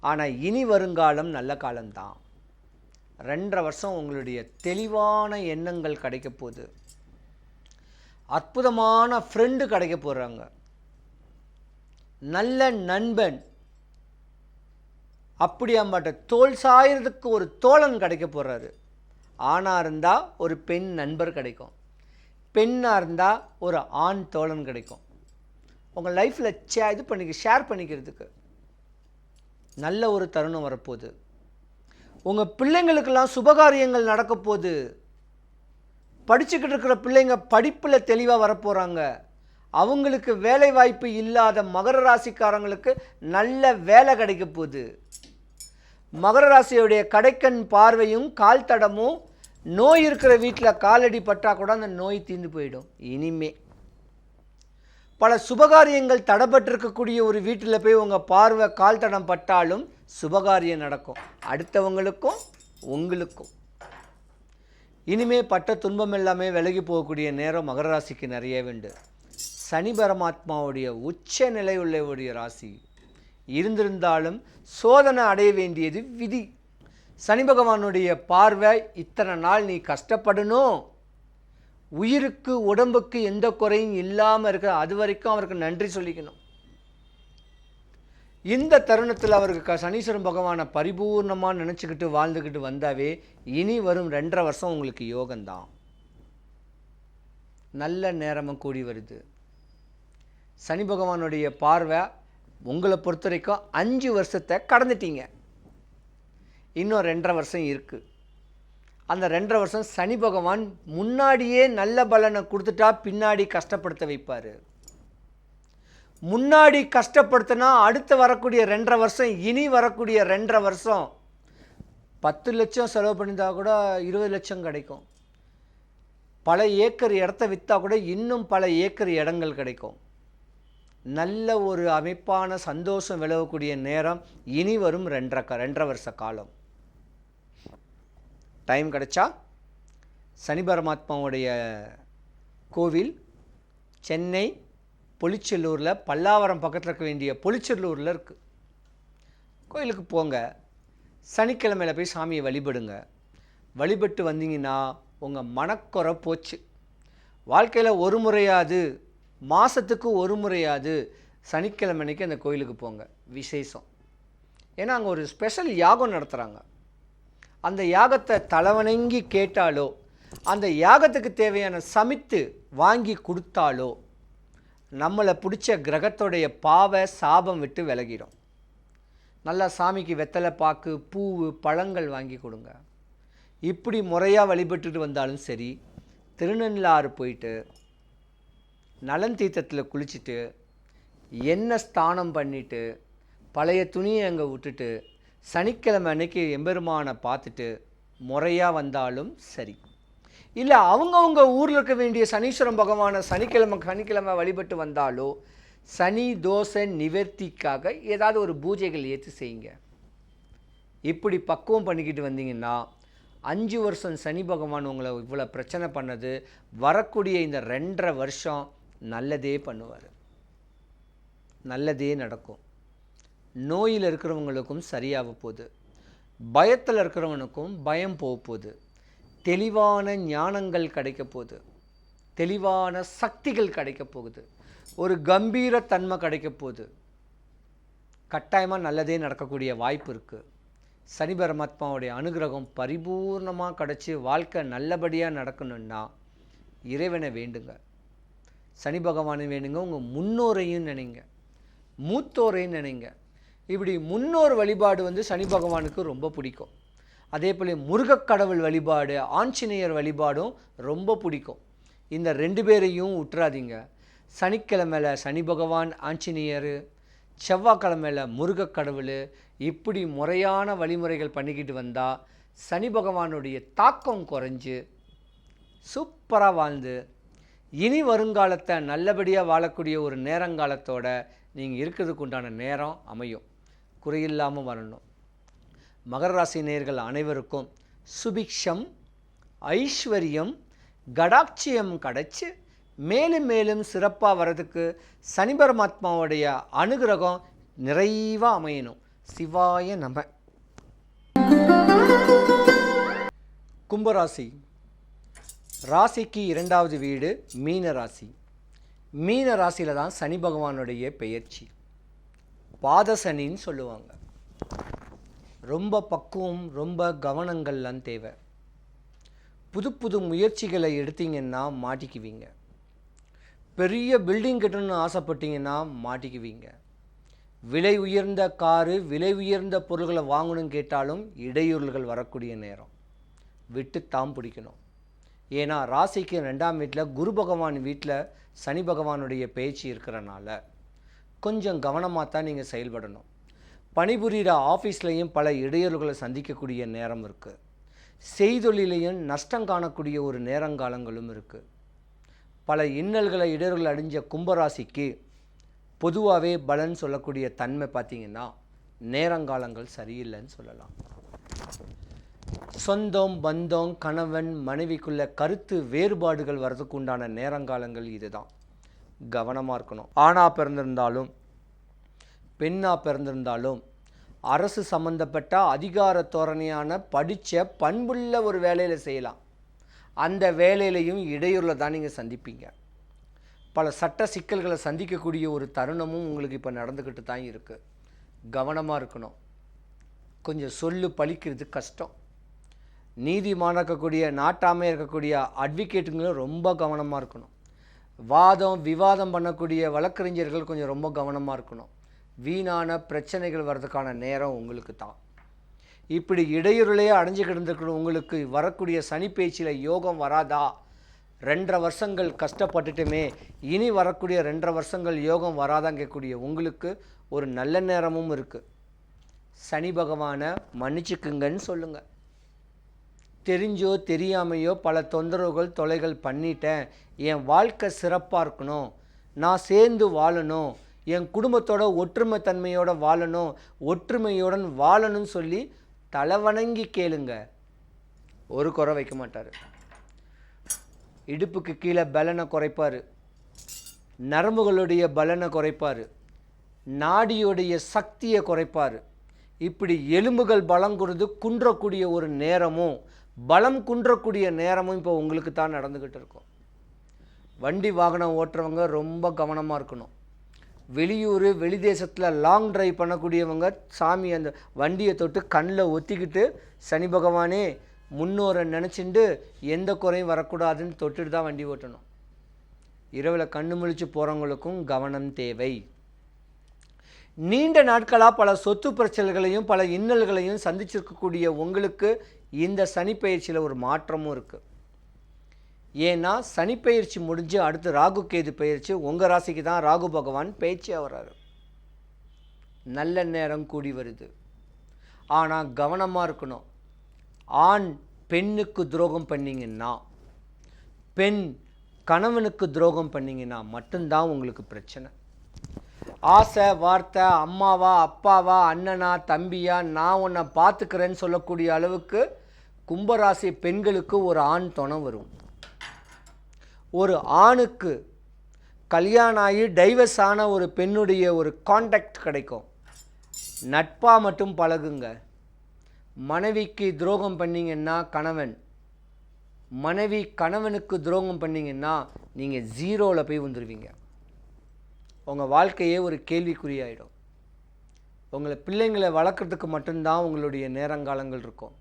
ஆனால் இனி வருங்காலம் நல்ல காலம்தான். 2.5 வருஷம் உங்களுடைய தெளிவான எண்ணங்கள் கிடைக்க போகுது. அற்புதமான ஃப்ரெண்டு கிடைக்க போகிறாங்க. நல்ல நண்பன், அப்படியாம்பட்ட தோல் சாயறதுக்கு ஒரு தோழன் கிடைக்க போகிறாரு. ஆணாக இருந்தால் ஒரு பெண் நண்பர் கிடைக்கும், பெண்ணாக இருந்தால் ஒரு ஆண் தோழன் கிடைக்கும். உங்கள் லைஃப்பில் ஷேர் பண்ணிக்கிறதுக்கு நல்ல ஒரு தருணம் வரப்போகுது. உங்கள் பிள்ளைங்களுக்கெல்லாம் சுபகாரியங்கள் நடக்க போகுது. படிச்சுக்கிட்டு இருக்கிற பிள்ளைங்க படிப்பில் தெளிவாக வரப்போகிறாங்க. அவங்களுக்கு வேலை வாய்ப்பு இல்லாத மகர ராசிக்காரங்களுக்கு நல்ல வேலை கிடைக்க போகுது. மகர ராசியுடைய கடைக்கண் பார்வையும் கால் தடமும் நோய் இருக்கிற வீட்டில் காலடி பட்டால் கூட அந்த நோய் தீர்ந்து போயிடும். இனிமே பல சுபகாரியங்கள் தடைப்பட்டிருக்கக்கூடிய ஒரு வீட்டில் போய் உங்கள் பார்வை கால் தடம் பட்டாலும் சுபகாரியம் நடக்கும். அடுத்தவங்களுக்கும் உங்களுக்கும். இனிமே பட்ட துன்பம் எல்லாமே விலகி போகக்கூடிய நேரம் மகர ராசிக்கு நிறைய உண்டு. சனி பரமாத்மாவுடைய உச்ச நிலை உள்ளவுடைய ராசி இருந்திருந்தாலும் சோதனை அடைய வேண்டியது விதி. சனி பகவானுடைய பார்வை இத்தனை நாள் நீ கஷ்டப்படணும், உயிருக்கு உடம்புக்கு எந்த குறையும் இல்லாமல் இருக்க, அது வரைக்கும் அவருக்கு நன்றி சொல்லிக்கணும். இந்த தருணத்தில் அவருக்கு சனீஸ்வரன் பகவானை பரிபூர்ணமாக நினச்சிக்கிட்டு வாழ்ந்துக்கிட்டு வந்தாவே இனி வரும் 2.5 வருஷம் உங்களுக்கு யோகம்தான். நல்ல நேரமும் கூடி வருது. சனி பகவானுடைய பார்வை உங்களை பொறுத்த வரைக்கும் 5 வருஷத்தை கடந்துட்டீங்க. இன்னும் 2.5 வருஷம் இருக்குது. அந்த 2.5 வருஷம் சனி பகவான் முன்னாடியே நல்ல பலனை கொடுத்துட்டா பின்னாடி கஷ்டப்படுத்த வைப்பார். முன்னாடி கஷ்டப்படுத்தினா அடுத்து வரக்கூடிய 2.5 வருஷம், இனி வரக்கூடிய 2.5 வருஷம் 10 லட்சம் செலவு பண்ணியிருந்தா கூட 20 லட்சம் கிடைக்கும். பல ஏக்கர் இடத்த விற்றா கூட இன்னும் பல ஏக்கர் இடங்கள் கிடைக்கும். நல்ல ஒரு அமைப்பான சந்தோஷம் விலகக்கூடிய நேரம் இனி வரும் 2.5 வருஷ காலம். டைம் கிடைச்சா சனி பரமாத்மாவுடைய கோவில் சென்னை பொலிச்செல்லூரில், பல்லாவரம் பக்கத்தில் இருக்க வேண்டிய பொலிச்செல்லூரில் இருக்குது. கோயிலுக்கு போங்க, சனிக்கிழமையில் போய் சாமியை வழிபடுங்க. வழிபட்டு வந்தீங்கன்னா உங்கள் மனக்குறை போச்சு. வாழ்க்கையில் ஒரு முறையாவது, மாதத்துக்கு ஒரு முறையாவது சனிக்கிழமை அன்னைக்கு அந்த கோயிலுக்கு போங்க. விசேஷம். ஏன்னா அங்கே ஒரு ஸ்பெஷல் யாகம் நடத்துகிறாங்க. அந்த யாகத்தை தலைவணங்கி கேட்டாலோ, அந்த யாகத்துக்கு தேவையான சமித்து வாங்கி கொடுத்தாலோ நம்மளை பிடிச்ச கிரகத்தோடைய பாவ சாபம் விட்டு விலகிடும். நல்லா சாமிக்கு வெத்தலை பாக்கு, பூவு, பழங்கள் வாங்கி கொடுங்க. இப்படி முறையாக வழிபட்டுட்டு வந்தாலும் சரி, திருநள்ளாறு போயிட்டு நலன் தீர்த்தத்தில் குளிச்சுட்டு எண்ணெய் ஸ்தானம் பண்ணிவிட்டு பழைய துணியை அங்கே விட்டுட்டு சனிக்கிழமை அன்னைக்கு எம்பெருமானை பார்த்துட்டு முறையாக வந்தாலும் சரி. இல்லை அவங்கவுங்க ஊரில் இருக்க வேண்டிய சனீஸ்வரன் பகவானை சனிக்கிழமை வழிபட்டு வந்தாலோ சனி தோஷ நிவர்த்திக்காக ஏதாவது ஒரு பூஜைகள் ஏற்று செய்யுங்க. இப்படி பக்குவம் பண்ணிக்கிட்டு வந்தீங்கன்னா 5 வருஷம் சனி பகவான் உங்களை இவ்வளோ பிரச்சனை பண்ணது வரக்கூடிய இந்த 2.5 வருஷம் நல்லதே பண்ணுவார். நல்லதே நடக்கும். நோயில் இருக்கிறவங்களுக்கும் சரியாக போகுது. பயத்தில் இருக்கிறவனுக்கும் பயம் போகுது. தெளிவான ஞானங்கள் கிடைக்க போகுது. தெளிவான சக்திகள் கிடைக்க போகுது. ஒரு கம்பீரத்தன்மை கிடைக்க போகுது. கட்டாயமாக நல்லதே நடக்கக்கூடிய வாய்ப்பு இருக்குது. சனி பரமாத்மாவுடைய அனுகிரகம் பரிபூர்ணமாக கிடச்சி வாழ்க்கை நல்லபடியாக நடக்கணுன்னா இறைவனை வேண்டுங்க. சனி பகவானை வேண்டுங்க. உங்கள் முன்னோரையும் நினைங்க, மூத்தோரையும் நினைங்க. இப்படி முன்னோர் வழிபாடு சனி பகவானுக்கு ரொம்ப பிடிக்கும். அதே போல் முருகக்கடவுள் வழிபாடு, ஆஞ்சநேயர் வழிபாடும் ரொம்ப பிடிக்கும். இந்த 2 பேரையும் விட்டுறாதீங்க. சனிக்கிழமையில் சனி பகவான், ஆஞ்சநேயர், செவ்வாய்க்கிழமையில் முருகக்கடவுள், இப்படி முறையான வழிமுறைகள் பண்ணிக்கிட்டு வந்தால் சனி பகவானுடைய தாக்கம் குறைஞ்சு சூப்பராக வாழ்ந்து இனி வருங்காலத்தை நல்லபடியாக வாழக்கூடிய ஒரு நேரங்காலத்தோட நீங்கள் இருக்கிறதுக்கு உண்டான நேரம் அமையும். குறையில்லாமல் வரணும். மகர ராசி நேயர்கள் அனைவருக்கும் சுபிக்ஷம், ஐஸ்வர்யம், கடாட்சியம் கிடைச்சி மேலும் மேலும் சிறப்பாக வர்றதுக்கு சனி பரமாத்மாவுடைய அனுகிரகம் நிறைவாக அமையணும். சிவாய நம. கும்பராசி ராசிக்கு 2வது வீடு மீன ராசி. மீன ராசியில் தான் சனி பகவானுடைய பெயர்ச்சி. பாதசனின்னு சொல்லுவாங்க. ரொம்ப பக்குவம், ரொம்ப கவனங்கள்லாம் தேவை. புது புது முயற்சிகளை எடுத்தீங்கன்னா மாட்டிக்குவீங்க. பெரிய பில்டிங் கட்டணும்னு ஆசைப்பட்டீங்கன்னா மாட்டிக்குவீங்க. விலை உயர்ந்த காரு, விலை உயர்ந்த பொருள்களை வாங்கணும்னு கேட்டாலும் இடையூறுகள் வரக்கூடிய நேரம். விட்டு தாம் பிடிக்கணும். ஏன்னா ராசிக்கு 2ஆம் வீட்டில் குரு பகவான் வீட்டில் சனி பகவானுடைய பேச்சு இருக்கிறனால கொஞ்சம் கவனமாக தான் நீங்கள் செயல்படணும். பணிபுரிகிற ஆஃபீஸ்லேயும் பல இடையூறுகளை சந்திக்கக்கூடிய நேரம் இருக்குது. செய்தொழிலையும் நஷ்டம் காணக்கூடிய ஒரு நேரங்காலங்களும் இருக்குது. பல இன்னல்களை இடையூறுகள் அடைஞ்ச கும்பராசிக்கு பொதுவாகவே பலன் சொல்லக்கூடிய தன்மை பார்த்திங்கன்னா நேரங்காலங்கள் சரியில்லைன்னு சொல்லலாம். சொந்தம், பந்தம், கணவன் மனைவிக்குள்ள கருத்து வேறுபாடுகள் வர்றதுக்கு உண்டான நேரங்காலங்கள் இதுதான். கவனமாக இருக்கணும். ஆணாக பிறந்திருந்தாலும் பெண்ணாக பிறந்திருந்தாலும் அரசு சம்பந்தப்பட்ட அதிகார தோரணையான படித்த பண்புள்ள ஒரு வேலையில் செய்யலாம். அந்த வேலையிலையும் இடையூறில் தான் நீங்கள் சந்திப்பீங்க. பல சட்ட சிக்கல்களை சந்திக்கக்கூடிய ஒரு தருணமும் உங்களுக்கு இப்போ நடந்துக்கிட்டு தான் இருக்குது. கவனமாக இருக்கணும். கொஞ்சம் சொல்லு பழிக்கிறது கஷ்டம். நீதிமானாக இருக்கக்கூடிய நாட்டாமையாக இருக்கக்கூடிய அட்வொகேட்டுங்களும் ரொம்ப கவனமாக இருக்கணும். வாதம் விவாதம் பண்ணக்கூடிய வழக்கறிஞர்கள் கொஞ்சம் ரொம்ப கவனமாக இருக்கணும். வீணான பிரச்சனைகள் வர்றதுக்கான நேரம் உங்களுக்கு தான். இப்படி இடையூறுலையே அடைஞ்சு கிடந்துக்கிற உங்களுக்கு வரக்கூடிய சனி பேச்சில் யோகம் வராதா? 2.5 வருஷங்கள் கஷ்டப்பட்டுட்டுமே இனி வரக்கூடிய 2.5 வருஷங்கள் யோகம் வராதான் கேட்கக்கூடிய உங்களுக்கு ஒரு நல்ல நேரமும் இருக்குது. சனி பகவானை மன்னிச்சுக்குங்கன்னு சொல்லுங்கள். தெரிஞ்சோ தெரியாமையோ பல தொந்தரவுகள் தொலைகள் பண்ணிட்டேன், என் வாழ்க்கை சிறப்பாக இருக்கணும், நான் சேர்ந்து வாழணும், என் குடும்பத்தோட ஒற்றுமை தன்மையோட வாழணும், ஒற்றுமையுடன் வாழணும்னு சொல்லி தலைவணங்கி கேளுங்க. ஒரு குறை வைக்க மாட்டார். இடுப்புக்கு கீழே பலனை குறைப்பார், நரம்புகளுடைய பலனை குறைப்பார், நாடியுடைய சக்தியை குறைப்பார். இப்படி எலும்புகள் பலம் கொடுத்து குன்றக்கூடிய ஒரு நேரமும் பலம் குன்றக்கூடிய நேரமும் இப்போ உங்களுக்கு தான் நடந்துக்கிட்டு இருக்கும். வண்டி வாகனம் ஓட்டுறவங்க ரொம்ப கவனமாக இருக்கணும். வெளியூர் வெளி தேசத்தில் லாங் ட்ரைவ் பண்ணக்கூடியவங்க சாமி அந்த வண்டியை தொட்டு கண்ணில் ஒத்திக்கிட்டு சனி பகவானே முன்னோரை நினச்சிண்டு எந்த குறையும் வரக்கூடாதுன்னு தொட்டுட்டு தான் வண்டி ஓட்டணும். இரவில் கண்ணு முழிச்சு போகிறவங்களுக்கும் கவனம் தேவை. நீண்ட நாட்களாக பல சொத்து பிரச்சனைகளையும் பல இன்னல்களையும் சந்திச்சிருக்கக்கூடிய உங்களுக்கு இந்த சனிப்பெயர்ச்சியில் ஒரு மாற்றமும் இருக்குது. ஏன்னா சனிப்பெயர்ச்சி முடிஞ்சு அடுத்து ராகு கேது பயிற்சி உங்கள் ராசிக்கு தான் ராகு பகவான் பயிற்சியாக வர்றாரு. நல்ல நேரம் கூடி வருது. ஆனால் கவனமாக இருக்கணும். ஆண் பெண்ணுக்கு துரோகம் பண்ணிங்கன்னா, பெண் கணவனுக்கு துரோகம் பண்ணிங்கன்னா மட்டும்தான் உங்களுக்கு பிரச்சனை. ஆசை வார்த்தை அம்மாவா அப்பாவா அண்ணனா தம்பியா நான் உன்னை பார்த்துக்கிறேன்னு சொல்லக்கூடிய அளவுக்கு கும்பராசி பெண்களுக்கு ஒரு ஆண் துணை வரும். ஒரு ஆணுக்கு கல்யாணம் ஆகி டைவர்ஸ் ஆன ஒரு பெண்ணுடைய ஒரு கான்டாக்ட் கிடைக்கும். நட்பாக மட்டும் பழகுங்க. மனைவிக்கு துரோகம் பண்ணிங்கன்னா கணவன், மனைவி கணவனுக்கு துரோகம் பண்ணிங்கன்னா நீங்கள் ஜீரோவில் போய் வந்துடுவீங்க. உங்கள் வாழ்க்கையே ஒரு கேள்விக்குறியாயிடும். உங்களை பிள்ளைங்களை வளர்க்குறதுக்கு மட்டும்தான் உங்களுடைய நேரங்காலங்கள் இருக்கும்.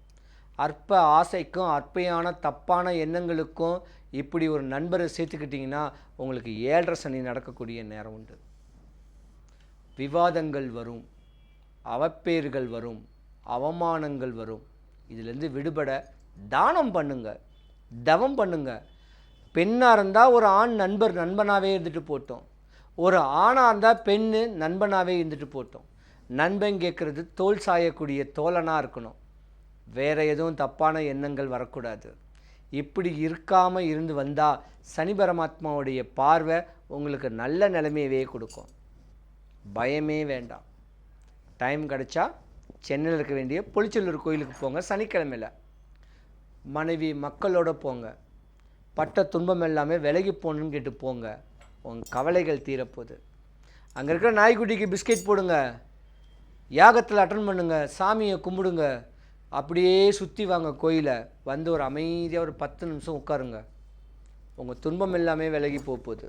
அற்ப ஆசைக்கும் அற்பையான தப்பான எண்ணங்களுக்கும் இப்படி ஒரு நண்பரை சேர்த்துக்கிட்டிங்கன்னா உங்களுக்கு 7.5 சனி நடக்கக்கூடிய நேரம் உண்டு. விவாதங்கள் வரும், அவப்பேறுகள் வரும், அவமானங்கள் வரும். இதிலேருந்து விடுபட தானம் பண்ணுங்க, தவம் பண்ணுங்க. பெண்ணாக இருந்தால் ஒரு ஆண் நண்பனாகவே இருந்துட்டு போட்டோம், ஒரு ஆணாக இருந்தால் பெண்ணு நண்பனாகவே இருந்துட்டு போட்டோம். நண்பன் கேட்குறது தோல் சாயக்கூடிய தோழனாக இருக்கணும். வேறு எதுவும் தப்பான எண்ணங்கள் வரக்கூடாது. இப்படி இருக்காமல் இருந்து வந்தால் சனி பரமாத்மாவுடைய பார்வை உங்களுக்கு நல்ல நிலைமையவே கொடுக்கும். பயமே வேண்டாம். டைம் கிடச்சா சென்னையில் இருக்க வேண்டிய பொலிச்சலூர் கோயிலுக்கு போங்க. சனிக்கிழமையில் மனைவி மக்களோட போங்க. பட்ட துன்பம் எல்லாமே விலகி போகணுன்னு கேட்டு போங்க. உங்கள் கவலைகள் தீரப்போகுது. அங்கே இருக்கிற நாய்க்குட்டிக்கு பிஸ்கெட் போடுங்க, யாகத்தில் அட்டன் பண்ணுங்க, சாமியை கும்பிடுங்க. அப்படியே சுற்றி வாங்க கோயிலை. வந்து ஒரு அமைதியாக ஒரு 10 நிமிஷம் உட்காருங்க. உங்கள் துன்பம் எல்லாமே விலகி போகுது.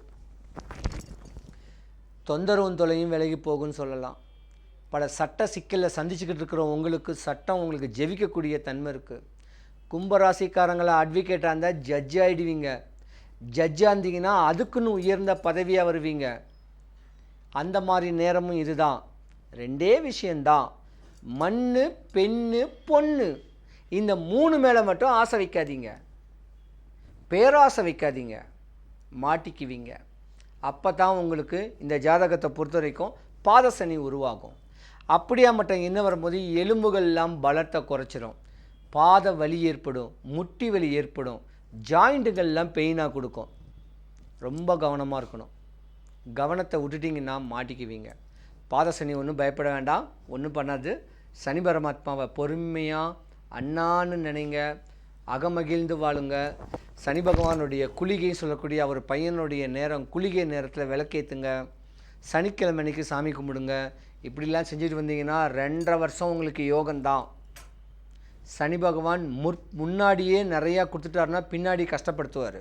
தொந்தரவும் தொலையும் விலகி போகுன்னு சொல்லலாம். பல சட்ட சிக்கலில் சந்திச்சுக்கிட்டு இருக்கிற உங்களுக்கு சட்டம் உங்களுக்கு ஜெயிக்கக்கூடிய தன்மை இருக்குது. கும்பராசிக்காரங்களை அட்வொகேட்டாக இருந்தால் ஜட்ஜ் ஆகிடுவீங்க. ஜட்ஜாக இருந்தீங்கன்னா அதுக்குன்னு உயர்ந்த பதவியாக வருவீங்க. அந்த மாதிரி நேரமும் இதுதான். 2 விஷயந்தான், மண்ணு பெண்ணு பொண்ணு. இந்த 3 மேலே மட்டும் ஆசை வைக்காதீங்க, பேராசை வைக்காதீங்க, மாட்டிக்குவீங்க. அப்போ தான் உங்களுக்கு இந்த ஜாதகத்தை பொறுத்த வரைக்கும் பாதசனி உருவாகும். அப்படியா மட்டும் என்ன வரும்போது எலும்புகள் எல்லாம் பலத்தை குறைச்சிரும், பாத வலி ஏற்படும், முட்டி வலி ஏற்படும், ஜாயிண்ட்டுகள்லாம் பெயினாக கொடுக்கும். ரொம்ப கவனமாக இருக்கணும். கவனத்தை விட்டுட்டிங்கன்னா மாட்டிக்குவீங்க. பாதசனி ஒன்றும் பயப்பட வேண்டாம், ஒன்றும் பண்ணாது. சனி பரமாத்மாவை பொறுமையாக அண்ணான்னு நினைங்க, அகமகிழ்ந்து வாழுங்க. சனி பகவானுடைய குளிகை சொல்லக்கூடிய அவர் பையனுடைய நேரம், குளிகை நேரத்தில் விளக்கேற்றுங்க. சனிக்கிழமை அன்னைக்கு சாமி கும்பிடுங்க. இப்படிலாம் செஞ்சுட்டு வந்தீங்கன்னா 2.5 வருஷம் உங்களுக்கு யோகம்தான். சனி பகவான் முன்னாடியே நிறையா கொடுத்துட்டாருன்னா பின்னாடி கஷ்டப்படுத்துவார்.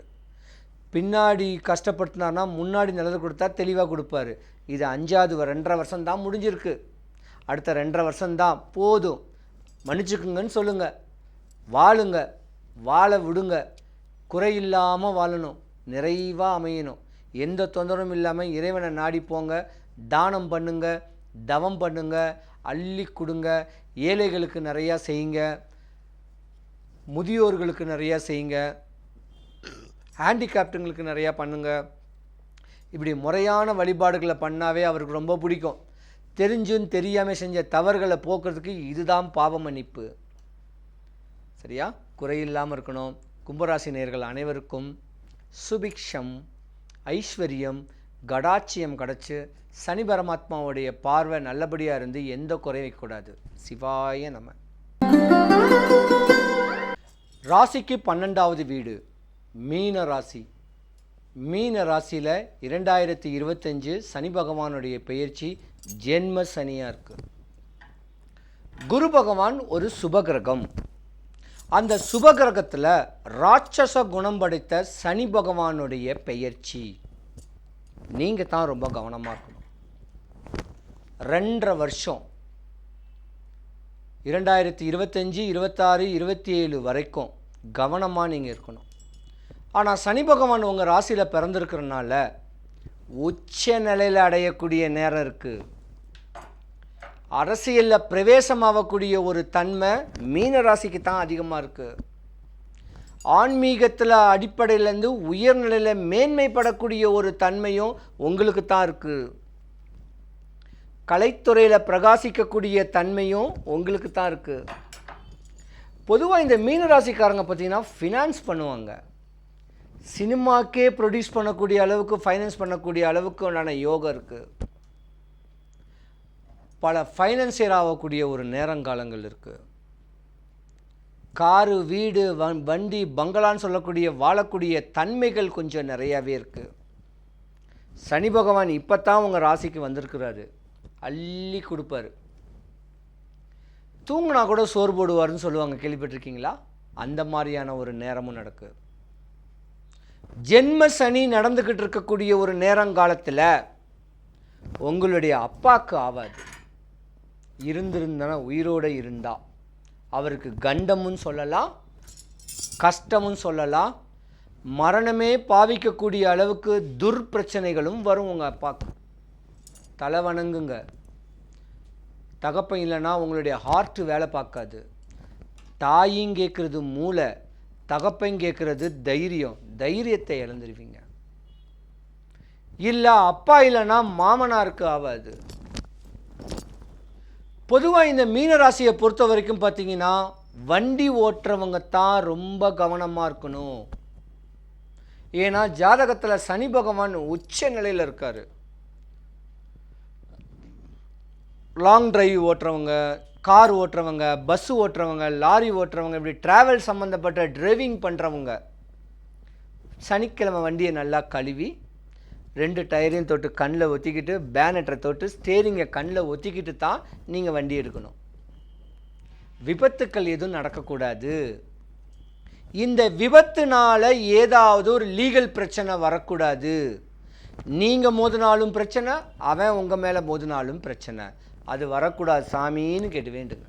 பின்னாடி கஷ்டப்படுத்தினார்னா முன்னாடி நல்லது கொடுத்தா தெளிவாக கொடுப்பாரு. இது 5வது 2.5 வருஷம் தான் முடிஞ்சிருக்கு. அடுத்த 2.5 வருஷம்தான் போதும், மன்னிச்சுக்குங்கன்னு சொல்லுங்கள். வாழுங்க, வாழ விடுங்க. குறையில்லாமல் வாழணும், நிறைவாக அமையணும், எந்த தொந்தரவும் இல்லாமல் இறைவனை நாடி போங்க. தானம் பண்ணுங்க, தவம் பண்ணுங்க, அள்ளி கொடுங்க. ஏழைகளுக்கு நிறையா செய்யுங்க, முதியோர்களுக்கு நிறையா செய்யுங்க, ஹேண்டிகேப்டுங்களுக்கு நிறையா பண்ணுங்க. இப்படி முறையான வழிபாடுகளை பண்ணாவே அவருக்கு ரொம்ப பிடிக்கும். தெரிஞ்சும் தெரியாமல் செஞ்ச தவறுகளை போக்குறதுக்கு இதுதான் பாவ மன்னிப்பு. சரியா? குறையில்லாமல் இருக்கணும். கும்பராசி நேயர்கள் அனைவருக்கும் சுபிக்ஷம், ஐஸ்வர்யம், கடாட்சியம் கிடச்சி சனி பரமாத்மாவுடைய பார்வை நல்லபடியாக இருந்து எந்த குறையக்கூடாது. சிவாய நம. ராசிக்கு 12வது வீடு மீன ராசி. மீன ராசியில் 2025 சனி பகவானுடைய பெயர்ச்சி ஜென்ம சனியாக இருக்குது. குரு பகவான் ஒரு சுபகிரகம். அந்த சுபகிரகத்தில் ராட்சச குணம் படைத்த சனி பகவானுடைய பெயர்ச்சி. நீங்கள் தான் ரொம்ப கவனமாக இருக்கணும். 2.5 வருஷம் 2025, 26, 27 வரைக்கும் கவனமாக நீங்கள் இருக்கணும். ஆனால் சனி பகவான் உங்கள் ராசியில் பிறந்திருக்கிறனால உச்ச நிலையில் அடையக்கூடிய நேரம் இருக்குது. அரசியலில் பிரவேசமாகக்கூடிய ஒரு தன்மை மீன ராசிக்கு தான் அதிகமாக இருக்குது. ஆன்மீகத்தில் அடிப்படையிலேருந்து உயர்நிலையில் மேன்மைப்படக்கூடிய ஒரு தன்மையும் உங்களுக்கு தான் இருக்குது. கலைத்துறையில் பிரகாசிக்கக்கூடிய தன்மையும் உங்களுக்கு தான் இருக்குது. பொதுவாக இந்த மீன ராசிக்காரங்க பார்த்திங்கன்னா ஃபினான்ஸ் பண்ணுவாங்க. சினிமாக்கே ப்ரொடியூஸ் பண்ணக்கூடிய அளவுக்கு, ஃபைனான்ஸ் பண்ணக்கூடிய அளவுக்கு உண்டான யோகம் இருக்குது. பல ஃபைனான்சியர் ஆகக்கூடிய ஒரு நேரங்காலங்கள் இருக்குது. காரு, வீடு, வண்டி, பங்களான்னு சொல்லக்கூடிய வாழக்கூடிய தன்மைகள் கொஞ்சம் நிறையாவே இருக்குது. சனி பகவான் இப்போ தான் உங்கள் ராசிக்கு வந்திருக்கிறாரு. அள்ளி கொடுப்பார். தூங்கினா கூட சோறு போடுவார்னு சொல்லுவாங்க, கேள்விப்பட்டிருக்கீங்களா? அந்த மாதிரியான ஒரு நேரமும் நடக்குது. ஜென்ம சனி நடந்துக்கிட்டு இருக்கக்கூடிய ஒரு நேரங்காலத்தில் உங்களுடைய அப்பாவுக்கு ஆகாது. இருந்திருந்தனா உயிரோடு இருந்தா அவருக்கு கண்டமும் சொல்லலாம், கஷ்டமும் சொல்லலாம், மரணமே பாவிக்கக்கூடிய அளவுக்கு துர்பிரச்சனைகளும் வரும். உங்கள் அப்பாவுக்கு தலை வணங்குங்க. தகப்பன் இல்லைன்னா உங்களுடைய ஹார்ட் வேலை பார்க்காது. தாயும் கேட்குறது மூளை, தகப்பன் கேட்குறது தைரியம். தைரியத்தை இழந்துருவீங்க. இல்லை அப்பா இல்லைன்னா மாமனாருக்கு ஆகாது. பொதுவாக இந்த மீனராசியை பொறுத்த வரைக்கும் பார்த்தீங்கன்னா வண்டி ஓட்டுறவங்க தான் ரொம்ப கவனமாக இருக்கணும். ஏன்னா ஜாதகத்தில் சனி பகவான் உச்ச நிலையில் இருக்கார். லாங் டிரைவ் ஓட்டுறவங்க, கார் ஓட்டுறவங்க, பஸ்ஸு ஓட்டுறவங்க, லாரி ஓட்டுறவங்க, இப்படி ட்ராவல் சம்மந்தப்பட்ட டிரைவிங் பண்ணுறவங்க சனிக்கிழமை வண்டியை நல்லா கழுவி 2 டயரையும் தொட்டு கண்ணில் ஒத்திக்கிட்டு, பேனட்டை தொட்டு ஸ்டேரிங்கை கண்ணில் ஒத்திக்கிட்டு தான் நீங்கள் வண்டி எடுக்கணும். விபத்துக்கள் எதுவும் நடக்கக்கூடாது. இந்த விபத்துனால ஏதாவது ஒரு லீகல் பிரச்சனை வரக்கூடாது. நீங்கள் மோதினாலும் பிரச்சனை, அவன் உங்கள் மேலே மோதினாலும் பிரச்சனை. அது வரக்கூடாது சாமின்னு கேட்டு வேண்டுங்க.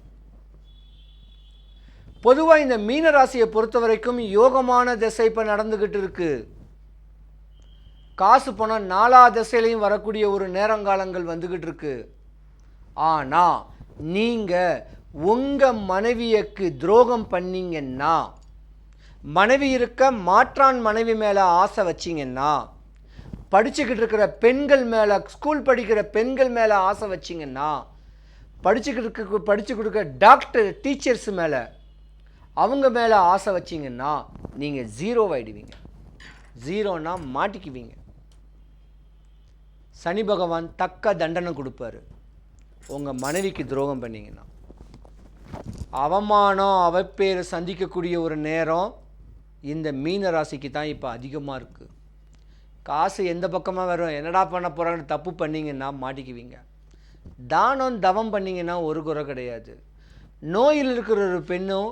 பொதுவாக இந்த மீன ராசியை பொறுத்த வரைக்கும் யோகமான திசை இப்போ நடந்துக்கிட்டு இருக்கு. காசு பணம் 4 திசையிலையும் வரக்கூடிய ஒரு நேரங்காலங்கள் வந்துக்கிட்டு இருக்கு. ஆனால் நீங்கள் உங்கள் மனைவியக்கு துரோகம் பண்ணீங்கன்னா, மனைவி இருக்க மாற்றான் மனைவி மேலே ஆசை வச்சிங்கன்னா, படிச்சுக்கிட்டு இருக்கிற பெண்கள் மேலே, ஸ்கூல் படிக்கிற பெண்கள் மேலே ஆசை வச்சிங்கன்னா, படிச்சு கொடுக்க டாக்டர், டீச்சர்ஸ் மேலே, அவங்க மேலே ஆசை வச்சிங்கன்னா நீங்கள் 0 ஆகிடுவீங்க. 0னா மாட்டிக்குவீங்க. சனி பகவான் தக்க தண்டனை கொடுப்பார் உங்கள் மனைவிக்கு துரோகம் பண்ணிங்கன்னா. அவமானம், அவப்பேரை சந்திக்கக்கூடிய ஒரு நேரம் இந்த மீன ராசிக்கு தான் இப்போ அதிகமாக இருக்குது. காசு எந்த பக்கமாக வரும், என்னடா பண்ண போகிறாங்கன்னு தப்பு பண்ணிங்கன்னா மாட்டிக்குவீங்க. தானம் தவம் பண்ணிங்கன்னா ஒரு குறை கிடையாது. நோயில் இருக்கிற ஒரு பெண்ணும்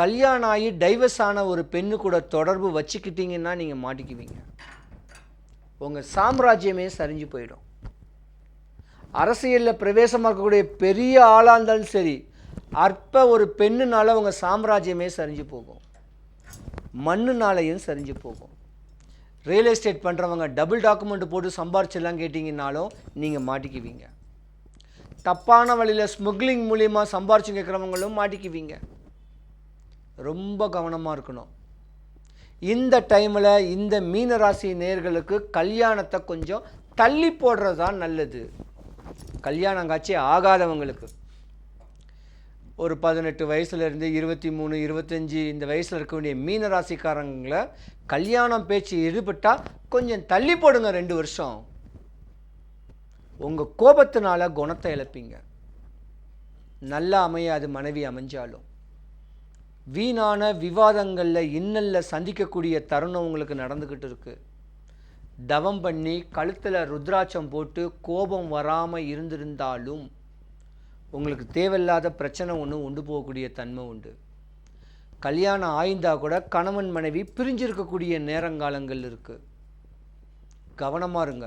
கல்யாணம் ஆகி டைவர்ஸ் ஆன ஒரு பெண்ணு கூட தொடர்பு வச்சுக்கிட்டிங்கன்னா நீங்கள் மாட்டிக்குவீங்க. உங்கள் சாம்ராஜ்யமே சரிஞ்சு போயிடும். அரசியலில் பிரவேசமாக்கக்கூடிய பெரிய ஆளாக இருந்தாலும் சரி, அற்ப ஒரு பெண்ணுனால உங்கள் சாம்ராஜ்யமே சரிஞ்சு போகும். மண்ணுனாலையும் சரிஞ்சு போகும். ரியல் எஸ்டேட் பண்ணுறவங்க டபுள் டாக்குமெண்ட் போட்டு சம்பாரிச்செல்லாம் கேட்டிங்கன்னாலும் நீங்கள் மாட்டிக்குவீங்க. தப்பான வழியில் ஸ்மக்லிங் மூலிமா சம்பாரிச்சு கேட்குறவங்களும் மாட்டிக்குவீங்க. ரொம்ப கவனமாக இருக்கணும். இந்த டைமில் இந்த மீனராசி நேயர்களுக்கு கல்யாணத்தை கொஞ்சம் தள்ளி போடுறது தான் நல்லது. கல்யாணம் காட்சி ஆகாதவங்களுக்கு ஒரு 18 வயசுலேருந்து 23, 25 இந்த வயசில் இருக்கக்கூடிய மீனராசிக்காரங்களை கல்யாணம் பேச்சு ஈடுபட்டால் கொஞ்சம் தள்ளி போடுங்க. 2 வருஷம் உங்கள் கோபத்தினால குணத்தை இழப்பீங்க. நல்லா அமையாது மனைவி அமைஞ்சாலும். வீணான விவாதங்களில் இன்னலில் சந்திக்கக்கூடிய தருணம் உங்களுக்கு நடந்துக்கிட்டு இருக்கு. தவம் பண்ணி கழுத்தில் ருத்ராட்சம் போட்டு கோபம் வராமல் இருந்திருந்தாலும் உங்களுக்கு தேவையில்லாத பிரச்சனை ஒன்று உண்டு போகக்கூடிய தன்மை உண்டு. கல்யாணம் ஆய்ந்தா கூட கணவன் மனைவி பிரிஞ்சிருக்கக்கூடிய நேரங்காலங்கள் இருக்குது. கவனமாக இருங்க.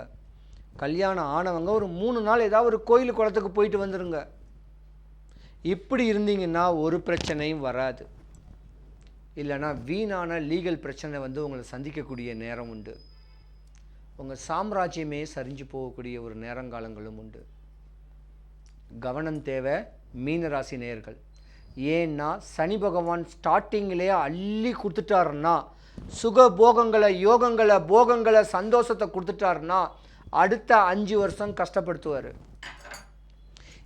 கல்யாணம் ஆனவங்க ஒரு 3 நாள் ஏதாவது ஒரு கோயில் குளத்துக்கு போயிட்டு வந்துடுங்க. இப்படி இருந்தீங்கன்னா ஒரு பிரச்சனையும் வராது. இல்லைனா வீணான லீகல் பிரச்சனை வந்து உங்களை சந்திக்கக்கூடிய நேரம் உண்டு. உங்கள் சாம்ராஜ்யமே சரிஞ்சு போகக்கூடிய ஒரு நேரங்காலங்களும் உண்டு. கவனம் தேவை மீனராசி நேயர்கள். ஏன்னா சனி பகவான் ஸ்டார்டிங்கிலே அள்ளி கொடுத்துட்டாருன்னா, சுக போகங்களை யோகங்களை போகங்களை சந்தோஷத்தை கொடுத்துட்டாருன்னா அடுத்த 5 வருஷம் கஷ்டப்படுத்துவார்.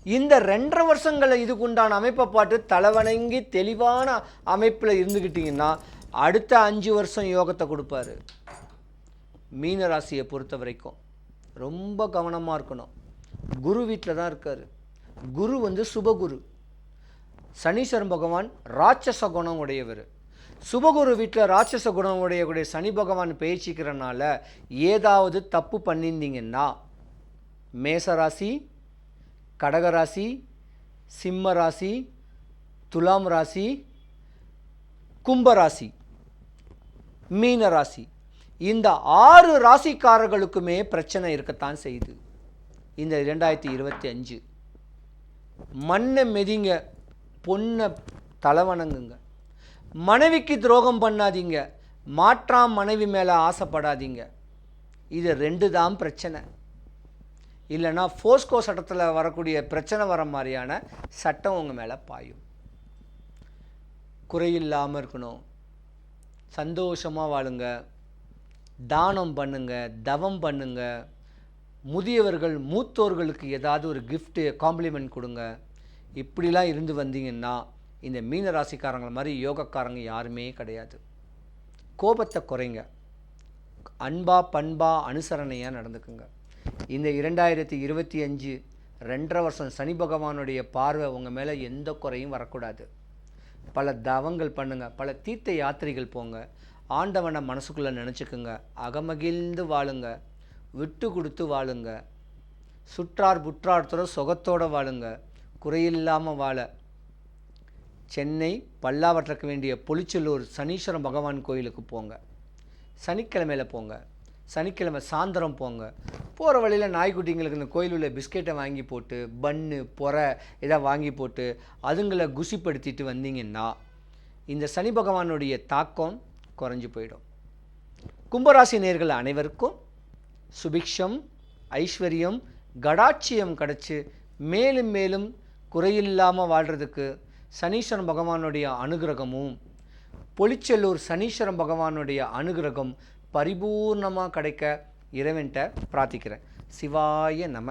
இந்த 2.5 வருஷங்களை இதுக்கு உண்டான அமைப்பை பார்த்து தலைவணங்கி தெளிவான அமைப்பில் இருந்துக்கிட்டிங்கன்னா அடுத்த 5 வருஷம் யோகத்தை கொடுப்பாரு. மீனராசியை பொறுத்த வரைக்கும் ரொம்ப கவனமாக இருக்கணும். குரு வீட்டில் தான் இருக்கார். குரு வந்து சுபகுரு. சனீஸ்வரன் பகவான் ராட்சச குணம் உடையவர். சுபகுரு வீட்டில் ராட்சச குணம் உடையக்கூடிய சனி பகவான் பேசிக்கிறனால ஏதாவது தப்பு பண்ணியிருந்தீங்கன்னா மேசராசி, கடகராசி, சிம்ம ராசி, துலாம் ராசி, கும்பராசி, மீனராசி, இந்த 6 ராசிக்காரர்களுக்குமே பிரச்சனை இருக்கத்தான் செய்யுது. இந்த 2025 மண்ணை மெதிங்க, பொண்ணை தலைவணங்குங்க. மனைவிக்கு துரோகம் பண்ணாதீங்க, மாற்றாம் மனைவி மேலே ஆசைப்படாதீங்க. இது 2 தான் பிரச்சனை. இல்லைனா போஸ்கோ சட்டத்தில் வரக்கூடிய பிரச்சனை வர மாதிரியான சட்டம் உங்கள் மேலே பாயும். குறையில்லாமல் இருக்கணும், சந்தோஷமாக வாழுங்க, தானம் பண்ணுங்க, தவம் பண்ணுங்க, முதியவர்கள் மூத்தோர்களுக்கு ஏதாவது ஒரு கிஃப்ட்டு காம்ப்ளிமெண்ட் கொடுங்க. இப்படிலாம் இருந்து வந்தீங்கன்னா இந்த மீன ராசிக்காரங்கள மாதிரி யோகக்காரங்க யாருமே கிடையாது. கோபத்தை குறைங்க, அன்பா பண்பா அனுசரணையாக நடந்துக்குங்க. இந்த 2025 2.5 வருஷம் சனி பகவானுடைய பார்வை உங்கள் மேலே எந்த குறையும் வரக்கூடாது. பல தவங்கள் பண்ணுங்க, பல தீர்த்த யாத்திரைகள் போங்க, ஆண்டவனை மனசுக்குள்ளே நினச்சிக்குங்க, அகமகிழ்ந்து வாழுங்க, விட்டு கொடுத்து வாழுங்க, சுற்றார் புற்றார்த்தோட சுகத்தோடு வாழுங்க, குறையில்லாமல் வாழ சென்னை பல்லாவற்றுக்கு வேண்டிய பொலிச்சலூர் சனீஸ்வரன் பகவான் கோயிலுக்கு போங்க. சனிக்கிழமையில் போங்க, சனிக்கிழமை சாயந்தரம் போங்க. போகிற வழியில் நாய்க்குட்டிங்களுக்கு இந்த கோயில் உள்ள பிஸ்கெட்டை வாங்கி போட்டு, பன்னு பொறை இதை வாங்கி போட்டு அதுங்களை குசிப்படுத்திட்டு வந்தீங்கன்னா இந்த சனி பகவானுடைய தாக்கம் குறைஞ்சி போயிடும். கும்பராசி நேயர்கள் அனைவருக்கும் சுபிக்ஷம், ஐஸ்வர்யம், கடாட்சியம் கிடச்சி மேலும் மேலும் குறையில்லாமல் வாழ்கிறதுக்கு சனீஸ்வரன் பகவானுடைய அனுகிரகமும் பொலிச்செல்லூர் சனீஸ்வரன் பகவானுடைய அனுகிரகம் பரிபூர்ணமாக கிடைக்க இறைவன்கிட்ட பிரார்த்திக்கிறேன். சிவாய நம.